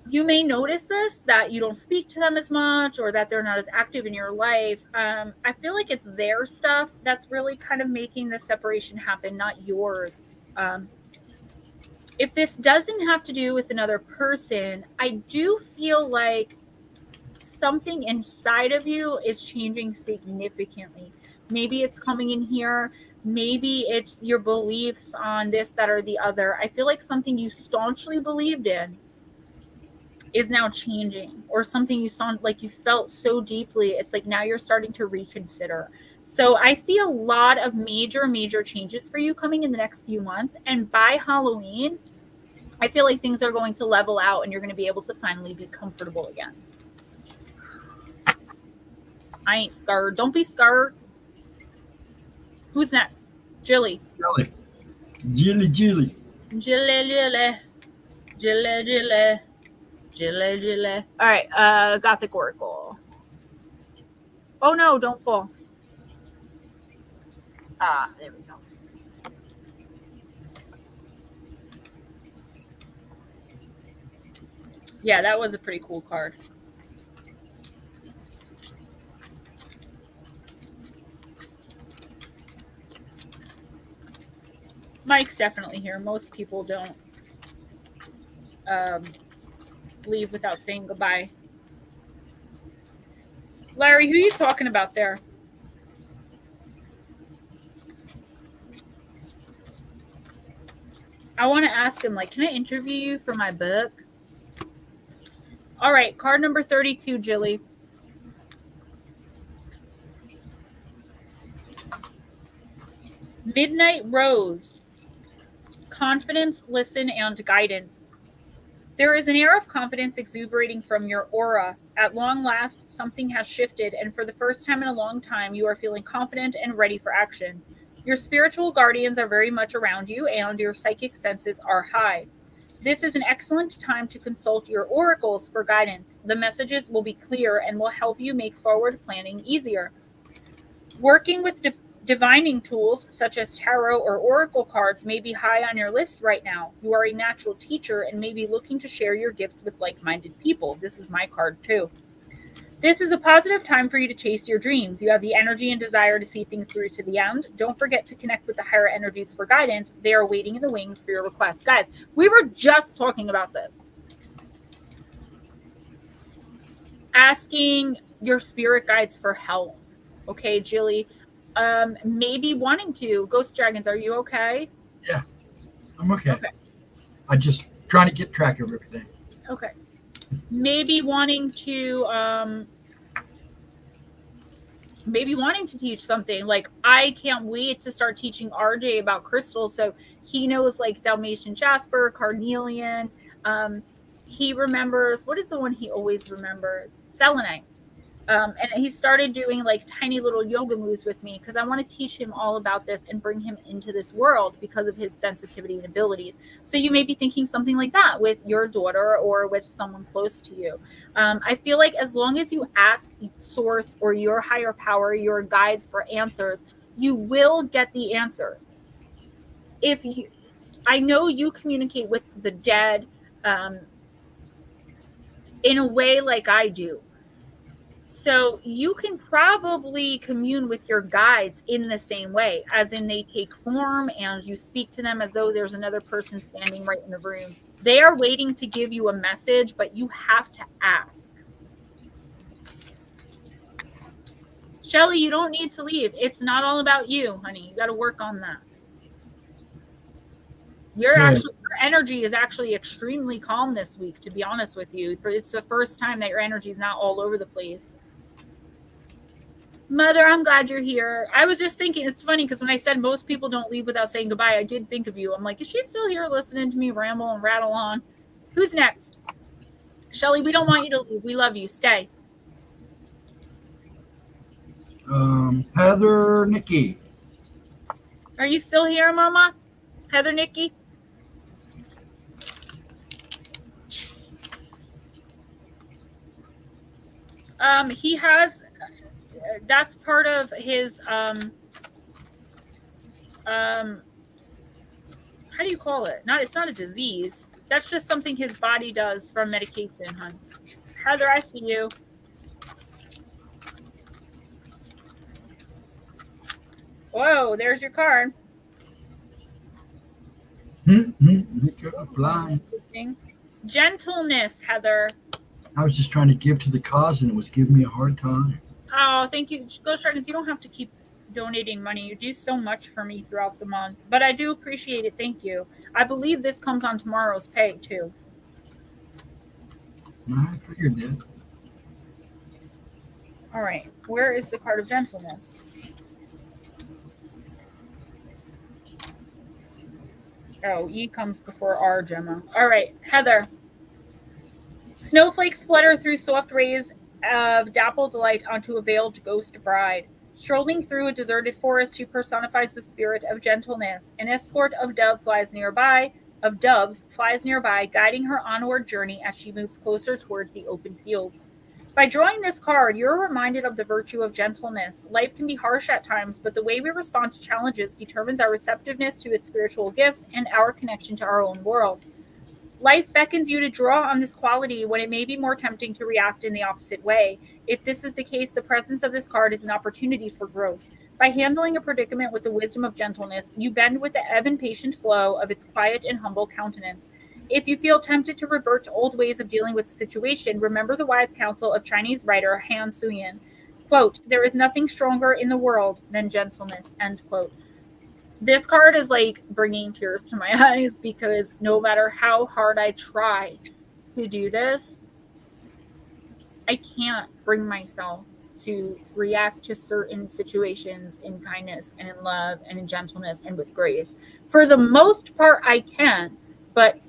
You may notice this, that you don't speak to them as much or that they're not as active in your life. I feel like it's their stuff that's really kind of making the separation happen, not yours. If this doesn't have to do with another person, I do feel like something inside of you is changing significantly. Maybe it's coming in here. Maybe it's your beliefs on this, that, or the other. I feel like something you staunchly believed in is now changing, or something you saw, like you felt so deeply. It's like now you're starting to reconsider. So I see a lot of major changes for you coming in the next few months. And by Halloween, I feel like things are going to level out and you're going to be able to finally be comfortable again. I ain't scared. Don't be scared. Who's next? Jilly. Jilly. Jilly. All right, Gothic Oracle. Oh no, don't fall. There we go. Yeah, that was a pretty cool card. Mike's definitely here. Most people don't leave without saying goodbye. Larry, who are you talking about there? I want to ask him, like, can I interview you for my book? All right, card number 32, Jilly. Midnight Rose. Confidence, listen, and guidance. There is an air of confidence exuberating from your aura. At long last, something has shifted, and for the first time in a long time, you are feeling confident and ready for action. Your spiritual guardians are very much around you, and your psychic senses are high. This is an excellent time to consult your oracles for guidance. The messages will be clear and will help you make forward planning easier. Working with divining tools such as tarot or oracle cards may be high on your list right now. You are a natural teacher and may be looking to share your gifts with like-minded people. This is my card too. This is a positive time for you to chase your dreams. You have the energy and desire to see things through to the end. Don't forget to connect with the higher energies for guidance. They are waiting in the wings for your request. Guys, we were just talking about this. Asking your spirit guides for help. Okay, Jilly. Maybe wanting to. Ghost Dragons, are you okay? Yeah, I'm okay. I'm just trying to get track of everything. Okay. Maybe wanting to teach something. Like, I can't wait to start teaching RJ about crystals, so he knows like Dalmatian jasper, carnelian. He remembers, what is the one he always remembers? Selenite. And he started doing like tiny little yoga moves with me because I want to teach him all about this and bring him into this world because of his sensitivity and abilities. So you may be thinking something like that with your daughter or with someone close to you. I feel like as long as you ask source or your higher power, your guides for answers, you will get the answers. If you, I know you communicate with the dead in a way like I do. So you can probably commune with your guides in the same way, as in they take form and you speak to them as though there's another person standing right in the room. They are waiting to give you a message, but you have to ask. Shelly, you don't need to leave. It's not all about you, honey. You got to work on that. Your energy is actually extremely calm this week, to be honest with you. It's the first time that your energy is not all over the place. Mother, I'm glad you're here. I was just thinking, it's funny because when I said most people don't leave without saying goodbye, I did think of you. I'm like, is she still here listening to me ramble and rattle on? Who's next? Shelly, we don't want you to leave. We love you. Stay. Heather, Nikki. Are you still here, Mama? Heather, Nikki? He has... that's part of his how do you call it? It's not a disease. That's just something his body does from medication, hon. Heather, I see you. Whoa, there's your card. Gentleness, Heather. I was just trying to give to the cause and it was giving me a hard time. Oh, thank you. Ghostdragonzw, you don't have to keep donating money. You do so much for me throughout the month. But I do appreciate it. Thank you. I believe this comes on tomorrow's pay, too. I figured that. All right. Where is the card of gentleness? Oh, E comes before R, Gemma. All right. Heather. Snowflakes flutter through soft rays of dappled light onto a veiled ghost bride. Strolling through a deserted forest, she personifies the spirit of gentleness. An escort of doves flies nearby, guiding her onward journey as she moves closer towards the open fields. By drawing this card, you're reminded of the virtue of gentleness. Life can be harsh at times, but the way we respond to challenges determines our receptiveness to its spiritual gifts and our connection to our own world. Life beckons you to draw on this quality when it may be more tempting to react in the opposite way. If this is the case, the presence of this card is an opportunity for growth. By handling a predicament with the wisdom of gentleness, you bend with the ebb and patient flow of its quiet and humble countenance. If you feel tempted to revert to old ways of dealing with the situation, remember the wise counsel of Chinese writer Han Suyin. Quote, "There is nothing stronger in the world than gentleness," end quote. This card is like bringing tears to my eyes because no matter how hard I try to do this, I can't bring myself to react to certain situations in kindness and in love and in gentleness and with grace. For the most part, I can, but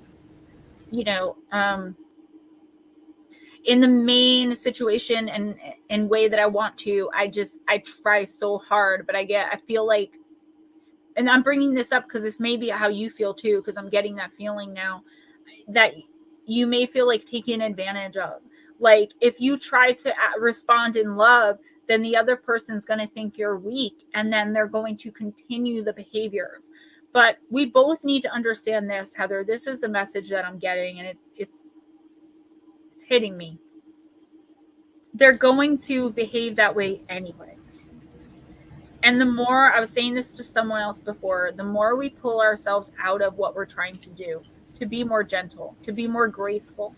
you know, in the main situation and way that I want to, I try so hard, but I feel like, and I'm bringing this up because this may be how you feel too, because I'm getting that feeling now that you may feel like taken advantage of. Like if you try to respond in love, then the other person's going to think you're weak and then they're going to continue the behaviors. But we both need to understand this, Heather. This is the message that I'm getting, and it's hitting me. They're going to behave that way anyway. And the more, I was saying this to someone else before, the more we pull ourselves out of what we're trying to do, to be more gentle, to be more graceful,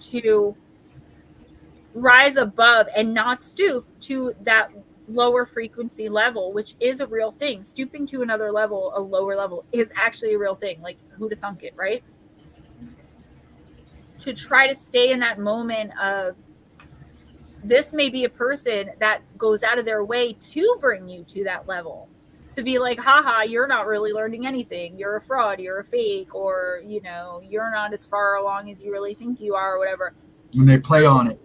to rise above and not stoop to that lower frequency level, which is a real thing. Stooping to another level, a lower level, is actually a real thing. Like, who'd have thunk it, right? To try to stay in that moment of, this may be a person that goes out of their way to bring you to that level. To be like, haha, you're not really learning anything. You're a fraud, you're a fake, or, you know, you're not as far along as you really think you are, or whatever. When they play on it.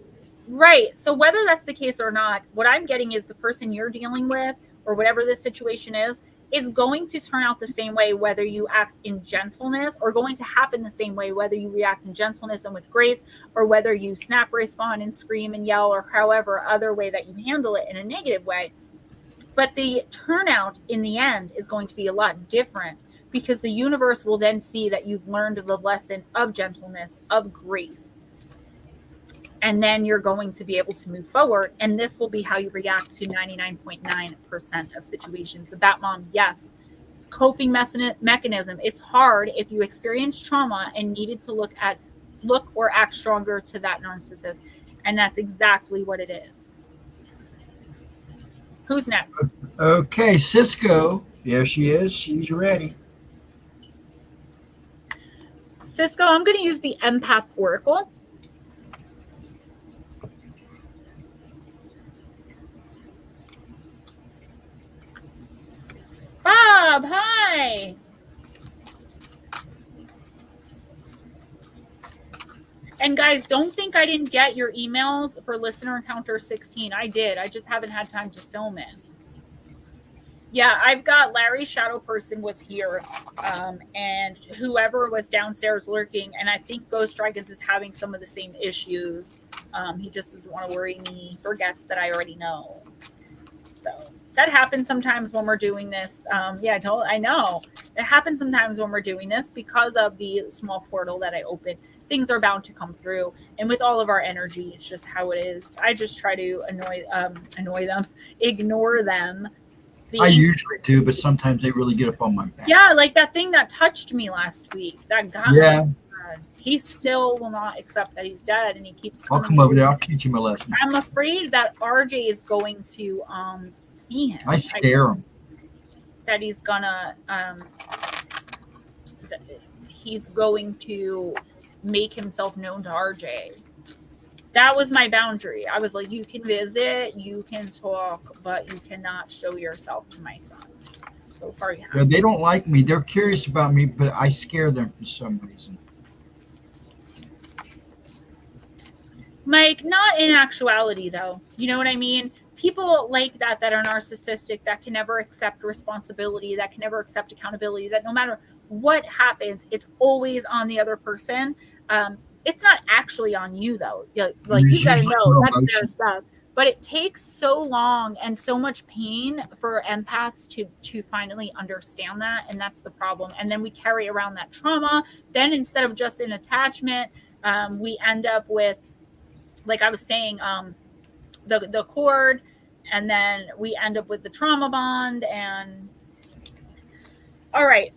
Right. So whether that's the case or not, what I'm getting is the person you're dealing with, or whatever this situation is going to turn out the same way whether you act in gentleness, or going to happen the same way whether you react in gentleness and with grace, or whether you snap, respond, and scream and yell, or however other way that you handle it in a negative way. But the turnout in the end is going to be a lot different, because the universe will then see that you've learned the lesson of gentleness, of grace. And then you're going to be able to move forward. And this will be how you react to 99.9% of situations. So that mom, yes, coping mechanism. It's hard if you experience trauma and needed to look or act stronger to that narcissist. And that's exactly what it is. Who's next? Okay, Cisco. There she is. She's ready. Cisco, I'm going to use the Empath Oracle. Bob, hi. And guys, don't think I didn't get your emails for Listener Encounter 16. I did. I just haven't had time to film it. Yeah, I've got Larry Shadow Person was here, and whoever was downstairs lurking, and I think Ghostdragonzw is having some of the same issues. He just doesn't want to worry me. He forgets that I already know. So that happens sometimes when we're doing this. Yeah, I know. It happens sometimes when we're doing this because of the small portal that I opened. Things are bound to come through. And with all of our energy, it's just how it is. I just try to annoy them, ignore them. I usually do, but sometimes they really get up on my back. Yeah, like that thing that touched me last week. That guy. Yeah. He still will not accept that he's dead, and he keeps coming. I'll come over there. I'll teach him a lesson. I'm afraid that RJ is going to see him. I scare him. That he's gonna make himself known to RJ. That was my boundary. I was like, you can visit, you can talk, but you cannot show yourself to my son. So far, you have. Yeah, they don't like me. They're curious about me, but I scare them for some reason. Mike, not in actuality, though. You know what I mean? People like that are narcissistic, that can never accept responsibility, that can never accept accountability, that no matter what happens, it's always on the other person. It's not actually on you, though. Like, you got to know that's their stuff. But it takes so long and so much pain for empaths to finally understand that. And that's the problem. And then we carry around that trauma. Then instead of just an attachment, we end up with, like I was saying, the cord, and then we end up with the trauma bond. And all right.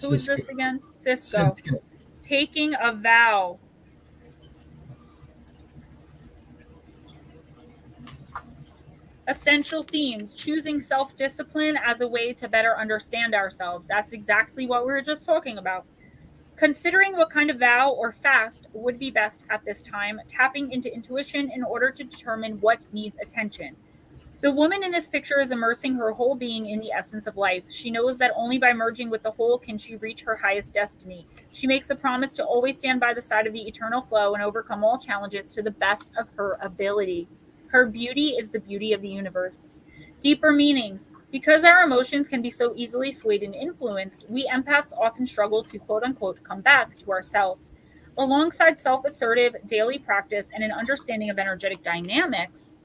Who is this again? Cisco. Taking a vow. Essential themes: choosing self-discipline as a way to better understand ourselves. That's exactly what we were just talking about. Considering what kind of vow or fast would be best at this time, tapping into intuition in order to determine what needs attention. The woman in this picture is immersing her whole being in the essence of life. She knows that only by merging with the whole can she reach her highest destiny. She makes a promise to always stand by the side of the eternal flow and overcome all challenges to the best of her ability. Her beauty is the beauty of the universe. Deeper meanings. Because our emotions can be so easily swayed and influenced, we empaths often struggle to quote-unquote come back to ourselves. Alongside self-assertive daily practice and an understanding of energetic dynamics,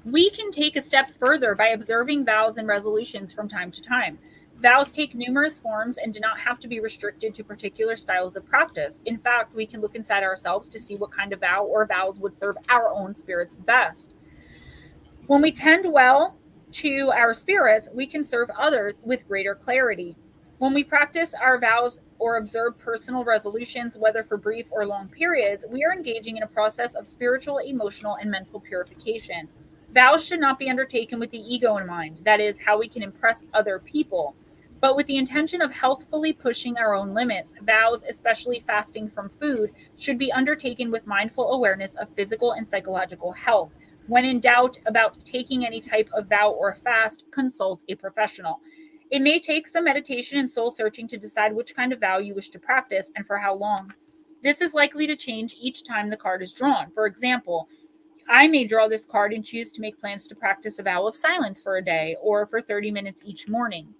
we can take a step further by observing vows and resolutions from time to time. Vows take numerous forms and do not have to be restricted to particular styles of practice. In fact, we can look inside ourselves to see what kind of vow or vows would serve our own spirits best. When we tend well to our spirits, we can serve others with greater clarity. When we practice our vows or observe personal resolutions, whether for brief or long periods, we are engaging in a process of spiritual, emotional, and mental purification. Vows should not be undertaken with the ego in mind, that is, how we can impress other people, but with the intention of healthfully pushing our own limits. Vows, especially fasting from food, should be undertaken with mindful awareness of physical and psychological health. When in doubt about taking any type of vow or fast, consult a professional. It may take some meditation and soul searching to decide which kind of vow you wish to practice and for how long. This is likely to change each time the card is drawn. For example, I may draw this card and choose to make plans to practice a vow of silence for a day or for 30 minutes each morning.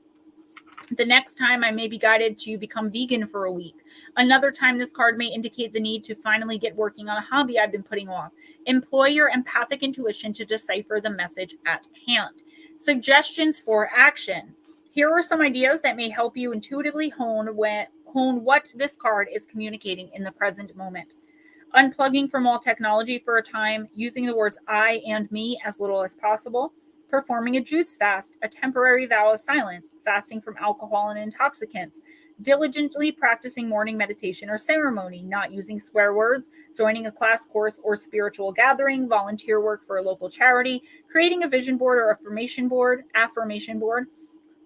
The next time I may be guided to become vegan for a week. Another time this card may indicate the need to finally get working on a hobby I've been putting off. Employ your empathic intuition to decipher the message at hand. Suggestions for action. Here are some ideas that may help you intuitively hone what this card is communicating in the present moment. Unplugging from all technology for a time, using the words I and me as little as possible, performing a juice fast, a temporary vow of silence, fasting from alcohol and intoxicants, diligently practicing morning meditation or ceremony, not using swear words, joining a class, course, or spiritual gathering, volunteer work for a local charity, creating a vision board or affirmation board,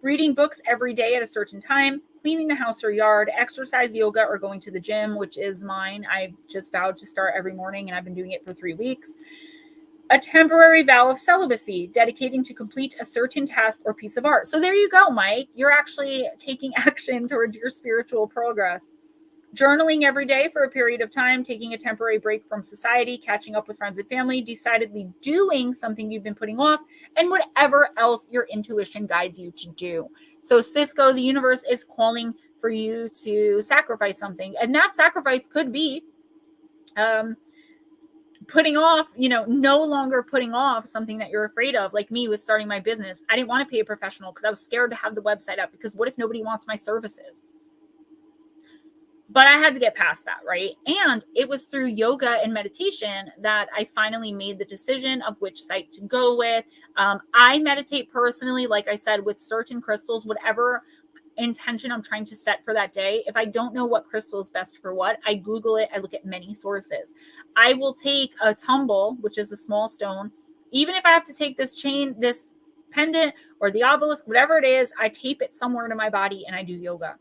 reading books every day at a certain time, cleaning the house or yard, exercise, yoga, or going to the gym, which is mine. I just vowed to start every morning, and I've been doing it for 3 weeks. A temporary vow of celibacy, dedicating to complete a certain task or piece of art. So there you go, Mike. You're actually taking action towards your spiritual progress. Journaling every day for a period of time, taking a temporary break from society, catching up with friends and family, decidedly doing something you've been putting off, and whatever else your intuition guides you to do. So Cisco, the universe is calling for you to sacrifice something. And that sacrifice could be putting off, no longer putting off something that you're afraid of. Like me with starting my business. I didn't want to pay a professional because I was scared to have the website up, because what if nobody wants my services? But I had to get past that, right? And it was through yoga and meditation that I finally made the decision of which site to go with. I meditate personally, like I said, with certain crystals, whatever intention I'm trying to set for that day. If I don't know what crystal is best for what, I Google it. I look at many sources. I will take a tumble, which is a small stone. Even if I have to take this chain, this pendant, or the obelisk, whatever it is, I tape it somewhere to my body and I do yoga.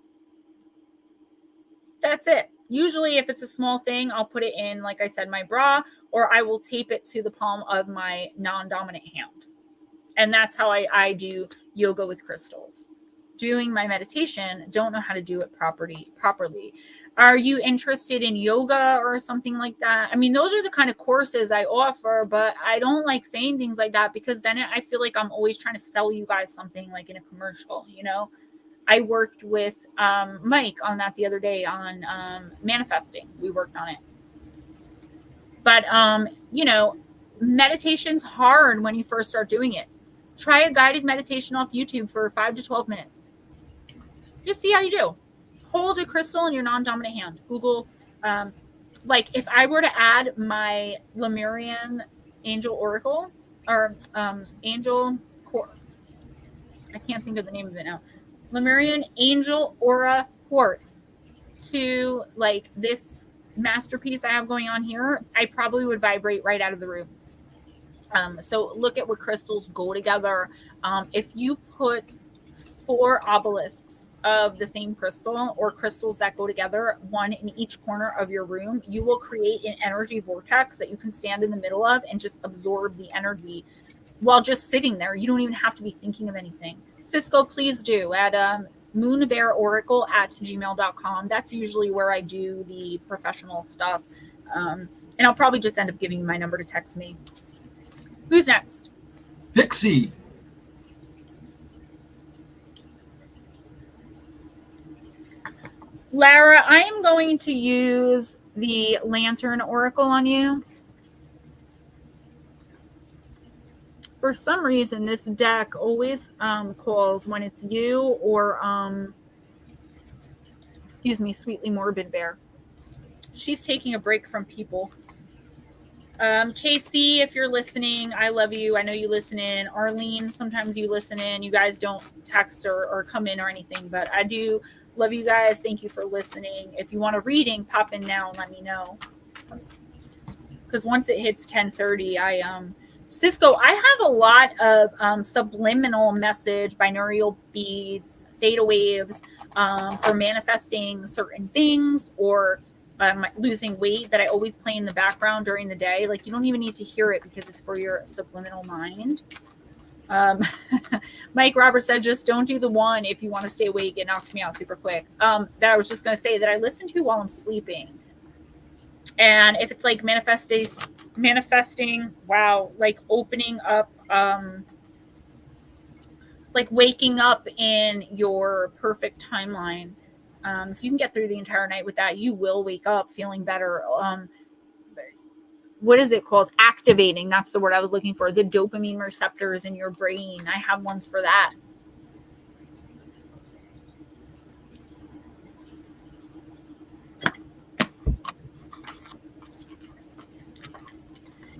That's it. Usually if it's a small thing, I'll put it in, like I said, my bra, or I will tape it to the palm of my non-dominant hand. And that's how I do yoga with crystals. Doing my meditation, don't know how to do it properly. Are you interested in yoga or something like that? I mean, those are the kind of courses I offer, but I don't like saying things like that, because then I feel like I'm always trying to sell you guys something like in a commercial, I worked with Mike on that the other day on manifesting. We worked on it. But, meditation's hard when you first start doing it. Try a guided meditation off YouTube for 5 to 12 minutes. Just see how you do. Hold a crystal in your non-dominant hand. Google, like if I were to add my Lemurian Angel Oracle, or Angel Core, I can't think of the name of it now. Lemurian Angel Aura Quartz to like this masterpiece I have going on here, I probably would vibrate right out of the room. So look at what crystals go together. If you put 4 obelisks of the same crystal, or crystals that go together, one in each corner of your room, you will create an energy vortex that you can stand in the middle of and just absorb the energy while just sitting there. You don't even have to be thinking of anything. Cisco, please do at moonbearoracle@gmail.com. That's usually where I do the professional stuff. And I'll probably just end up giving you my number to text me. Who's next? Pixie. Lara, I am going to use the Lantern Oracle on you. For some reason, this deck always calls when it's you or, excuse me, Sweetly Morbid Bear. She's taking a break from people. Casey, if you're listening, I love you. I know you listen in. Arlene, sometimes you listen in. You guys don't text or come in or anything, but I do love you guys. Thank you for listening. If you want a reading, pop in now and let me know. Because once it hits 10:30, Cisco, I have a lot of subliminal message, binaural beads, theta waves for manifesting certain things, or losing weight that I always play in the background during the day. Like, you don't even need to hear it because it's for your subliminal mind. Mike Roberts said, just don't do the one if you want to stay awake. It knocked me out super quick. That I was just going to say that I listen to while I'm sleeping. And if it's like manifesting, wow, like opening up, like waking up in your perfect timeline. If you can get through the entire night with that, you will wake up feeling better. What is it called? Activating. That's the word I was looking for. The dopamine receptors in your brain. I have ones for that.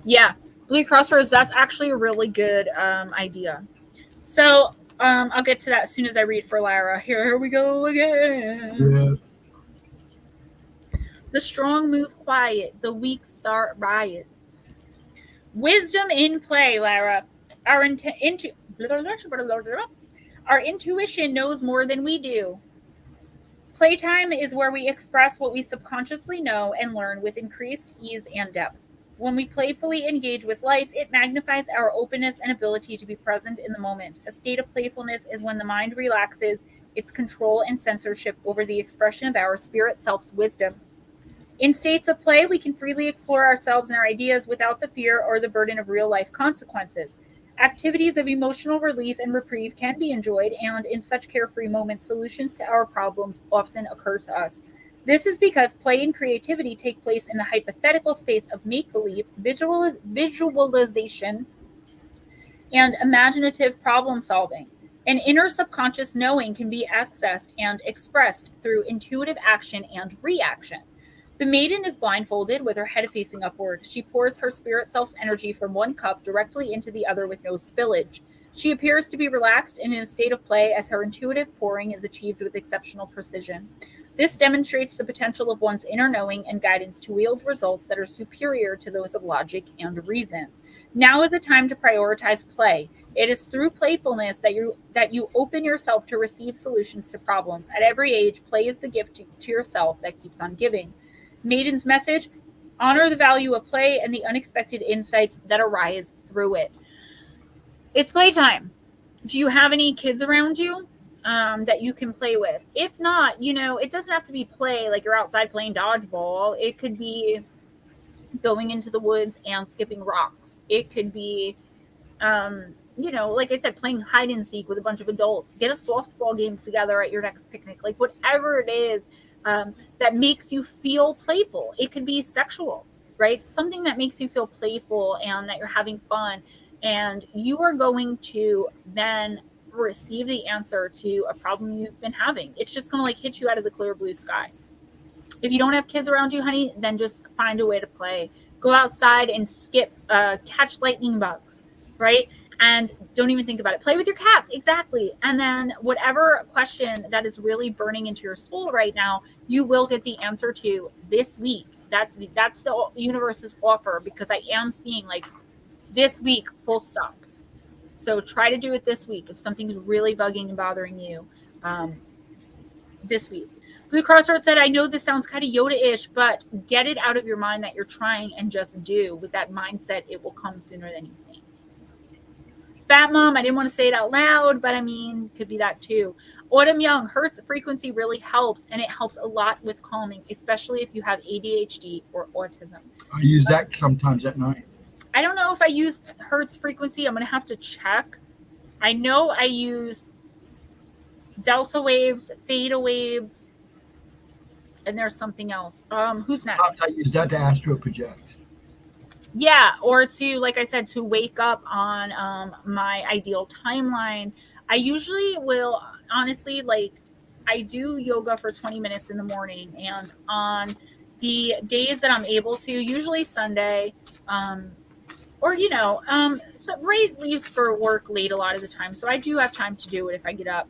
Yeah, Blue Crossroads, that's actually a really good idea. So I'll get to that as soon as I read for Lara. Here we go again. Yeah. The strong move quiet, the weak start riots. Wisdom in play, Lara. Our intuition knows more than we do. Playtime is where we express what we subconsciously know and learn with increased ease and depth. When we playfully engage with life, it magnifies our openness and ability to be present in the moment. A state of playfulness is when the mind relaxes its control and censorship over the expression of our spirit self's wisdom. In states of play, we can freely explore ourselves and our ideas without the fear or the burden of real life consequences. Activities of emotional relief and reprieve can be enjoyed, and in such carefree moments, solutions to our problems often occur to us. This is because play and creativity take place in the hypothetical space of make believe, visualization, and imaginative problem solving. An inner subconscious knowing can be accessed and expressed through intuitive action and reaction. The maiden is blindfolded with her head facing upward. She pours her spirit self's energy from one cup directly into the other with no spillage. She appears to be relaxed and in a state of play as her intuitive pouring is achieved with exceptional precision. This demonstrates the potential of one's inner knowing and guidance to wield results that are superior to those of logic and reason. Now is a time to prioritize play. It is through playfulness that you open yourself to receive solutions to problems. At every age, play is the gift to yourself that keeps on giving. Maiden's message: honor the value of play and the unexpected insights that arise through it. It's playtime. Do you have any kids around you that you can play with? If not, it doesn't have to be play like you're outside playing dodgeball. It could be going into the woods and skipping rocks. It could be, like I said, playing hide and seek with a bunch of adults. Get a softball game together at your next picnic. Like whatever it is that makes you feel playful. It could be sexual, right? Something that makes you feel playful and that you're having fun. And you are going to then receive the answer to a problem you've been having. It's just going to like hit you out of the clear blue sky. If you don't have kids around you, honey, then just find a way to play. Go outside and skip, catch lightning bugs, right? And don't even think about it. Play with your cats, exactly. And then whatever question that is really burning into your soul right now, you will get the answer to this week. That's the universe's offer, because I am seeing like this week, full stop. So try to do it this week if something's really bugging and bothering you this week. Blue Crossroads said, I know this sounds kind of Yoda-ish, but get it out of your mind that you're trying and just do. With that mindset, it will come sooner than you think. Fat Mom, I didn't want to say it out loud, but I mean, could be that too. Autumn Young, Hertz frequency really helps, and it helps a lot with calming, especially if you have ADHD or autism. I use that sometimes at night. I don't know if I used Hertz frequency. I'm going to have to check. I know I use delta waves, theta waves, and there's something else. Who's next? Sometimes I use that to astro project. Yeah, or to, like I said, to wake up on my ideal timeline. I usually will, honestly, like I do yoga for 20 minutes in the morning, and on the days that I'm able to, usually Sunday, or so Ray leaves for work late a lot of the time, so I do have time to do it if I get up.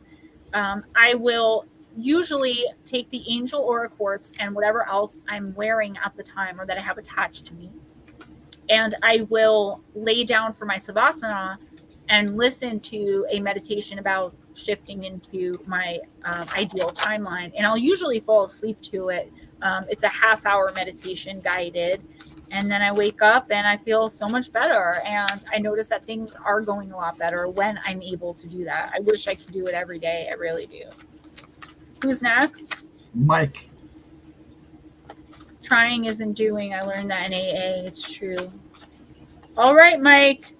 I will usually take the Angel Aura Quartz and whatever else I'm wearing at the time or that I have attached to me, and I will lay down for my Savasana and listen to a meditation about shifting into my ideal timeline. And I'll usually fall asleep to it. It's a half-hour meditation guided. And then I wake up and I feel so much better. And I notice that things are going a lot better when I'm able to do that. I wish I could do it every day. I really do. Who's next? Mike. Trying isn't doing. I learned that in AA. It's true. All right, Mike.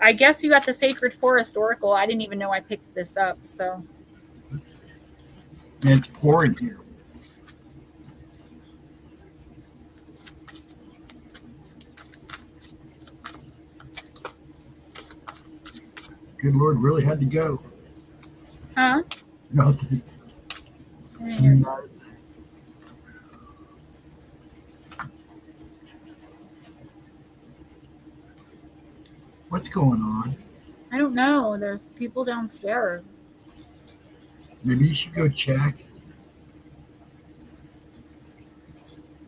I guess you got the Sacred Forest Oracle. I didn't even know I picked this up, so. And it's pouring here. Good Lord, really had to go. Huh? Nothing. What's going on? I don't know. There's people downstairs. Maybe you should go check.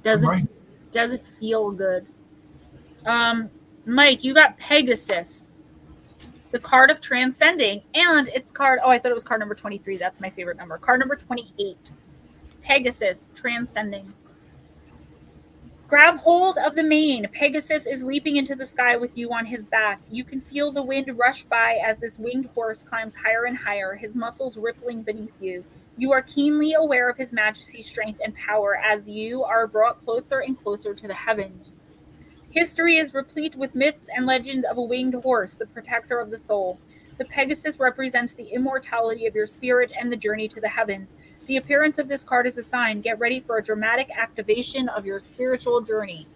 Doesn't feel good. Mike, you got Pegasus, the card of transcending, and it's card. Oh, I thought it was card number 23. That's my favorite number. Card number 28. Pegasus, transcending. Grab hold of the mane. Pegasus is leaping into the sky with you on his back. You can feel the wind rush by as this winged horse climbs higher and higher, his muscles rippling beneath you. You are keenly aware of his majesty's strength and power as you are brought closer and closer to the heavens. History is replete with myths and legends of a winged horse, the protector of the soul. The Pegasus represents the immortality of your spirit and the journey to the heavens. The appearance of this card is a sign. Get ready for a dramatic activation of your spiritual journey.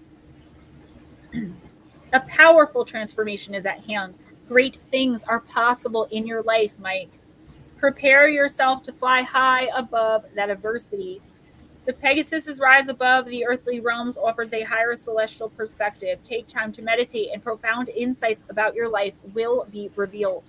A powerful transformation is at hand. Great things are possible in your life, Mike. Prepare yourself to fly high above that adversity. The Pegasus's rise above the earthly realms offers a higher celestial perspective. Take time to meditate, and profound insights about your life will be revealed.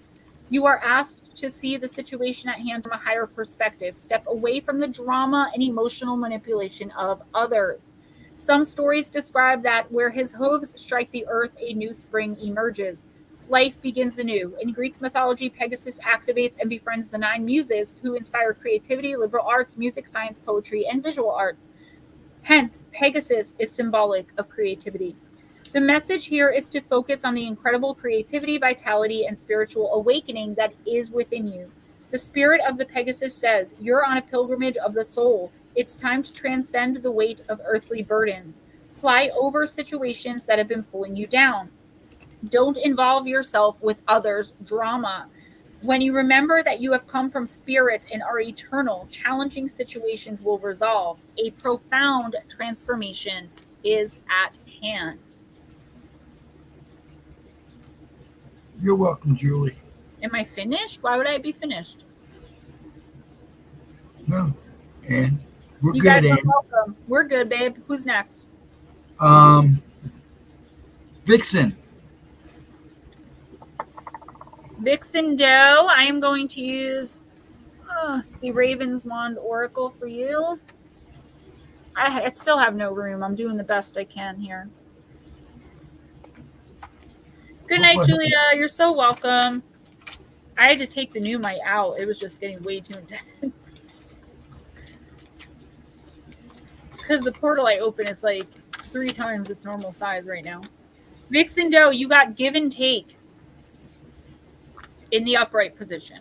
You are asked to see the situation at hand from a higher perspective. Step away from the drama and emotional manipulation of others. Some stories describe that where his hooves strike the earth, a new spring emerges. Life begins anew. In Greek mythology, Pegasus activates and befriends the 9 muses who inspire creativity, liberal arts, music, science, poetry, and visual arts. Hence, Pegasus is symbolic of creativity. The message here is to focus on the incredible creativity, vitality, and spiritual awakening that is within you. The spirit of the Pegasus says, you're on a pilgrimage of the soul. It's time to transcend the weight of earthly burdens. Fly over situations that have been pulling you down. Don't involve yourself with others' drama. When you remember that you have come from spirit and are eternal, challenging situations will resolve. A profound transformation is at hand. You're welcome, Julie. Am I finished? Why would I be finished? No. And we're you good, guys are Ann. welcome. We're good, babe. Who's next? Vixen. Vixen Doe. I am going to use the Raven's Wand Oracle for you. I still have no room. I'm doing the best I can here. Good night, Julia. You're so welcome. I had to take the new mic out. It was just getting way too intense. Because the portal I open is like 3 times its normal size right now. Vixen Doe, you got give and take in the upright position.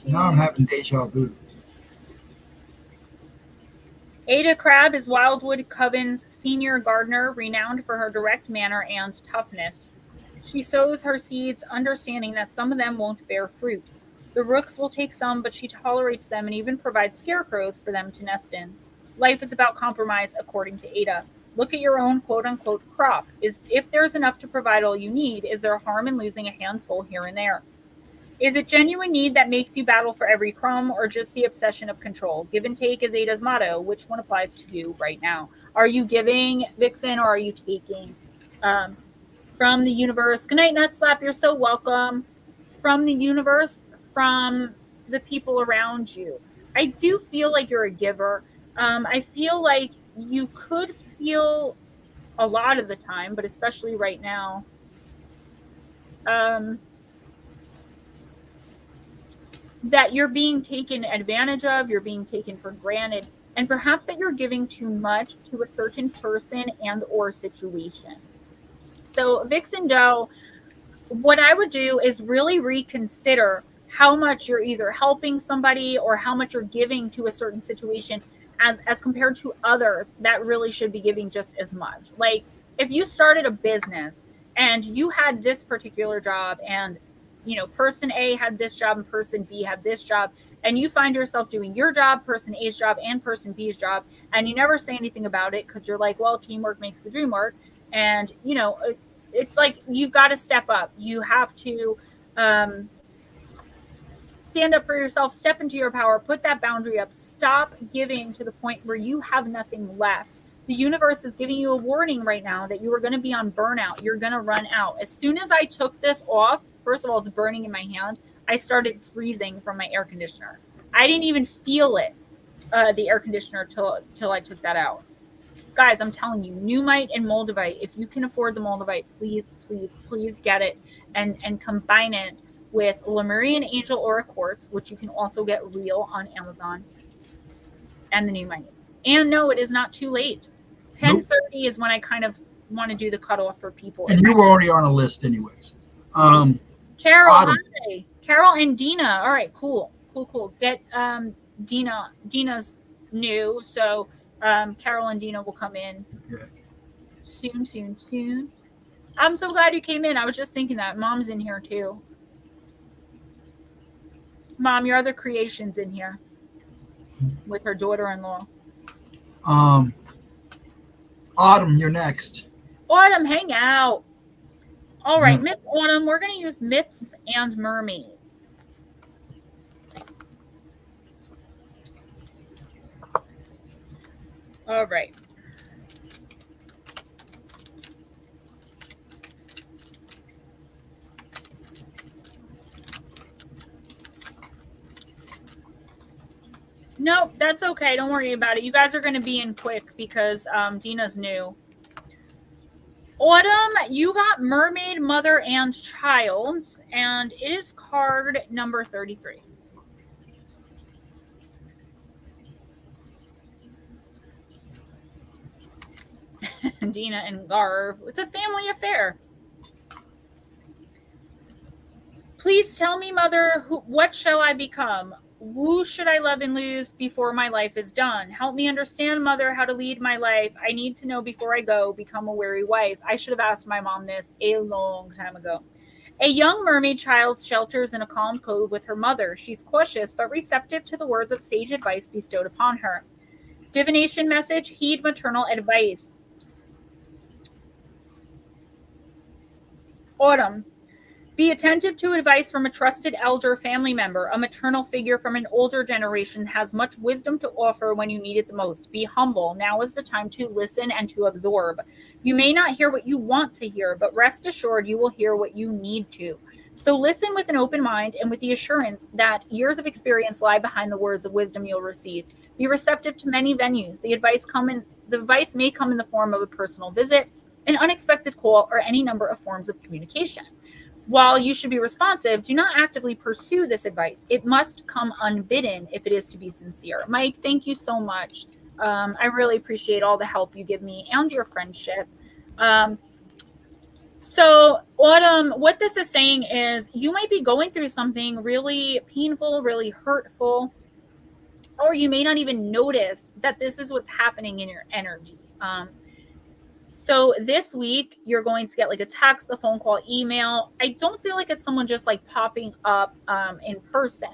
Now I'm having deja vu. Ada Crab is Wildwood Coven's senior gardener, renowned for her direct manner and toughness. She sows her seeds, understanding that some of them won't bear fruit. The rooks will take some, but she tolerates them and even provides scarecrows for them to nest in. Life is about compromise, according to Ada. Look at your own quote-unquote crop. If there's enough to provide all you need, is there harm in losing a handful here and there? Is it genuine need that makes you battle for every crumb, or just the obsession of control? Give and take is Ada's motto. Which one applies to you right now? Are you giving, Vixen, or are you taking? From the universe. Good night, Nutslap. You're so welcome. From the universe, from the people around you. I do feel like you're a giver. I feel like you could feel a lot of the time, but especially right now, that you're being taken advantage of, you're being taken for granted, and perhaps that you're giving too much to a certain person and or situation. So Vixen Doe, what I would do is really reconsider how much you're either helping somebody or how much you're giving to a certain situation as compared to others that really should be giving just as much. Like if you started a business and you had this particular job and person A had this job and person B had this job, and you find yourself doing your job, person A's job, and person B's job, and you never say anything about it because you're like, well, teamwork makes the dream work. And it's like you've got to step up. You have to stand up for yourself, step into your power, put that boundary up, stop giving to the point where you have nothing left. The universe is giving you a warning right now that you are going to be on burnout. You're going to run out. As soon as I took this off, first of all, it's burning in my hand. I started freezing from my air conditioner. I didn't even feel it, the air conditioner, till I took that out. Guys, I'm telling you, Nuit and Moldavite, if you can afford the Moldavite, please, please, please get it and combine it with Lemurian Angel Aura Quartz, which you can also get real on Amazon, and the Nuit. And no, it is not too late. 10:30 is when I kind of want to do the cutoff for people. And you were already on a list anyways. Carol, hi. Carol and Dina. All right, cool. Get Dina. Dina's new, so Carol and Dina will come in soon. I'm so glad you came in. I was just thinking that. Mom's in here too. Mom, your other creation's in here with her daughter-in-law. Autumn, you're next. Autumn, hang out. All right, Miss Autumn, we're going to use Myths and Mermaids. All right. Nope, that's okay. Don't worry about it. You guys are going to be in quick because Dina's new. Autumn, you got Mermaid, Mother, and Child, and it is card number 33. Dina and Garv. It's a family affair. Please tell me, Mother, what shall I become? Who should I love and lose before my life is done? Help me understand, Mother, how to lead my life. I need to know before I go, become a weary wife. I should have asked my mom this a long time ago. A young mermaid child shelters in a calm cove with her mother. She's cautious but receptive to the words of sage advice bestowed upon her. Divination message, heed maternal advice. Autumn. Be attentive to advice from a trusted elder family member. A maternal figure from an older generation has much wisdom to offer when you need it the most. Be humble. Now is the time to listen and to absorb. You may not hear what you want to hear, but rest assured you will hear what you need to. So listen with an open mind and with the assurance that years of experience lie behind the words of wisdom you'll receive. Be receptive to many venues. The advice may come in the form of a personal visit, an unexpected call, or any number of forms of communication. While you should be responsive, do not actively pursue this advice. It must come unbidden if it is to be sincere. Mike, thank you so much. I really appreciate all the help you give me and your friendship. So, Autumn, what this is saying is you might be going through something really painful, really hurtful, or you may not even notice that this is what's happening in your energy. So this week, you're going to get like a text, a phone call, email. I don't feel like it's someone just like popping up in person,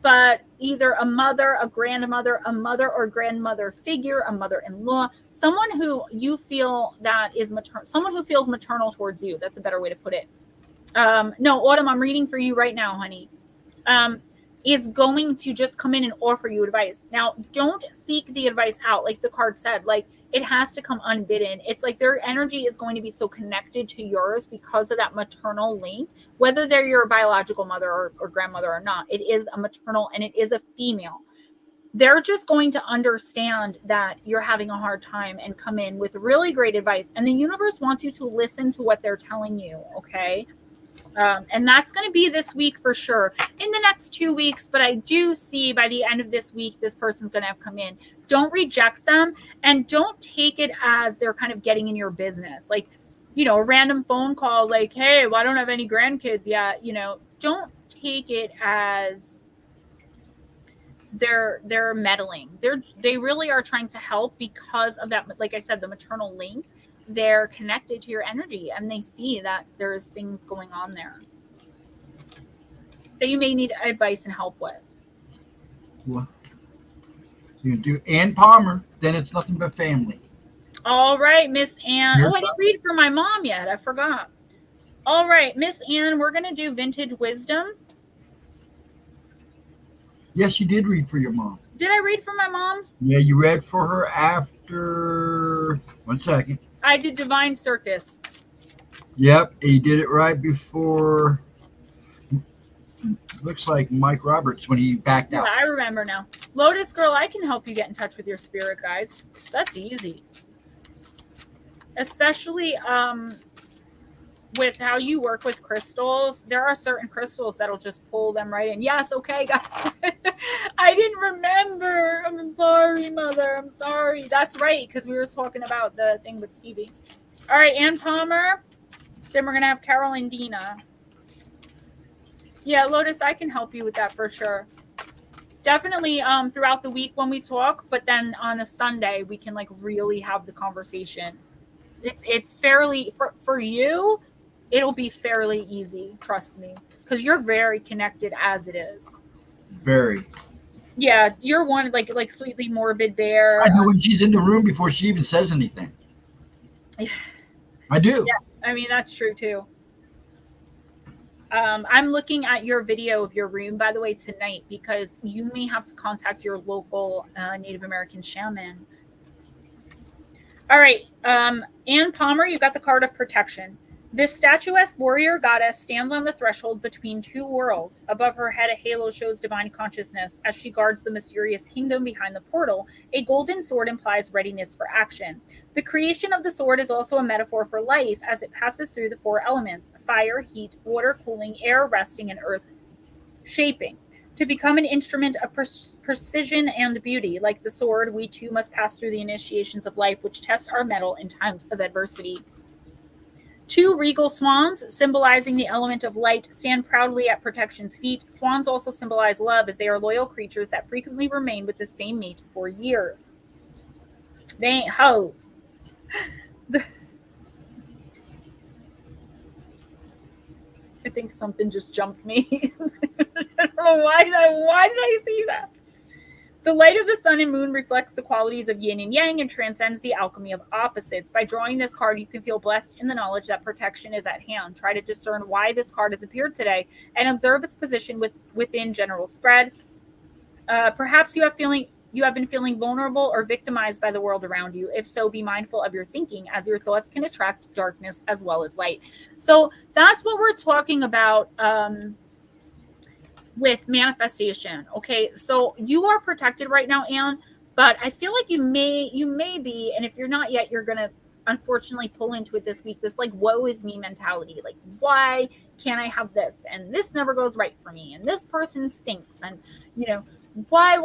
but either a mother, a grandmother, a mother or grandmother figure, a mother-in-law, someone who you feel that is maternal, someone who feels maternal towards you. That's a better way to put it. No, Autumn, I'm reading for you right now, honey. Is going to just come in and offer you advice. Now, don't seek the advice out. Like the card said, like it has to come unbidden. It's like their energy is going to be so connected to yours because of that maternal link, whether they're your biological mother or grandmother or not. It is a maternal and it is a female. They're just going to understand that you're having a hard time and come in with really great advice. And the universe wants you to listen to what they're telling you, okay? And that's going to be this week for sure. In the next 2 weeks, but I do see by the end of this week, this person's going to have come in. Don't reject them and don't take it as they're kind of getting in your business. Like, you know, a random phone call like, hey, well, I don't have any grandkids yet. You know, don't take it as they're meddling. They really are trying to help because of that. Like I said, the maternal link. They're connected to your energy, and they see that there's things going on there that you may need advice and help with. Well, you can do Ann Palmer, then it's nothing but family. All right, Miss Ann. Oh, I didn't read for my mom yet. I forgot. All right, Miss Ann, we're going to do Vintage Wisdom. Yes, you did read for your mom. Did I read for my mom? Yeah, you read for her after... 1 second. I did Divine Circus. Yep, you did it right before... Looks like Mike Roberts when he backed out. I remember now. Lotus Girl, I can help you get in touch with your spirit guides. That's easy. Especially with how you work with crystals. There are certain crystals that'll just pull them right in. Yes, okay, guys. I didn't remember. I'm sorry, Mother. I'm sorry. That's right, because we were talking about the thing with Stevie. All right, Ann Palmer. Then we're going to have Carol and Dina. Yeah, Lotus, I can help you with that for sure. Definitely throughout the week when we talk, but then on a Sunday we can like really have the conversation. It's fairly for you, it'll be fairly easy, trust me, because you're very connected as it is. Very. Yeah, you're one like Sweetly Morbid Bear. I know when she's in the room before she even says anything. I do. Yeah, I mean that's true too. I'm looking at your video of your room, by the way, tonight, because you may have to contact your local Native American shaman. All right. Ann Palmer, you got the card of protection. This statuesque warrior goddess stands on the threshold between two worlds. Above her head, a halo shows divine consciousness. As she guards the mysterious kingdom behind the portal, a golden sword implies readiness for action. The creation of the sword is also a metaphor for life as it passes through the four elements: fire, heat, water, cooling, air, resting, and earth, shaping. To become an instrument of precision and beauty, like the sword, we too must pass through the initiations of life, which test our mettle in times of adversity. Two regal swans, symbolizing the element of light, stand proudly at protection's feet. Swans also symbolize love, as they are loyal creatures that frequently remain with the same mate for years. They ain't hoes. I think something just jumped me. I don't know why did I see that? The light of the sun and moon reflects the qualities of yin and yang and transcends the alchemy of opposites. By drawing this card, you can feel blessed in the knowledge that protection is at hand. Try to discern why this card has appeared today and observe its position within general spread. Perhaps you have been feeling vulnerable or victimized by the world around you. If so, be mindful of your thinking, as your thoughts can attract darkness as well as light. So that's what we're talking about with manifestation. Okay, so you are protected right now, Anne, but I feel like you may be, and if you're not yet, you're gonna unfortunately pull into it this week, this like woe is me mentality. Like, why can't I have this? And this never goes right for me, and this person stinks, and you know, why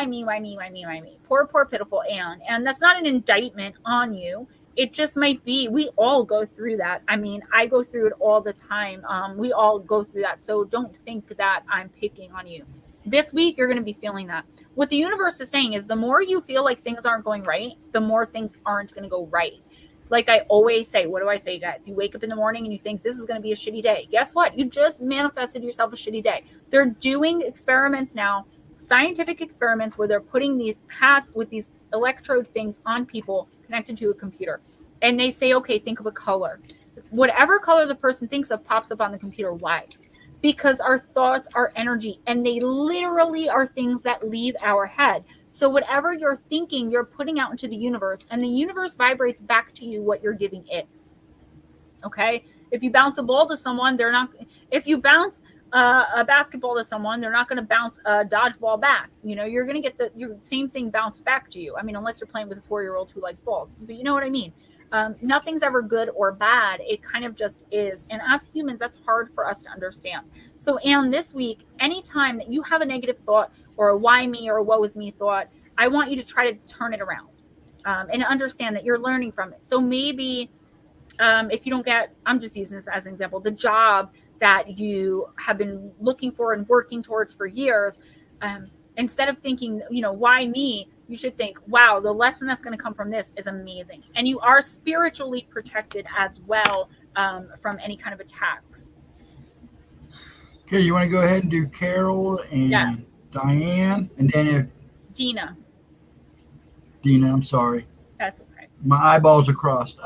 me? Poor pitiful Anne. And that's not an indictment on you. It just might be, we all go through that. I mean, I go through it all the time. We all go through that. So don't think that I'm picking on you. This week, you're going to be feeling that. What the universe is saying is the more you feel like things aren't going right, the more things aren't going to go right. Like I always say, what do I say, guys? You wake up in the morning and you think this is going to be a shitty day. Guess what? You just manifested yourself a shitty day. They're doing experiments now, scientific experiments, where they're putting these hats with these electrode things on people connected to a computer. And they say, okay, think of a color. Whatever color the person thinks of pops up on the computer. Why? Because our thoughts are energy, and they literally are things that leave our head. So whatever you're thinking, you're putting out into the universe, and the universe vibrates back to you what you're giving it. Okay? If you bounce a ball to someone, they're not, if you bounce a basketball to someone, they're not going to bounce a dodgeball back. You know, you're going to get your same thing bounced back to you. I mean, unless you're playing with a 4-year-old who likes balls, but you know what I mean? Nothing's ever good or bad. It kind of just is. And as humans, that's hard for us to understand. So, Anne, this week, anytime that you have a negative thought or a why me or a woe is me thought, I want you to try to turn it around and understand that you're learning from it. So maybe if you don't get, I'm just using this as an example, the job that you have been looking for and working towards for years, instead of thinking, why me, you should think, wow, the lesson that's going to come from this is amazing. And you are spiritually protected as well, from any kind of attacks. Okay, you want to go ahead and do Carol and Yeah. Diane, and then if Dina. I'm sorry, That's okay. my eyeballs are crossed.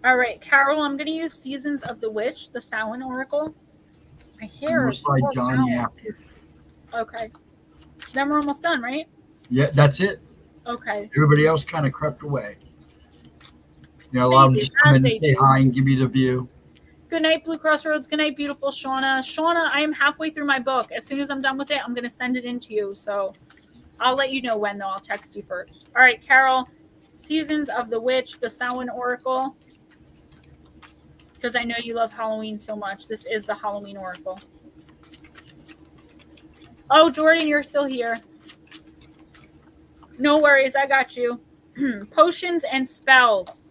All right, Carol, I'm going to use Seasons of the Witch, the Samhain Oracle. My hair We'll is slide falls Johnny out. after. Okay. Then we're almost done, right? Yeah, that's it. Okay. Everybody else kind of crept away. A lot of them just come in and say hi and give you the view. Good night, Blue Crossroads. Good night, beautiful Shauna. Shauna, I am halfway through my book. As soon as I'm done with it, I'm going to send it in to you. So I'll let you know when, though. I'll text you first. All right, Carol, Seasons of the Witch, the Samhain Oracle. Because I know you love Halloween so much. This is the Halloween Oracle. Oh, Jordan, you're still here. No worries. I got you. Potions and Spells.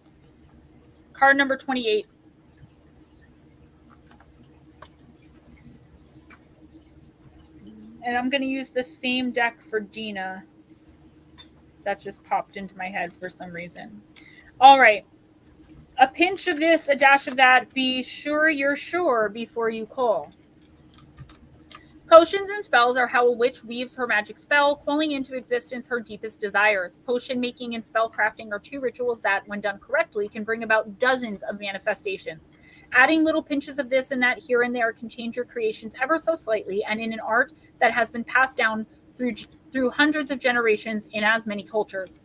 Card number 28. And I'm going to use the same deck for Dina. That just popped into my head for some reason. All right. A pinch of this, a dash of that. Be sure you're sure before you call. Potions and spells are how a witch weaves her magic spell, calling into existence her deepest desires. Potion making and spell crafting are two rituals that, when done correctly, can bring about dozens of manifestations. Adding little pinches of this and that here and there can change your creations ever so slightly, and in an art that has been passed down through hundreds of generations in as many cultures.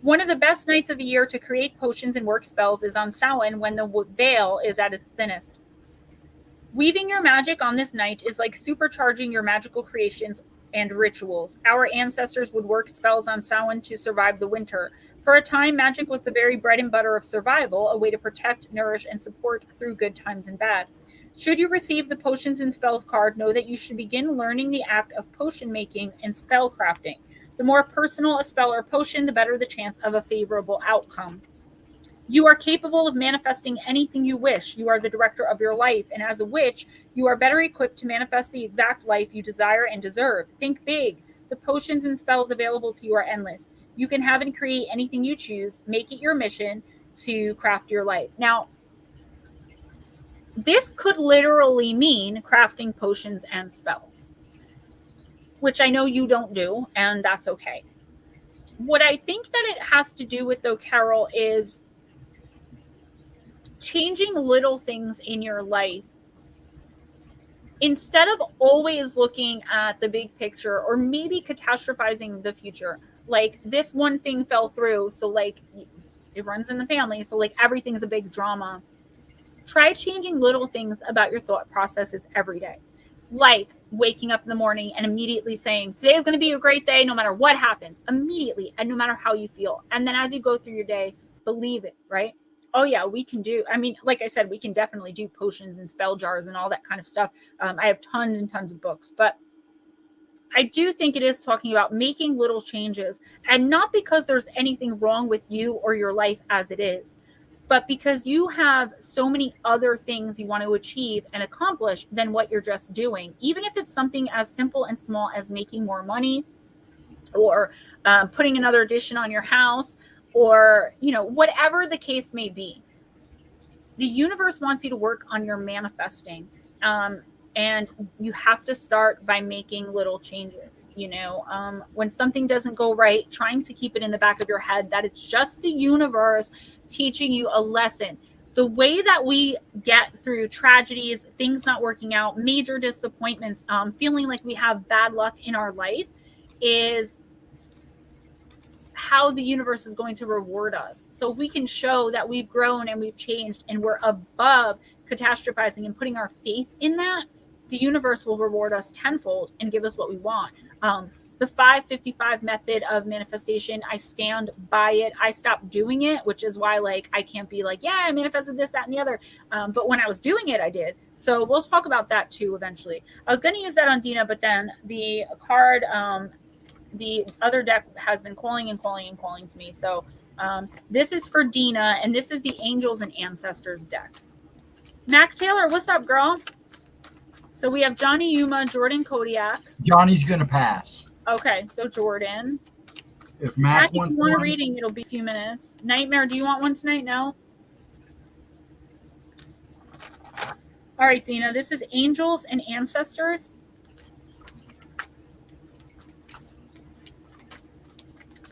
One of the best nights of the year to create potions and work spells is on Samhain, when the veil is at its thinnest. Weaving your magic on this night is like supercharging your magical creations and rituals. Our ancestors would work spells on Samhain to survive the winter. For a time, magic was the very bread and butter of survival, a way to protect, nourish, and support through good times and bad. Should you receive the Potions and Spells card, know that you should begin learning the act of potion making and spell crafting. The more personal a spell or potion, the better the chance of a favorable outcome. You are capable of manifesting anything you wish. You are the director of your life, and as a witch, you are better equipped to manifest the exact life you desire and deserve. Think big. The potions and spells available to you are endless. You can have and create anything you choose. Make it your mission to craft your life. Now, this could literally mean crafting potions and spells, which I know you don't do, and that's okay. What I think that it has to do with, though, Carol, is changing little things in your life. Instead of always looking at the big picture or maybe catastrophizing the future, like this one thing fell through, so like it runs in the family, so like everything's a big drama. Try changing little things about your thought processes every day. Like waking up in the morning and immediately saying, today is going to be a great day no matter what happens, immediately, and no matter how you feel. And then as you go through your day, believe it, right? Oh yeah, we can do, I mean, like I said, we can definitely do potions and spell jars and all that kind of stuff. I have tons and tons of books, but I do think it is talking about making little changes, and not because there's anything wrong with you or your life as it is, but because you have so many other things you want to achieve and accomplish than what you're just doing. Even if it's something as simple and small as making more money, or putting another addition on your house, or, whatever the case may be. The universe wants you to work on your manifesting. And you have to start by making little changes. When something doesn't go right, trying to keep it in the back of your head that it's just the universe teaching you a lesson. The way that we get through tragedies, things not working out, major disappointments, feeling like we have bad luck in our life, is how the universe is going to reward us. So if we can show that we've grown and we've changed and we're above catastrophizing and putting our faith in that, the universe will reward us tenfold and give us what we want. The 555 method of manifestation, I stand by it. I stopped doing it, which is why I can't be like, yeah, I manifested this, that, and the other. But when I was doing it, I did. So we'll talk about that too eventually. I was going to use that on Dina, but then the card, the other deck has been calling and calling and calling to me. So This is for Dina, and this is the Angels and Ancestors deck. Mac Taylor, what's up, girl? So we have Johnny Yuma, Jordan Kodiak. Johnny's going to pass. Okay, so Jordan. If Mac if you wants want a one, reading, it'll be a few minutes. Nightmare, do you want one tonight? No? All right, Dina, this is Angels and Ancestors.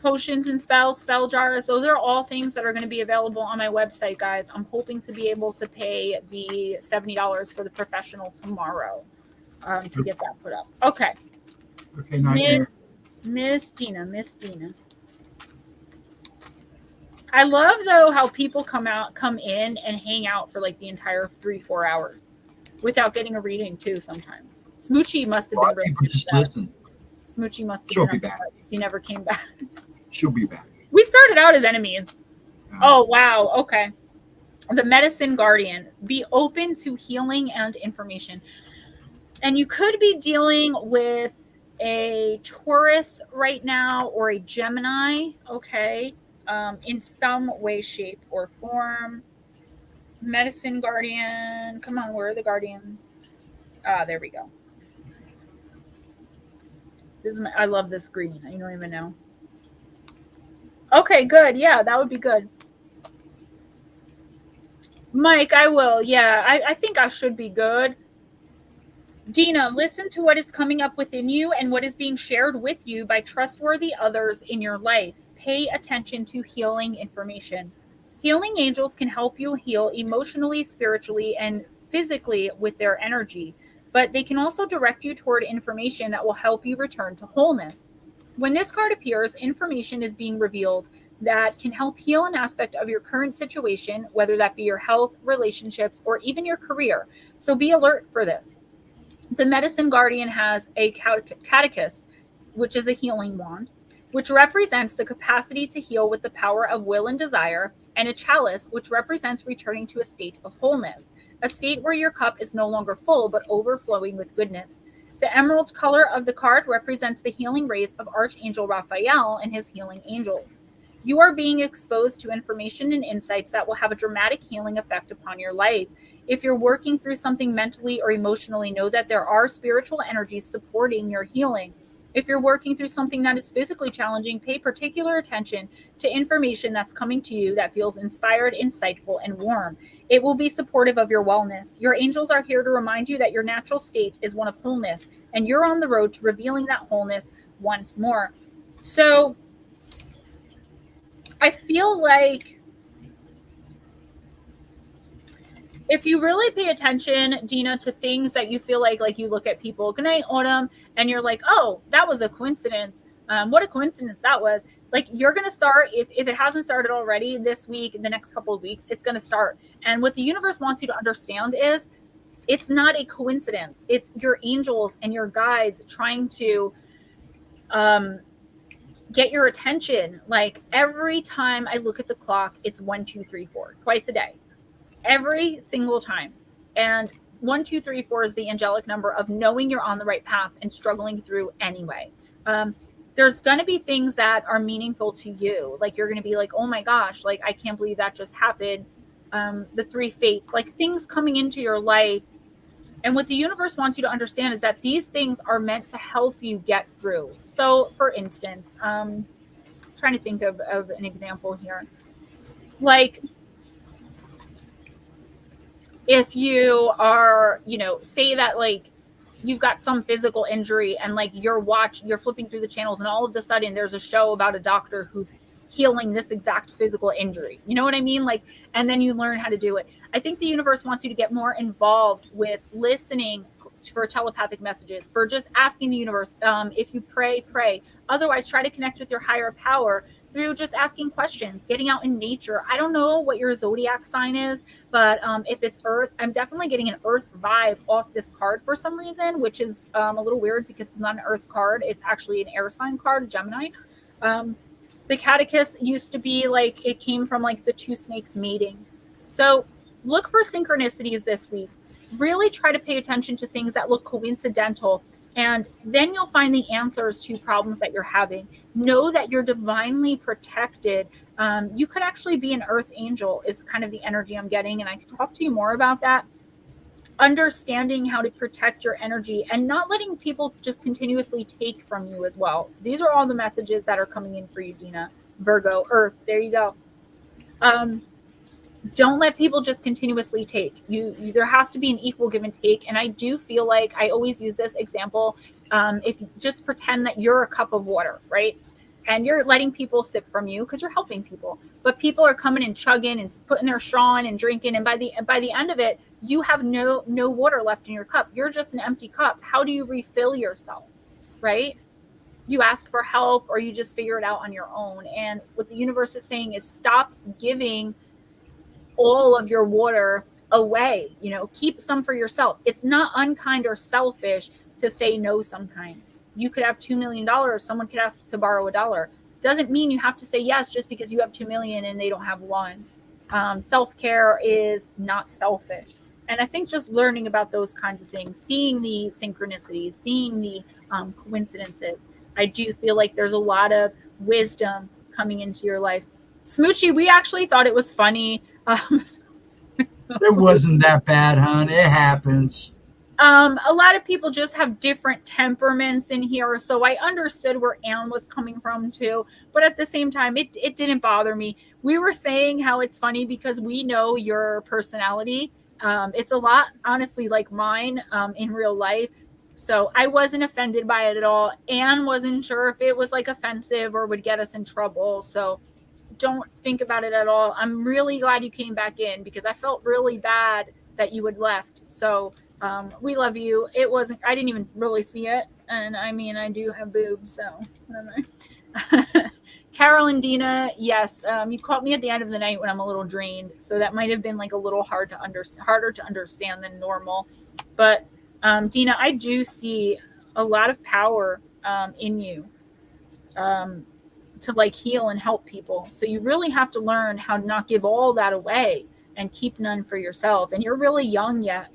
Potions and spells, spell jars, those are all things that are going to be available on my website, guys. I'm hoping to be able to pay the $70 for the professional tomorrow to get that put up. Okay. Okay, Nightmare. Miss Dina. I love, though, how people come in and hang out for like the entire 3-4 hours without getting a reading, too, sometimes. Smoochie must have been really just listen. Smoochie must have She'll been be back. He never came back. She'll be back. We started out as enemies. Oh, wow. Okay. The Medicine Guardian. Be open to healing and information. And you could be dealing with a Taurus right now or a Gemini, okay, in some way, shape, or form. Medicine Guardian. Come on, where are the Guardians? Ah, there we go. This is I love this green. I don't even know. Okay, good. Yeah, that would be good. Mike, I will. Yeah, I think I should be good. Dina, listen to what is coming up within you and what is being shared with you by trustworthy others in your life. Pay attention to healing information. Healing angels can help you heal emotionally, spiritually, and physically with their energy, but they can also direct you toward information that will help you return to wholeness. When this card appears, information is being revealed that can help heal an aspect of your current situation, whether that be your health, relationships, or even your career. So be alert for this. The Medicine Guardian has a catechus, which is a healing wand, which represents the capacity to heal with the power of will and desire, and a chalice, which represents returning to a state of wholeness, a state where your cup is no longer full, but overflowing with goodness. The emerald color of the card represents the healing rays of Archangel Raphael and his healing angels. You are being exposed to information and insights that will have a dramatic healing effect upon your life. If you're working through something mentally or emotionally, know that there are spiritual energies supporting your healing. If you're working through something that is physically challenging, pay particular attention to information that's coming to you that feels inspired, insightful, and warm. It will be supportive of your wellness. Your angels are here to remind you that your natural state is one of wholeness, and you're on the road to revealing that wholeness once more. So I feel like if you really pay attention, Dina, to things that you feel like you look at people, good night, Autumn, and you're like, oh, that was a coincidence. What a coincidence that was. Like, you're going to start, if it hasn't started already this week, the next couple of weeks, it's going to start. And what the universe wants you to understand is it's not a coincidence. It's your angels and your guides trying to get your attention. Like, every time I look at the clock, it's 1, 2, 3, 4, twice a day. Every single time. And 1, 2, 3, 4 is the angelic number of knowing you're on the right path and struggling through anyway. There's going to be things that are meaningful to you. Like, you're going to be like, oh my gosh, like, I can't believe that just happened. The 3 fates, like things coming into your life. And what the universe wants you to understand is that these things are meant to help you get through. So, for instance, trying to think of an example here. Like, if you are, say that like you've got some physical injury and like you're flipping through the channels and all of a sudden there's a show about a doctor who's healing this exact physical injury. You know what I mean? Like, and then you learn how to do it. I think the universe wants you to get more involved with listening for telepathic messages, for just asking the universe. If you pray. Otherwise, try to connect with your higher power through just asking questions, getting out in nature. I don't know what your zodiac sign is, but if it's Earth, I'm definitely getting an Earth vibe off this card for some reason, which is a little weird because it's not an Earth card. It's actually an air sign card, Gemini. The catechus used to be like, it came from like the 2 snakes mating. So look for synchronicities this week. Really try to pay attention to things that look coincidental, and then you'll find the answers to problems that you're having. Know that you're divinely protected You could actually be an earth angel is kind of the energy I'm getting. And I can talk to you more about that. Understanding how to protect your energy and not letting people just continuously take from you as well. These are all the messages that are coming in for you, Dina. Virgo, earth, there you go. Don't let people just continuously take. There has to be an equal give and take. And I do feel like I always use this example. If you just pretend that you're a cup of water, right? And you're letting people sip from you because you're helping people, but people are coming and chugging and putting their straw in and drinking. And by the end of it, you have no water left in your cup. You're just an empty cup. How do you refill yourself? Right? You ask for help or you just figure it out on your own. And what the universe is saying is stop giving all of your water away. Keep some for yourself. It's not unkind or selfish to say no sometimes. You could have $2 million. Someone could ask to borrow $1. Doesn't mean you have to say yes just because you have 2 million and they don't have one. Self-care is not selfish. And I think just learning about those kinds of things, seeing the synchronicities, seeing the coincidences, I do feel like there's a lot of wisdom coming into your life. Smoochie, we actually thought it was funny. It wasn't that bad, hon. It happens. A lot of people just have different temperaments in here, so I understood where Anne was coming from too. But at the same time, it didn't bother me. We were saying how it's funny because we know your personality. It's a lot, honestly, like mine in real life. So I wasn't offended by it at all. Anne wasn't sure if it was like offensive or would get us in trouble. So don't think about it at all. I'm really glad you came back in because I felt really bad that you had left. So we love you. I didn't even really see it. And I mean, I do have boobs, so I don't know. Carol and Dina, yes, you caught me at the end of the night when I'm a little drained. So that might have been like a little harder to understand than normal. But Dina, I do see a lot of power in you to like heal and help people. So you really have to learn how to not give all that away and keep none for yourself. And you're really young yet.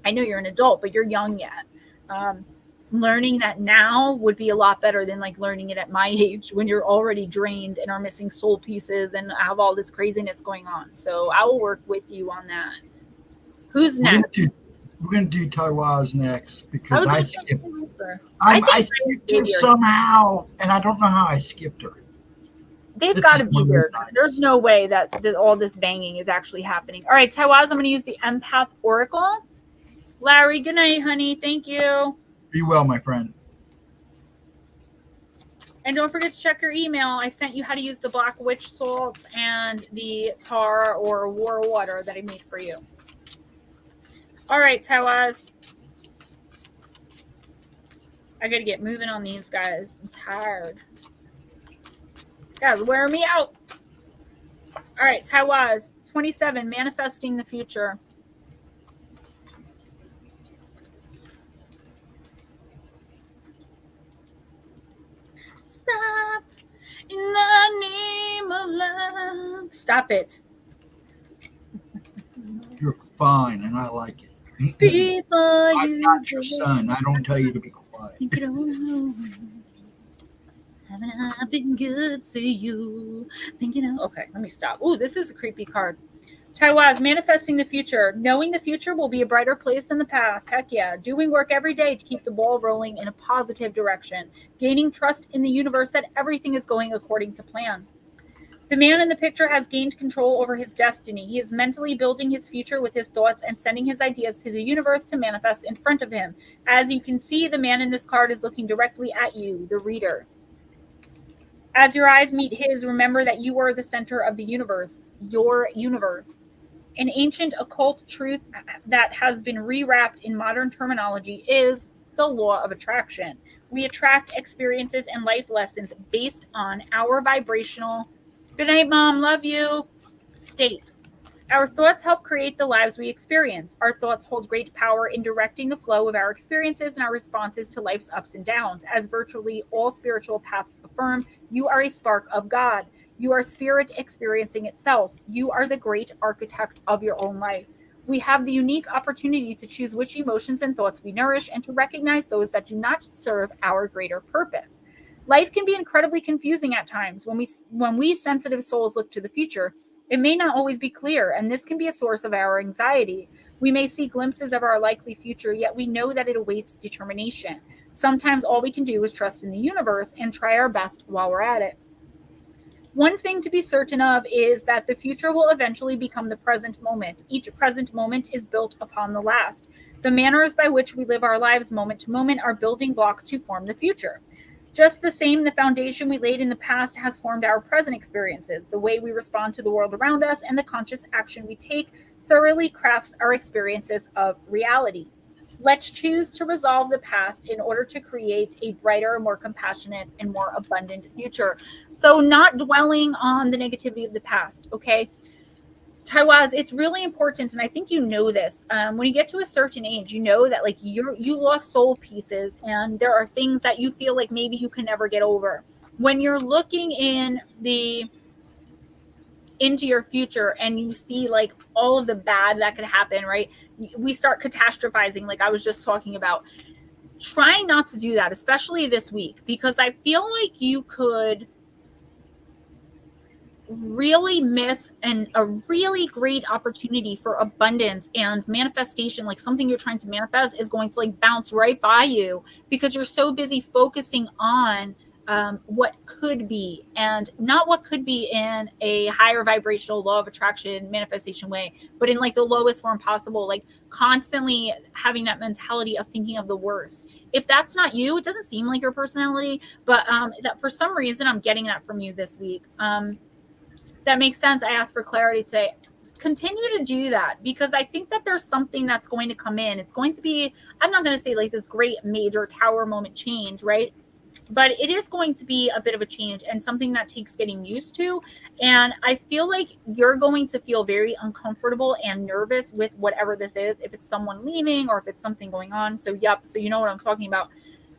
I know you're an adult, but you're young yet. Learning that now would be a lot better than like learning it at my age when you're already drained and are missing soul pieces and have all this craziness going on. So I will work with you on that. Who's next? We're going to do Taiwan's next because I skipped. I skipped her somehow, and I don't know how I skipped her. They've got to be here. There's no way that all this banging is actually happening. All right, Taiwan, I'm going to use the Empath Oracle. Larry, good night, honey. Thank you. Be well, my friend. And don't forget to check your email. I sent you how to use the Black Witch salts and the tar or war water that I made for you. All right, Tawaz. I got to get moving on these guys. I'm tired. Guys, wear me out. All right, Tawaz. 27, manifesting the future. Stop in the name of love. Stop it. You're fine, and I like it. Before I'm not your son. I don't tell you to be quiet. Think you don't know. Haven't I been good to you? Okay, let me stop. Ooh, this is a creepy card. Taiwaz, manifesting the future. Knowing the future will be a brighter place than the past. Heck yeah. Doing work every day to keep the ball rolling in a positive direction. Gaining trust in the universe that everything is going according to plan. The man in the picture has gained control over his destiny. He is mentally building his future with his thoughts and sending his ideas to the universe to manifest in front of him. As you can see, the man in this card is looking directly at you, the reader. As your eyes meet his, remember that you are the center of the universe, your universe. An ancient occult truth that has been rewrapped in modern terminology is the law of attraction. We attract experiences and life lessons based on our vibrational, good night, Mom, love you, state. Our thoughts help create the lives we experience. Our thoughts hold great power in directing the flow of our experiences and our responses to life's ups and downs. As virtually all spiritual paths affirm, you are a spark of God. You are spirit experiencing itself. You are the great architect of your own life. We have the unique opportunity to choose which emotions and thoughts we nourish and to recognize those that do not serve our greater purpose. Life can be incredibly confusing at times. When we sensitive souls look to the future, it may not always be clear, and this can be a source of our anxiety. We may see glimpses of our likely future, yet we know that it awaits determination. Sometimes all we can do is trust in the universe and try our best while we're at it. One thing to be certain of is that the future will eventually become the present moment. Each present moment is built upon the last. The manners by which we live our lives moment to moment are building blocks to form the future. Just the same, the foundation we laid in the past has formed our present experiences. The way we respond to the world around us and the conscious action we take thoroughly crafts our experiences of reality. Let's choose to resolve the past in order to create a brighter, more compassionate, and more abundant future. So not dwelling on the negativity of the past, okay? Taiwaz, it's really important, and I think you know this. When you get to a certain age, you know that like you lost soul pieces, and there are things that you feel like maybe you can never get over. When you're looking into your future and you see like all of the bad that could happen, right? We start catastrophizing, like I was just talking about. Try not to do that, especially this week, because I feel like you could really miss a really great opportunity for abundance and manifestation. Like something you're trying to manifest is going to like bounce right by you because you're so busy focusing on what could be, and not what could be in a higher vibrational law of attraction manifestation way, but in like the lowest form possible, like constantly having that mentality of thinking of the worst. If that's not you, it doesn't seem like your personality, but that for some reason I'm getting that from you this week. That makes sense. I asked for clarity today. Continue to do that, because I think that there's something that's going to come in. It's going to be, I'm not going to say like this great major tower moment change, right? But it is going to be a bit of a change and something that takes getting used to. And I feel like you're going to feel very uncomfortable and nervous with whatever this is, if it's someone leaving or if it's something going on. So, yep. So you know what I'm talking about.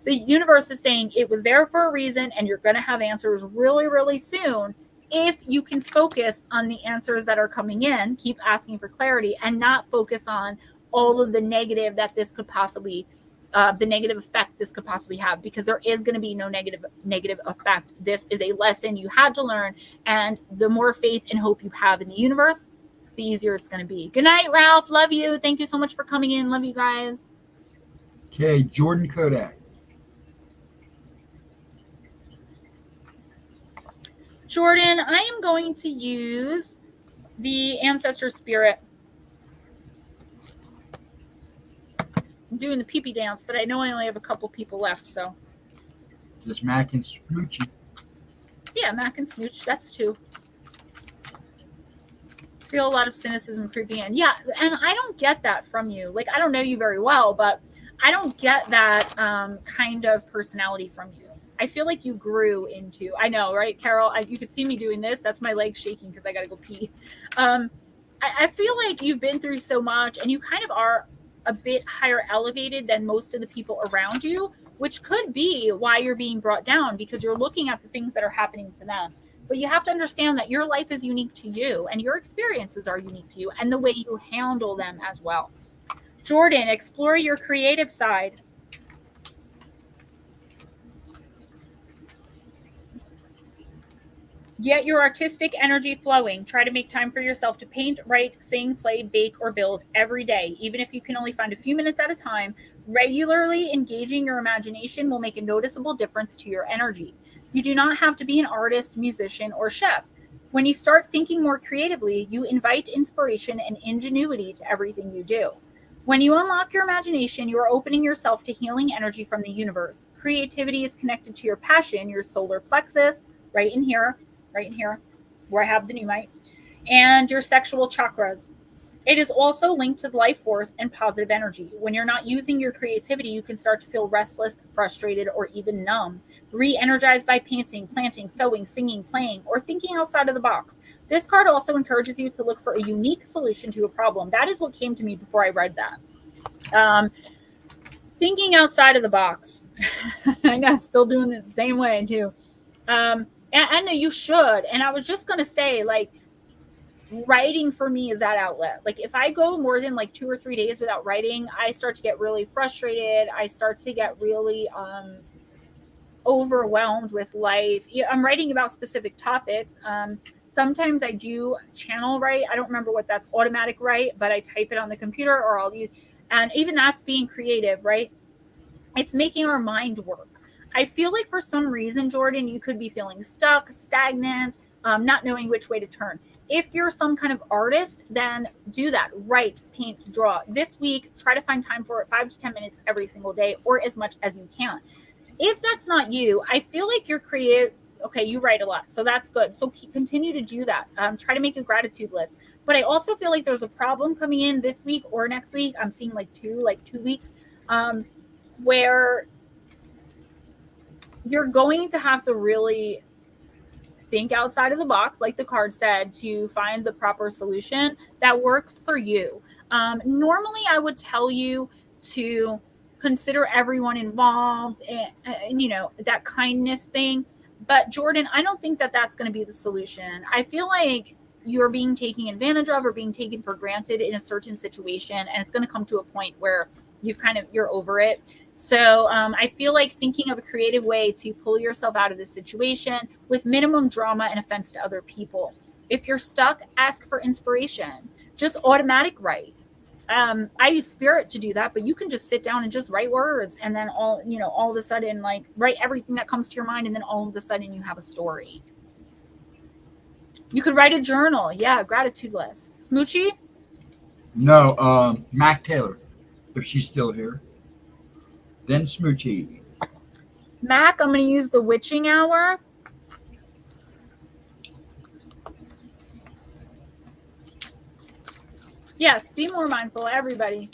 The universe is saying it was there for a reason, and you're going to have answers really, really soon. If you can focus on the answers that are coming in, keep asking for clarity, and not focus on all of the negative that this could possibly the negative effect this could possibly have, because there is going to be no negative effect. This is a lesson you had to learn, and the more faith and hope you have in the universe, the easier it's going to be. Good night, Ralph. Love you. Thank you so much for coming in. Love you guys. Okay, Jordan Kodak. Jordan, I am going to use the Ancestor Spirit. I'm doing the pee-pee dance, but I know I only have a couple people left, so. Just Mac and Smoochy. Yeah, Mac and Smooch, that's two. Feel a lot of cynicism creeping in. Yeah, and I don't get that from you. Like, I don't know you very well, but I don't get that kind of personality from you. I feel like you grew into, I know, right, Carol? You could see me doing this. That's my leg shaking because I got to go pee. I feel like you've been through so much, and you kind of are a bit higher elevated than most of the people around you, which could be why you're being brought down, because you're looking at the things that are happening to them. But you have to understand that your life is unique to you, and your experiences are unique to you, and the way you handle them as well. Jordan, explore your creative side. Get your artistic energy flowing. Try to make time for yourself to paint, write, sing, play, bake, or build every day. Even if you can only find a few minutes at a time, regularly engaging your imagination will make a noticeable difference to your energy. You do not have to be an artist, musician, or chef. When you start thinking more creatively, you invite inspiration and ingenuity to everything you do. When you unlock your imagination, you are opening yourself to healing energy from the universe. Creativity is connected to your passion, your solar plexus, right in here, where I have the Nuit, and your sexual chakras. It is also linked to the life force and positive energy. When you're not using your creativity, you can start to feel restless, frustrated, or even numb. Re-energized by painting, planting, sewing, singing, playing, or thinking outside of the box. This card also encourages you to look for a unique solution to a problem. That is what came to me before I read that. Thinking outside of the box. I know, still doing it the same way too. And I know you should. And I was just going to say, like, writing for me is that outlet. Like, if I go more than like 2 or 3 days without writing, I start to get really frustrated. I start to get really overwhelmed with life. I'm writing about specific topics. Sometimes I do channel write. I don't remember what that's, automatic write, but I type it on the computer, or I'll use, and even that's being creative, right? It's making our mind work. I feel like for some reason, Jordan, you could be feeling stuck, stagnant, not knowing which way to turn. If you're some kind of artist, then do that. Write, paint, draw. This week, try to find time for it, 5 to 10 minutes every single day, or as much as you can. If that's not you, I feel like you're creative. Okay, you write a lot, so that's good. So continue to do that. Try to make a gratitude list. But I also feel like there's a problem coming in this week or next week. I'm seeing like 2 weeks, where you're going to have to really think outside of the box, like the card said, to find the proper solution that works for you. Normally, I would tell you to consider everyone involved and that kindness thing. But Jordan, I don't think that that's going to be the solution. I feel like you're being taken advantage of or being taken for granted in a certain situation, and it's going to come to a point where you're over it. So I feel like thinking of a creative way to pull yourself out of this situation with minimum drama and offense to other people. If you're stuck, ask for inspiration. Just automatic write. I use Spirit to do that, but you can just sit down and just write words, and then all of a sudden, like, write everything that comes to your mind, and then all of a sudden you have a story. You could write a journal. Yeah, gratitude list. Smoochie? No, Mac Taylor, if she's still here. Then Smoochie. Mac, I'm going to use the witching hour. Yes, be more mindful, everybody.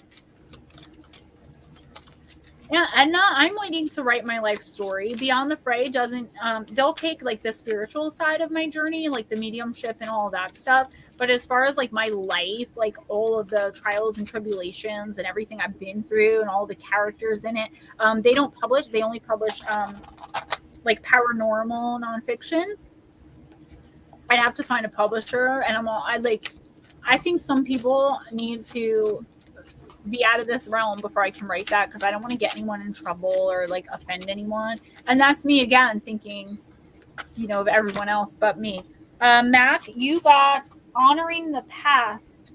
Yeah, and I'm waiting to write my life story. Beyond the Fray doesn't, they'll take like the spiritual side of my journey, like the mediumship and all that stuff. But as far as like my life, like all of the trials and tribulations and everything I've been through and all the characters in it, they don't publish. They only publish like paranormal nonfiction. I'd have to find a publisher, and I think some people need to be out of this realm before I can write that, because I don't want to get anyone in trouble or like offend anyone. And that's me again thinking, of everyone else but me. Mac, you got honoring the past.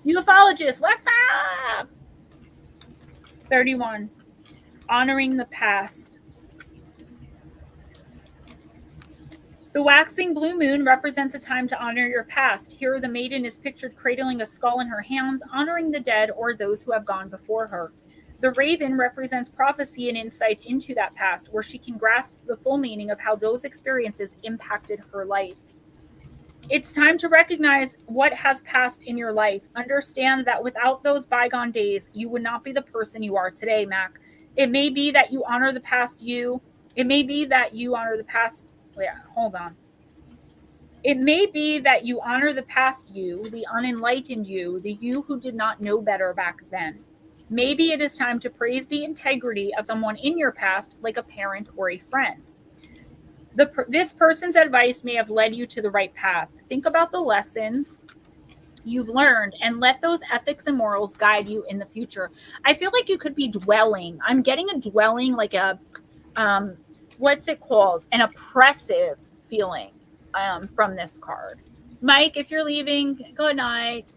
Ufologist, what's up? 31. Honoring the past. The waxing blue moon represents a time to honor your past. Here, the maiden is pictured cradling a skull in her hands, honoring the dead or those who have gone before her. The raven represents prophecy and insight into that past, where she can grasp the full meaning of how those experiences impacted her life. It's time to recognize what has passed in your life. Understand that without those bygone days, you would not be the person you are today, Mac. It may be that you honor the past you. It may be that you honor the past. Hold on. It may be that you honor the past you, the unenlightened you, the you who did not know better back then. Maybe it is time to praise the integrity of someone in your past, like a parent or a friend. This person's advice may have led you to the right path. Think about the lessons you've learned and let those ethics and morals guide you in the future. I feel like you could be dwelling. I'm getting a dwelling, like a what's it called? An oppressive feeling from this card. Mike, if you're leaving, good night.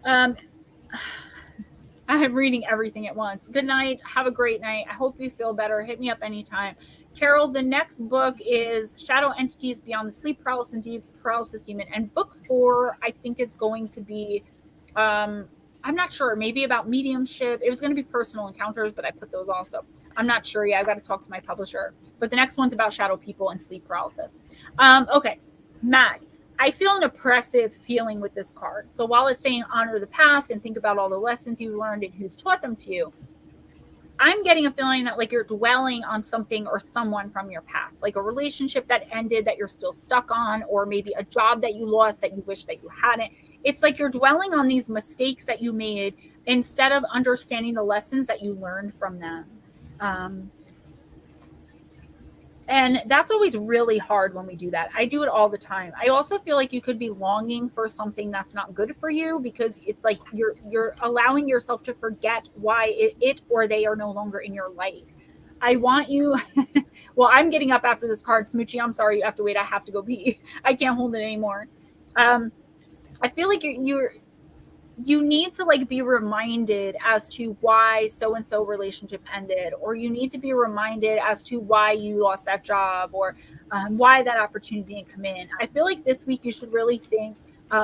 I'm reading everything at once. Good night. Have a great night. I hope you feel better. Hit me up anytime. Carol, the next book is Shadow Entities Beyond the Sleep Paralysis Demon. And book 4, I think, is going to be, I'm not sure, maybe about mediumship. It was going to be personal encounters, but I put those also. I'm not sure yet. I've got to talk to my publisher. But the next one's about shadow people and sleep paralysis. Okay, Matt, I feel an oppressive feeling with this card. So while it's saying honor the past and think about all the lessons you learned and who's taught them to you, I'm getting a feeling that like you're dwelling on something or someone from your past, like a relationship that ended that you're still stuck on, or maybe a job that you lost that you wish that you hadn't. It's like you're dwelling on these mistakes that you made instead of understanding the lessons that you learned from them. And that's always really hard when we do that. I do it all the time. I also feel like you could be longing for something that's not good for you, because it's like you're allowing yourself to forget why it or they are no longer in your life. I want you. Well, I'm getting up after this card, Smoochie. I'm sorry you have to wait. I have to go pee. I can't hold it anymore. I feel like you need to like be reminded as to why so and so relationship ended, or you need to be reminded as to why you lost that job, or why that opportunity didn't come in. I feel like this week you should really think,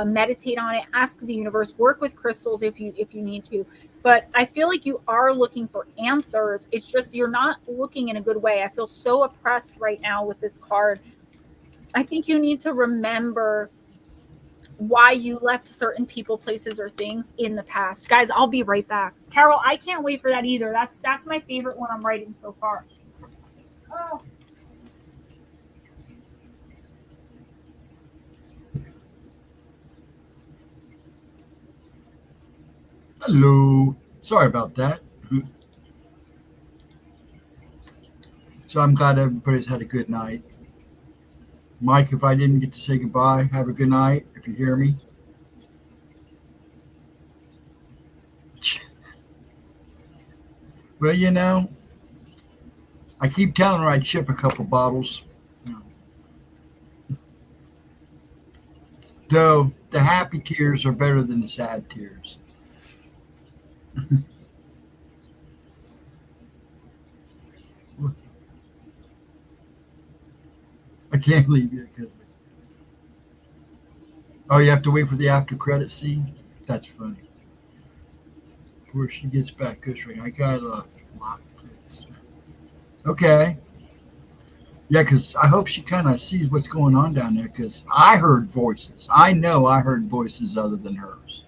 meditate on it, ask the universe, work with crystals if you need to. But I feel like you are looking for answers. It's just you're not looking in a good way. I feel so oppressed right now with this card. I think you need to remember why you left certain people, places, or things in the past. Guys, I'll be right back. Carol, I can't wait for that either. That's my favorite one I'm writing so far. Oh. Hello. Sorry about that. So I'm glad everybody's had a good night. Mike, if I didn't get to say goodbye, have a good night, if you hear me. Well, you know, I keep telling her I'd ship a couple bottles. Though the happy tears are better than the sad tears. I can't leave you. Oh, you have to wait for the after credit scene? That's funny. Before she gets back, Ghostdragon, I got a lot of this. Okay. Yeah, because I hope she kind of sees what's going on down there, because I heard voices. I know I heard voices other than hers.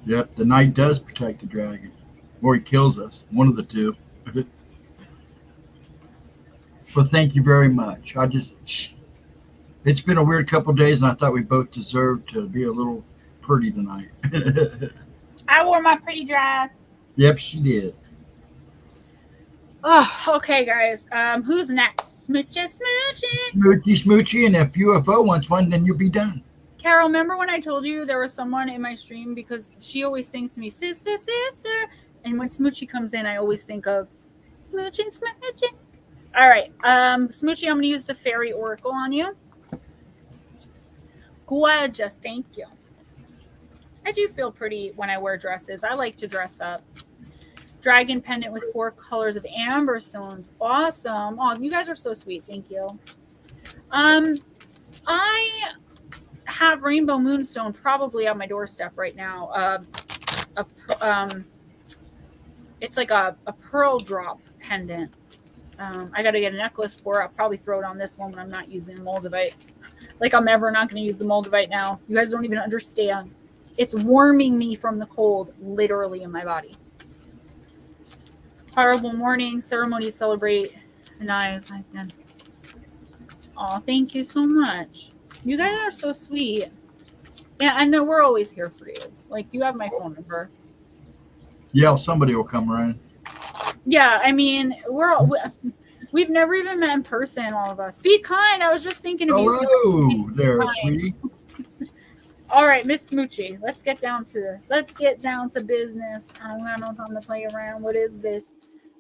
Yep, the knight does protect the dragon. Or he kills us. One of the two. Well, thank you very much. It's been a weird couple of days, and I thought we both deserved to be a little pretty tonight. I wore my pretty dress. Yep, she did. Oh, okay, guys. Who's next? Smoochy. Smoochy, smoochy, and if UFO wants one, then you'll be done. Carol, remember when I told you there was someone in my stream, because she always sings to me, sister, sister. And when Smoochy comes in, I always think of Smoochy. All right. Smoochy, I'm going to use the Fairy Oracle on you. Gorgeous. Thank you. I do feel pretty when I wear dresses. I like to dress up. Dragon pendant with 4 colors of amber stones. Awesome. Oh, you guys are so sweet. Thank you. I have rainbow moonstone probably on my doorstep right now. It's like a pearl drop pendant. I got to get a necklace for it. I'll probably throw it on this one when I'm not using the Moldavite. Like I'm ever not going to use the Moldavite now. You guys don't even understand. It's warming me from the cold, literally in my body. Horrible morning ceremonies celebrate the knives. Oh, thank you so much. You guys are so sweet. Yeah, I know we're always here for you. Like, you have my phone number. Yeah, somebody will come around. Yeah, I mean, we've never even met in person, all of us. Be kind. I was just thinking of you. Hello there, sweetie. All right, Miss Smoochy, let's get down to business. I don't got no time to play around. What is this?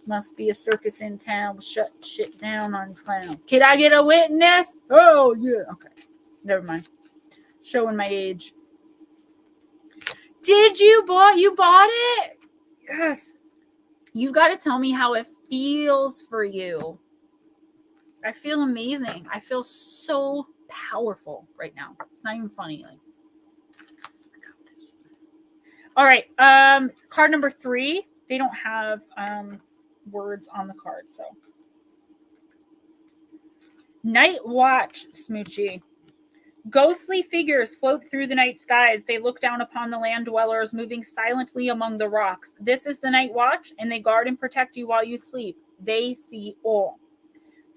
Must be a circus in town. Shut shit down on these clowns. Can I get a witness? Oh yeah. Okay, never mind. Showing my age. Did you bought it? Yes. You've got to tell me how it feels for you. I feel amazing. I feel so powerful right now. It's not even funny. Like, I got this. All right. Card number 3. They don't have words on the card, so. Night watch, Smoochy. Ghostly figures float through the night skies. They look down upon the land dwellers moving silently among the rocks. This is the night watch, and they guard and protect you while you sleep. They see all.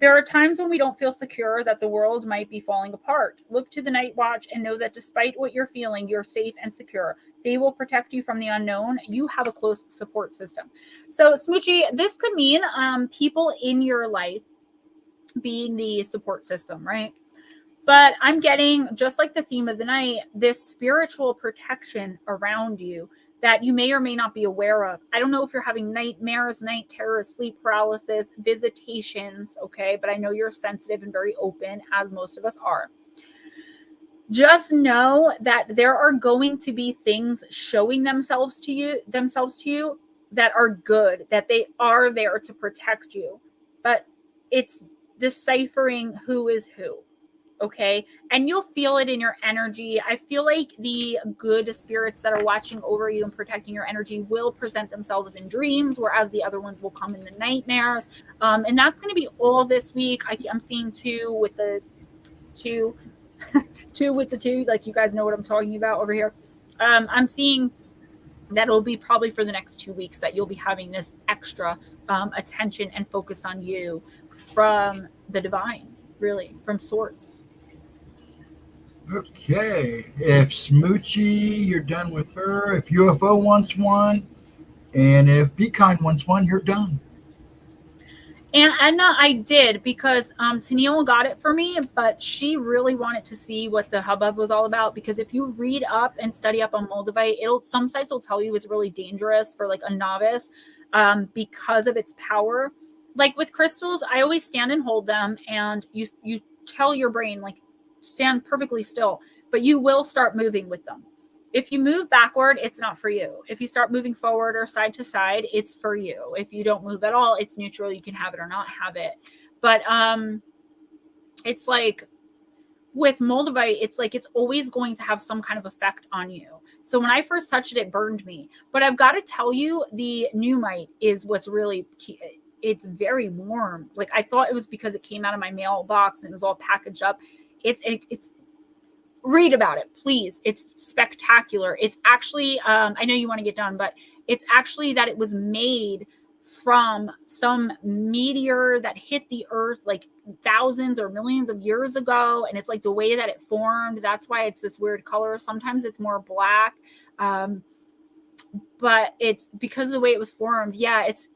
There are times when we don't feel secure, that the world might be falling apart. Look to the night watch and know that despite what you're feeling, you're safe and secure. They will protect you from the unknown. You have a close support system. So Smoochie, this could mean people in your life being the support system, right? But I'm getting, just like the theme of the night, this spiritual protection around you that you may or may not be aware of. I don't know if you're having nightmares, night terrors, sleep paralysis, visitations, okay? But I know you're sensitive and very open, as most of us are. Just know that there are going to be things showing themselves to you that are good, that they are there to protect you. But it's deciphering who is who. Okay. And you'll feel it in your energy. I feel like the good spirits that are watching over you and protecting your energy will present themselves in dreams, whereas the other ones will come in the nightmares. And that's going to be all this week. I'm seeing two with the two, like you guys know what I'm talking about over here. I'm seeing that it'll be probably for the next 2 weeks that you'll be having this extra attention and focus on you from the divine, really, from source. Okay, if Smoochie, you're done with her. If UFO wants one, and if Be Kind wants one, you're done. And Edna, I did, because Tennille got it for me, but she really wanted to see what the hubbub was all about. Because if you read up and study up on Moldavite, some sites will tell you it's really dangerous for like a novice because of its power. Like with crystals, I always stand and hold them, and you tell your brain, like, stand perfectly still, but you will start moving with them. If you move backward, it's not for you. If you start moving forward or side to side, it's for you. If you don't move at all, it's neutral. You can have it or not have it. But it's like with Moldavite, it's like it's always going to have some kind of effect on you. So when I first touched it, it burned me. But I've got to tell you, the Nuit is what's really key. It's very warm. Like, I thought it was because it came out of my mailbox and it was all packaged up. It's read about it, please. It's spectacular. It's actually, I know you want to get done, but it's actually that it was made from some meteor that hit the earth like thousands or millions of years ago. And it's like the way that it formed. That's why it's this weird color. Sometimes it's more black. But it's because of the way it was formed. Yeah, it's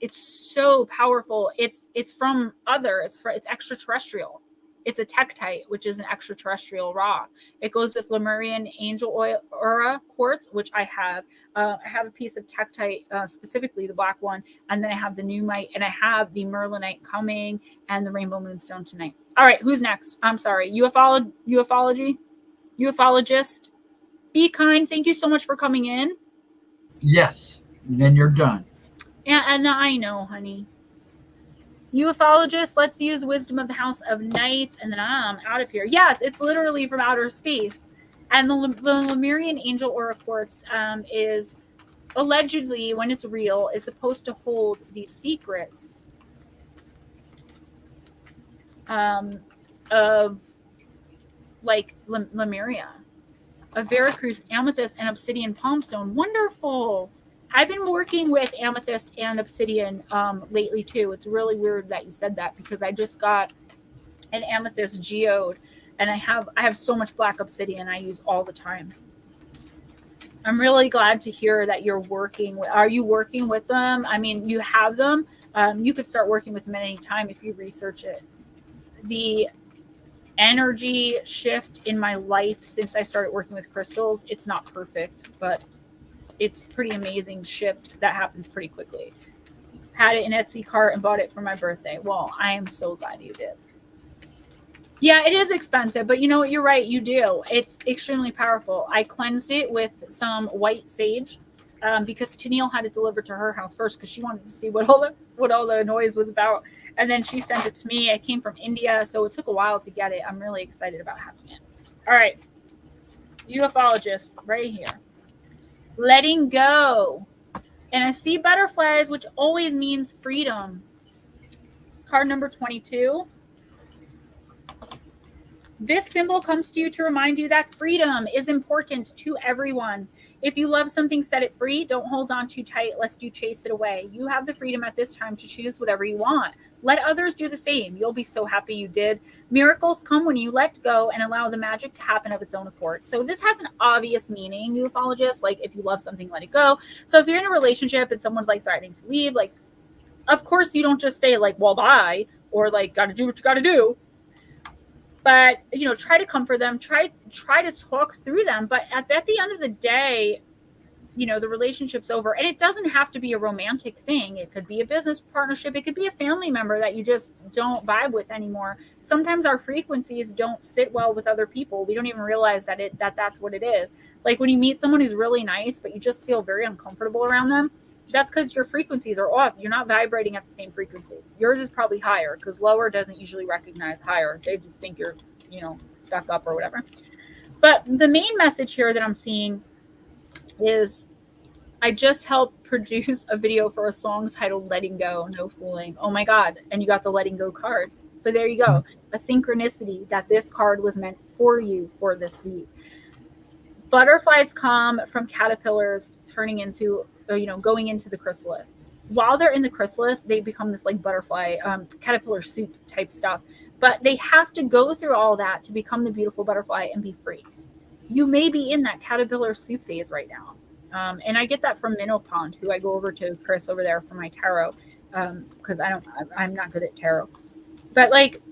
so powerful. It's extraterrestrial. It's a tektite, which is an extraterrestrial rock. It goes with Lemurian angel aura quartz, which I have. I have a piece of tektite, specifically the black one, and then I have the Nuit, and I have the Merlinite coming, and the Rainbow Moonstone tonight. All right, who's next? I'm sorry, ufologist. Be Kind. Thank you so much for coming in. Yes, and then you're done. Yeah, and I know, honey. Ufologist, let's use wisdom of the House of Knights, and then I'm out of here. Yes, it's literally from outer space. And the Lemurian angel aura quartz is allegedly, when it's real, is supposed to hold these secrets of like Lemuria, of Veracruz, amethyst, and obsidian palmstone. Wonderful. I've been working with amethyst and obsidian lately too. It's really weird that you said that, because I just got an amethyst geode, and I have so much black obsidian I use all the time. I'm really glad to hear that you're working. Are you working with them? I mean, you have them. You could start working with them at any time if you research it. The energy shift in my life since I started working with crystals, it's not perfect, but it's pretty amazing shift that happens pretty quickly. Had it in Etsy cart and bought it for my birthday. Well, I am so glad you did. Yeah, it is expensive, but you know what? You're right. You do. It's extremely powerful. I cleansed it with some white sage because Tennille had it delivered to her house first because she wanted to see what all the noise was about. And then she sent it to me. It came from India, so it took a while to get it. I'm really excited about having it. All right. Ufologist, right here. Letting go. And I see butterflies, which always means freedom. Card number 22. This symbol comes to you to remind you that freedom is important to everyone. If you love something, set it free. Don't hold on too tight lest you chase it away. You have the freedom at this time to choose whatever you want. Let others do the same. You'll be so happy you did. Miracles come when you let go and allow the magic to happen of its own accord. So this has an obvious meaning, ufologists. Like, if you love something, let it go. So if you're in a relationship and someone's like threatening to leave, like, of course you don't just say like, well, bye, or like, gotta do what you gotta do. But, you know, try to comfort them, try to talk through them. But at the end of the day, you know, the relationship's over. And it doesn't have to be a romantic thing. It could be a business partnership. It could be a family member that you just don't vibe with anymore. Sometimes our frequencies don't sit well with other people. We don't even realize that that's what it is. Like when you meet someone who's really nice, but you just feel very uncomfortable around them, that's because your frequencies are off. You're not vibrating at the same frequency. Yours is probably higher because lower doesn't usually recognize higher. They just think you're, you know, stuck up or whatever. But the main message here that I'm seeing is I just helped produce a video for a song titled Letting Go, No Fooling. Oh my God. And you got the Letting Go card. So there you go. A synchronicity that this card was meant for you for this week. Butterflies come from caterpillars turning into, you know, going into the chrysalis. While they're in the chrysalis, they become this like butterfly, caterpillar soup type stuff. But they have to go through all that to become the beautiful butterfly and be free. You may be in that caterpillar soup phase right now. And I get that from Minnow Pond, who I go over to Chris over there for my tarot, because I'm not good at tarot. But like,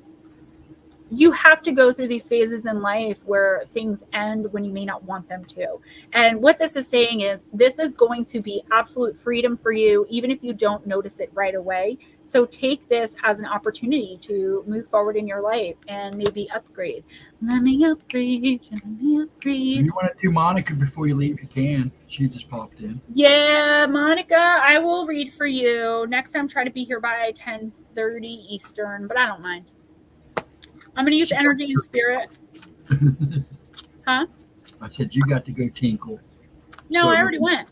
you have to go through these phases in life where things end when you may not want them to. And what this is saying is this is going to be absolute freedom for you, even if you don't notice it right away. So take this as an opportunity to move forward in your life and maybe upgrade. Let me upgrade. Let me upgrade. If you want to do Monica before you leave, you can. She just popped in. Yeah, Monica, I will read for you. Next time, try to be here by 10:30 Eastern, but I don't mind. I'm going to use energy and spirit. Huh? I said you got to go tinkle. No, So I already went.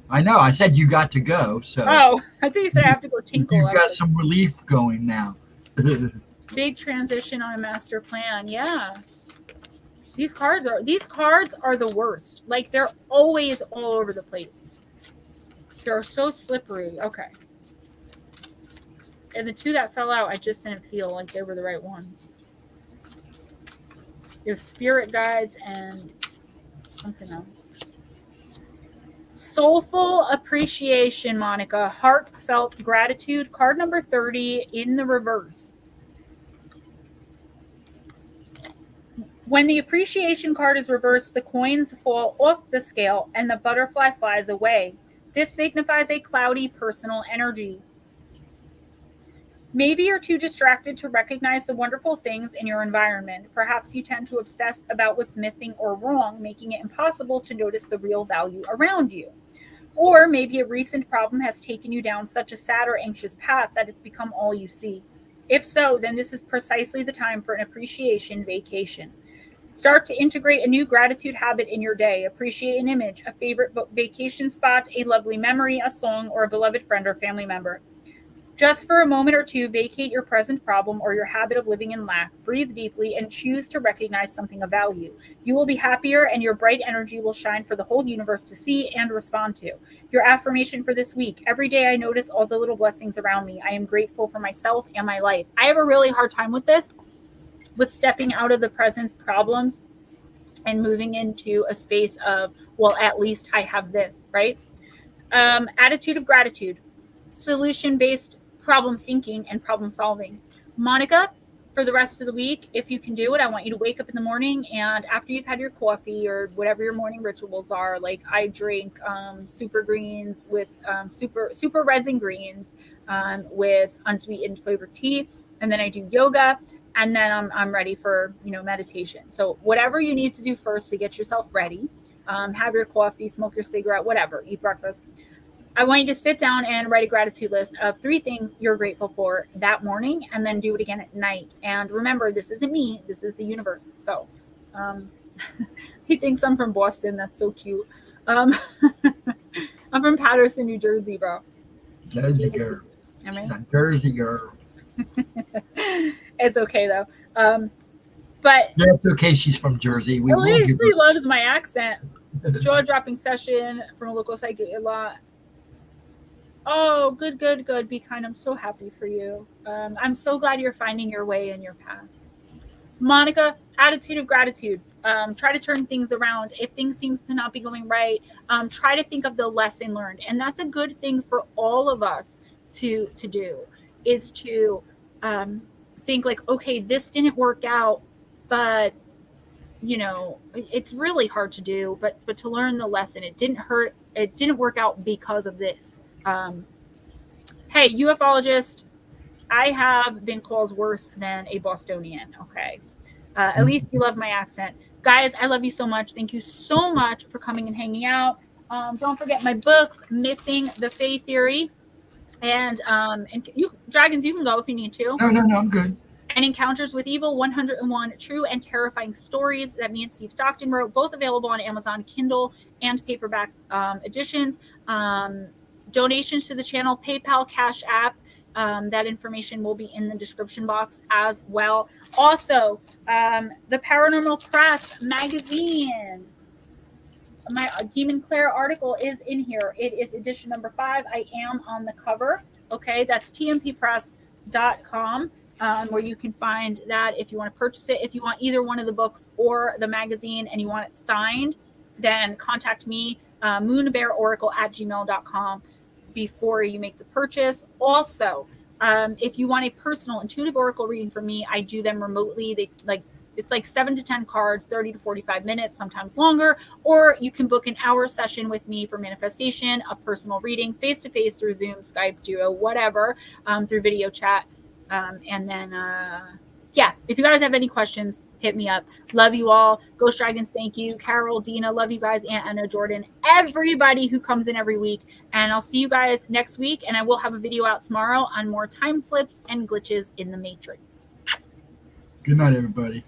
I know. I said you got to go. So Oh, I thought you said I have to go tinkle. you've got some relief going now. Big transition on a master plan. Yeah. These cards are the worst. Like, they're always all over the place. They're so slippery. Okay. And the two that fell out, I just didn't feel like they were the right ones. There's spirit guides and something else. Soulful appreciation, Monica. Heartfelt gratitude. Card number 30 in the reverse. When the appreciation card is reversed, the coins fall off the scale and the butterfly flies away. This signifies a cloudy personal energy. Maybe you're too distracted to recognize the wonderful things in your environment. Perhaps you tend to obsess about what's missing or wrong, making it impossible to notice the real value around you. Or maybe a recent problem has taken you down such a sad or anxious path that it's become all you see. If so, then this is precisely the time for an appreciation vacation. Start to integrate a new gratitude habit in your day. Appreciate an image, a favorite vacation spot, a lovely memory, a song, or a beloved friend or family member. Just for a moment or two, vacate your present problem or your habit of living in lack. Breathe deeply and choose to recognize something of value. You will be happier and your bright energy will shine for the whole universe to see and respond to. Your affirmation for this week: every day I notice all the little blessings around me. I am grateful for myself and my life. I have a really hard time with this, with stepping out of the present problems and moving into a space of, well, at least I have this, right? Attitude of gratitude, solution-based problem thinking and problem solving. Monica, for the rest of the week, if you can do it, I want you to wake up in the morning and after you've had your coffee or whatever your morning rituals are, like I drink super greens with super reds and greens with unsweetened flavored tea, and then I do yoga, and then I'm ready for, meditation. So whatever you need to do first to get yourself ready, have your coffee, smoke your cigarette, whatever, eat breakfast. I want you to sit down and write a gratitude list of 3 things you're grateful for that morning, and then do it again at night. And remember, this isn't me, this is the universe. So he thinks I'm from Boston. That's so cute. I'm from Patterson, New Jersey, bro. Jersey girl. Am I? Jersey girl. It's okay though. But yeah, it's okay. She's from Jersey. at least he loves my accent. Jaw-dropping session from a local psychic a lot. Oh, good, good, good. Be kind. I'm so happy for you. I'm so glad you're finding your way in your path. Monica, attitude of gratitude. Try to turn things around. If things seems to not be going right, try to think of the lesson learned. And that's a good thing for all of us to do, is to think like, okay, this didn't work out, but you know, it's really hard to do, but to learn the lesson. It didn't hurt. It didn't work out because of this. Hey, ufologist, I have been called worse than a Bostonian. Okay. At least you love my accent. Guys, I love you so much. Thank you so much for coming and hanging out. Don't forget my books, Missing the Fae Theory. And you, Dragons, you can go if you need to. No, I'm good. And Encounters with Evil, 101 True and Terrifying Stories that me and Steve Stockton wrote, both available on Amazon Kindle and paperback editions. Donations to the channel, PayPal, Cash App. That information will be in the description box as well. Also, the Paranormal Press magazine. My Demon Claire article is in here. It is edition number 5. I am on the cover. Okay, that's tmppress.com. Where you can find that if you want to purchase it. If you want either one of the books or the magazine and you want it signed, then contact me, moonbearoracle@gmail.com, before you make the purchase. Also, if you want a personal intuitive oracle reading from me, I do them remotely. It's like 7 to 10 cards, 30 to 45 minutes, sometimes longer. Or you can book an hour session with me for manifestation, a personal reading, face-to-face through Zoom, Skype, Duo, whatever, through video chat. And then, yeah, if you guys have any questions, hit me up. Love you all. Ghost Dragons, thank you. Carol, Dina, love you guys. Aunt Anna, Jordan, everybody who comes in every week. And I'll see you guys next week. And I will have a video out tomorrow on more time slips and glitches in the Matrix. Good night, everybody.